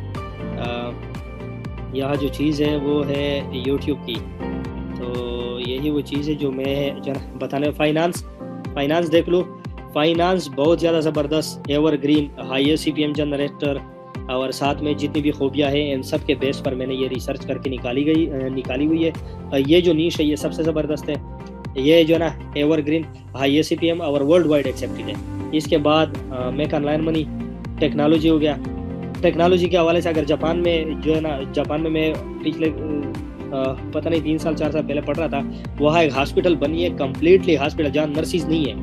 यहाँ जो चीज़ है वो है यूट्यूब की। तो यही वो चीज़ है जो मैं जो बताने, फाइनेंस देख लो, फाइनेंस बहुत ज़्यादा ज़बरदस्त, एवरग्रीन, हाईएस्ट सीपीएम जनरेटर, और साथ में जितनी भी खूबियाँ हैं इन सब के बेस पर मैंने ये रिसर्च करके निकाली हुई है। ये जो नीश है ये सबसे ज़बरदस्त है, ये जो ना एवरग्रीन, हाईएस्ट सीपीएम और वर्ल्ड वाइड एक्सेप्टेड है। इसके बाद मेक ऑनलाइन मनी, टेक्नोलॉजी हो गया। टेक्नोलॉजी के हवाले से अगर जापान में जो है ना, जापान में मैं पिछले पता नहीं 3 साल 4 साल पहले पढ़ रहा था, वहाँ एक हॉस्पिटल बनी है, कम्प्लीटली हॉस्पिटल जहाँ नर्सिस नहीं है,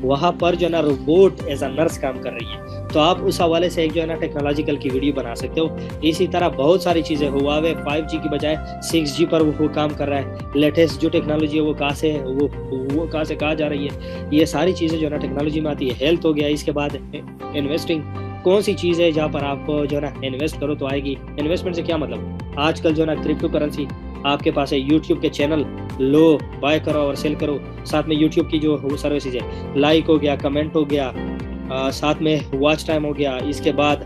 वहाँ पर जो है ना रोबोट एज अ नर्स काम कर रही है। तो आप उस हवाले से एक जो है ना टेक्नोलॉजिकल की वीडियो बना सकते हो। इसी तरह बहुत सारी चीज़ें, हुआवे 5G की बजाय 6G पर वो काम कर रहा है। लेटेस्ट जो टेक्नोलॉजी है वो कहाँ से है, वो कहाँ से कहाँ जा रही है, ये सारी चीज़ें जो है ना टेक्नोलॉजी में आती है। हेल्थ हो गया, इसके बाद इन्वेस्टिंग, कौन सी चीज़ है जहाँ पर आप जो है ना इन्वेस्ट करो तो आएगी। इन्वेस्टमेंट से क्या मतलब, आजकल जो है ना क्रिप्टो करेंसी आपके पास है, यूट्यूब के चैनल लो, बाय करो और सेल करो। साथ में यूट्यूब की जो वो सर्विसेज है, लाइक हो गया, कमेंट हो गया, साथ में वॉच टाइम हो गया, इसके बाद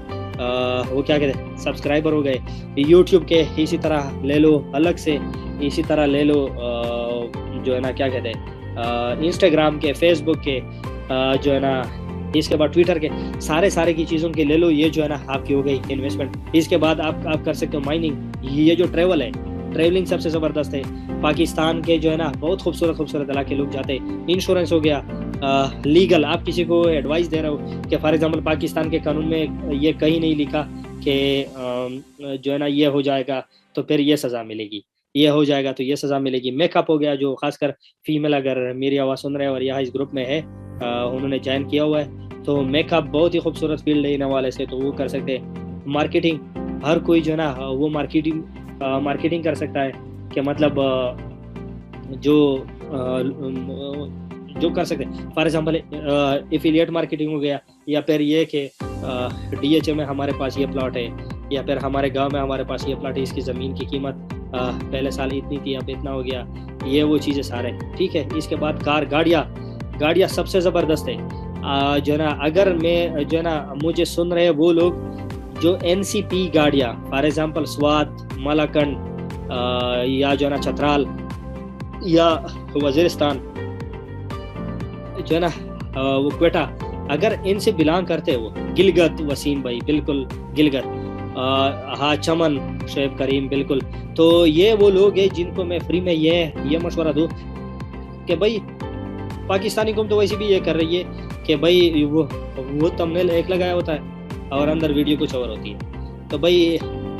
वो क्या कहते हैं सब्सक्राइबर हो गए। यूट्यूब के इसी तरह ले लो अलग से, इसी तरह ले लो जो है ना क्या कहते हैं इंस्टाग्राम के, फेसबुक के, जो है ना इसके बाद ट्विटर के, सारे की चीज़ों के ले लो। ये जो है ना आपकी हो गई इन्वेस्टमेंट। इसके बाद आप कर सकते हो माइनिंग। ये जो ट्रेवल है, ट्रेवलिंग सबसे ज़बरदस्त है। पाकिस्तान के जो है ना बहुत खूबसूरत इलाके लोग जाते हैं। इंश्योरेंस हो गया, लीगल, आप किसी को एडवाइस दे रहे हो कि फॉर एग्जांपल पाकिस्तान के कानून में ये कहीं नहीं लिखा कि जो है ना ये हो जाएगा तो फिर ये सज़ा मिलेगी, ये हो जाएगा तो ये सज़ा मिलेगी। मेकअप हो गया, जो खासकर फीमेल अगर मेरी आवाज़ सुन रहे हैं और यहाँ इस ग्रुप में है, उन्होंने ज्वाइन किया हुआ है, तो मेकअप बहुत ही खूबसूरत फील्ड है इन हवाले से, तो वो कर सकते हैं। मार्केटिंग, हर कोई जो है ना वो मार्केटिंग कर सकता है कि मतलब जो कर सकते हैं। फॉर एग्जांपल एफिलिएट मार्केटिंग हो गया, या फिर ये कि DHA में हमारे पास ये प्लॉट है, या फिर हमारे गांव में हमारे पास ये प्लॉट है, इसकी ज़मीन की कीमत पहले साल इतनी थी अब इतना हो गया, ये वो चीज़ें सारे। ठीक है, इसके बाद गाड़ियाँ सबसे ज़बरदस्त है। जो ना अगर मैं जो है ना मुझे सुन रहे वो लोग जो NCP गाड़ियाँ, फॉर एग्जांपल स्वात, मलाकंड या जो है ना चतराल या वजीरिस्तान, जो है ना वो क्वेटा, अगर इनसे बिलोंग करते हो, गिलगत वसीम भाई बिल्कुल गिलगत, हाँ चमन शेब करीम बिल्कुल, तो ये वो लोग हैं जिनको मैं फ्री में ये मशवरा दूँ कि भाई पाकिस्तानी कौम तो वैसे भी ये कर रही है कि भाई वो थंबनेल एक लगाया होता है और अंदर वीडियो कुछ और होती है। तो भाई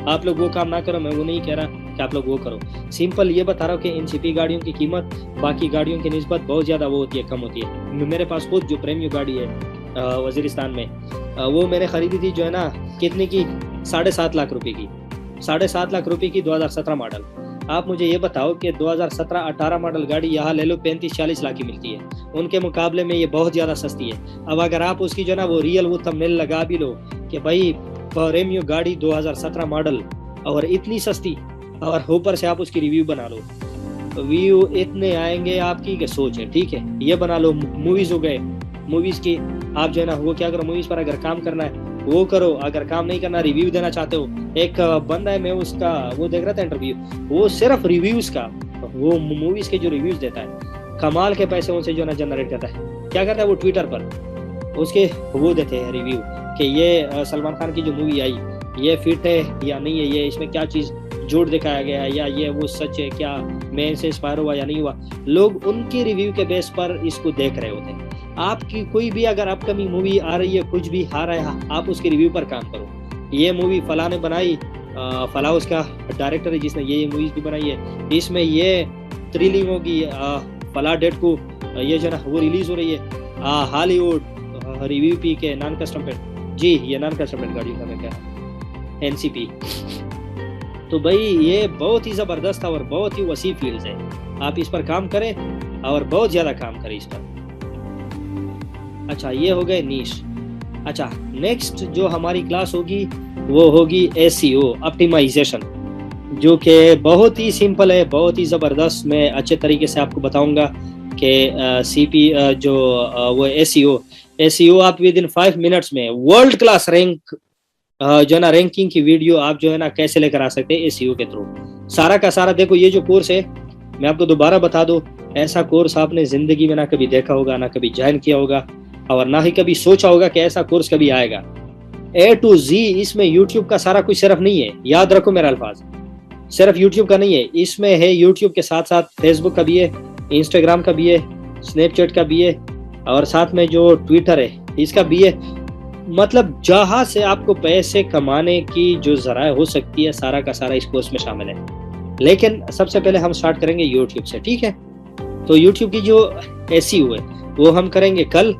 आप लोग वो काम ना करो, मैं वो नहीं कह रहा कि आप लोग वो करो, सिंपल ये बता रहा हूँ कि NCP गाड़ियों की कीमत बाकी गाड़ियों की निस्बत बहुत ज़्यादा वो होती है, कम होती है। मेरे पास खुद जो प्रीमियम गाड़ी है वजीरिस्तान में, वो मैंने ख़रीदी थी जो है ना कितने की, 7.5 लाख रुपए की, 7.5 लाख रुपए की 2017 मॉडल। आप मुझे ये बताओ कि 2017-18 मॉडल गाड़ी यहाँ ले लो 35-40 लाख की मिलती है, उनके मुकाबले में ये बहुत ज़्यादा सस्ती है। अब अगर आप उसकी जो ना वो रियल वो थंबनेल लगा भी लो कि भाई प्रीमियम गाड़ी 2017 मॉडल और इतनी सस्ती, और ऊपर से आप उसकी रिव्यू बना लो, व्यू इतने आएंगे आपकी कि सोच है। ठीक है, ये बना लो। मूवीज़ हो गए, मूवीज़ की आप जो है ना वो क्या करो, मूवीज़ पर अगर काम करना है वो करो, अगर काम नहीं करना रिव्यू देना चाहते हो। एक बंदा है, मैं उसका वो देख रहा था इंटरव्यू, वो सिर्फ रिव्यूज़ का, वो मूवीज़ के जो रिव्यूज़ देता है, कमाल के पैसे उनसे जो ना जनरेट करता है। क्या करता है वो, ट्विटर पर उसके वो देते हैं रिव्यू कि ये सलमान खान की जो मूवी आई ये फिट है या नहीं है, ये इसमें क्या चीज़ झूठ दिखाया गया है, या ये वो सच है, क्या मैं इनसे इंस्पायर हुआ या नहीं हुआ। लोग उनके रिव्यू के बेस पर इसको देख रहे होते हैं। आपकी कोई भी अगर अपकमिंग मूवी आ रही है, कुछ भी आ रहा है, आप उसके रिव्यू पर काम करो। ये मूवी फला ने बनाई, फला उसका डायरेक्टर है जिसने ये मूवीज भी बनाई है, इसमें ये थ्रिलिंग होगी, फला डेट को ये जो ना वो रिलीज हो रही है हॉलीवुड रिव्यू पी के नॉन कस्टम पेंट। जी ये नॉन कस्टम पेंट गाड़ियों का मैं कह रहा हूँ, एनसीपी। तो भाई ये बहुत ही ज़बरदस्त और बहुत ही वसी फील्ड है, आप इस पर काम करें और बहुत ज़्यादा काम करें इस पर। अच्छा ये हो गए नीश। अच्छा नेक्स्ट जो हमारी क्लास होगी वो होगी एसईओ ऑप्टिमाइजेशन, जो कि बहुत ही सिंपल है, बहुत ही ज़बरदस्त। मैं अच्छे तरीके से आपको बताऊंगा कि सीपी जो वो एसईओ आप विद इन 5 मिनट्स में वर्ल्ड क्लास रैंक जो है ना रैंकिंग की वीडियो आप जो है ना कैसे लेकर आ सकते हैं एसईओ के थ्रू। सारा का सारा देखो, ये जो कोर्स है मैं आपको दोबारा बता दूं, ऐसा कोर्स आपने जिंदगी में ना कभी देखा होगा, ना कभी ज्वाइन किया होगा और ना ही कभी सोचा होगा कि ऐसा कोर्स कभी आएगा। ए टू जी इसमें यूट्यूब का सारा कुछ सिर्फ नहीं है, याद रखो मेरा अल्फाज, सिर्फ यूट्यूब का नहीं है, इसमें है यूट्यूब के साथ साथ फेसबुक का भी है, इंस्टाग्राम का भी है, स्नैपचैट का भी है और साथ में जो ट्विटर है इसका भी है। मतलब जहां से आपको पैसे कमाने की जो जराए हो सकती है सारा का सारा इस कोर्स में शामिल है। लेकिन सबसे पहले हम स्टार्ट करेंगे यूट्यूब से, ठीक है। तो यूट्यूब की जो एसईओ है वो हम करेंगे कल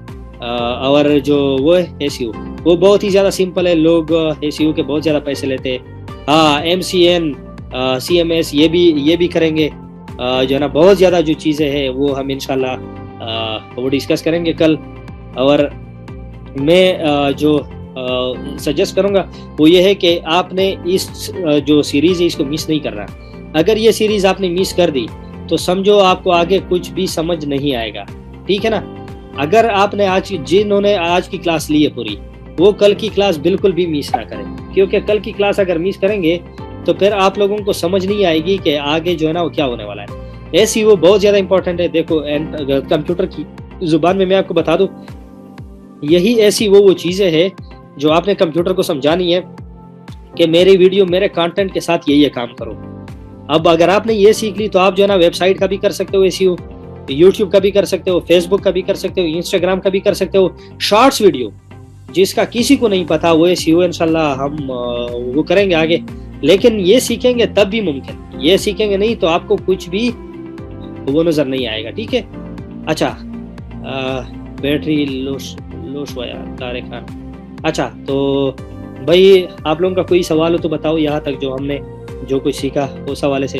और जो वो है एसईओ वो बहुत ही ज़्यादा सिंपल है। लोग एसईओ के बहुत ज़्यादा पैसे लेते हैं। हाँ एमसीएन सीएमएस ये भी करेंगे जो है ना, बहुत ज़्यादा जो चीज़ें हैं वो हम इंशाल्लाह वो डिस्कस करेंगे कल। और मैं जो सजेस्ट करूँगा वो ये है कि आपने इस जो सीरीज़ है इसको मिस नहीं करना। अगर ये सीरीज़ आपने मिस कर दी तो समझो आपको आगे कुछ भी समझ नहीं आएगा, ठीक है ना। अगर आपने जिन्होंने आज की क्लास ली है पूरी, वो कल की क्लास बिल्कुल भी मिस ना करें, क्योंकि कल की क्लास अगर मिस करेंगे तो फिर आप लोगों को समझ नहीं आएगी कि आगे जो है ना वो क्या होने वाला है। एसईओ बहुत ज़्यादा इंपॉर्टेंट है। देखो कंप्यूटर की जुबान में मैं आपको बता दूं, यही ऐसी वो चीज़ें हैं जो आपने कंप्यूटर को समझानी है कि मेरी वीडियो मेरे कंटेंट के साथ ये काम करो। अब अगर आपने ये सीख ली तो आप जो है ना वेबसाइट का भी कर सकते हो एसईओ, यूट्यूब का भी कर सकते हो, फेसबुक का भी कर सकते हो, इंस्टाग्राम का भी कर सकते हो। शॉर्ट्स वीडियो जिसका किसी को नहीं पता वो एसईओ इंशाल्लाह हम वो करेंगे आगे। लेकिन ये सीखेंगे तब भी मुमकिन, ये सीखेंगे नहीं तो आपको कुछ भी वो नजर नहीं आएगा, ठीक है। अच्छा बैटरी लोश हुआ यार तारिक खान। अच्छा तो भाई आप लोगों का कोई सवाल हो तो बताओ यहाँ तक जो हमने जो कुछ सीखा उस हवाले से।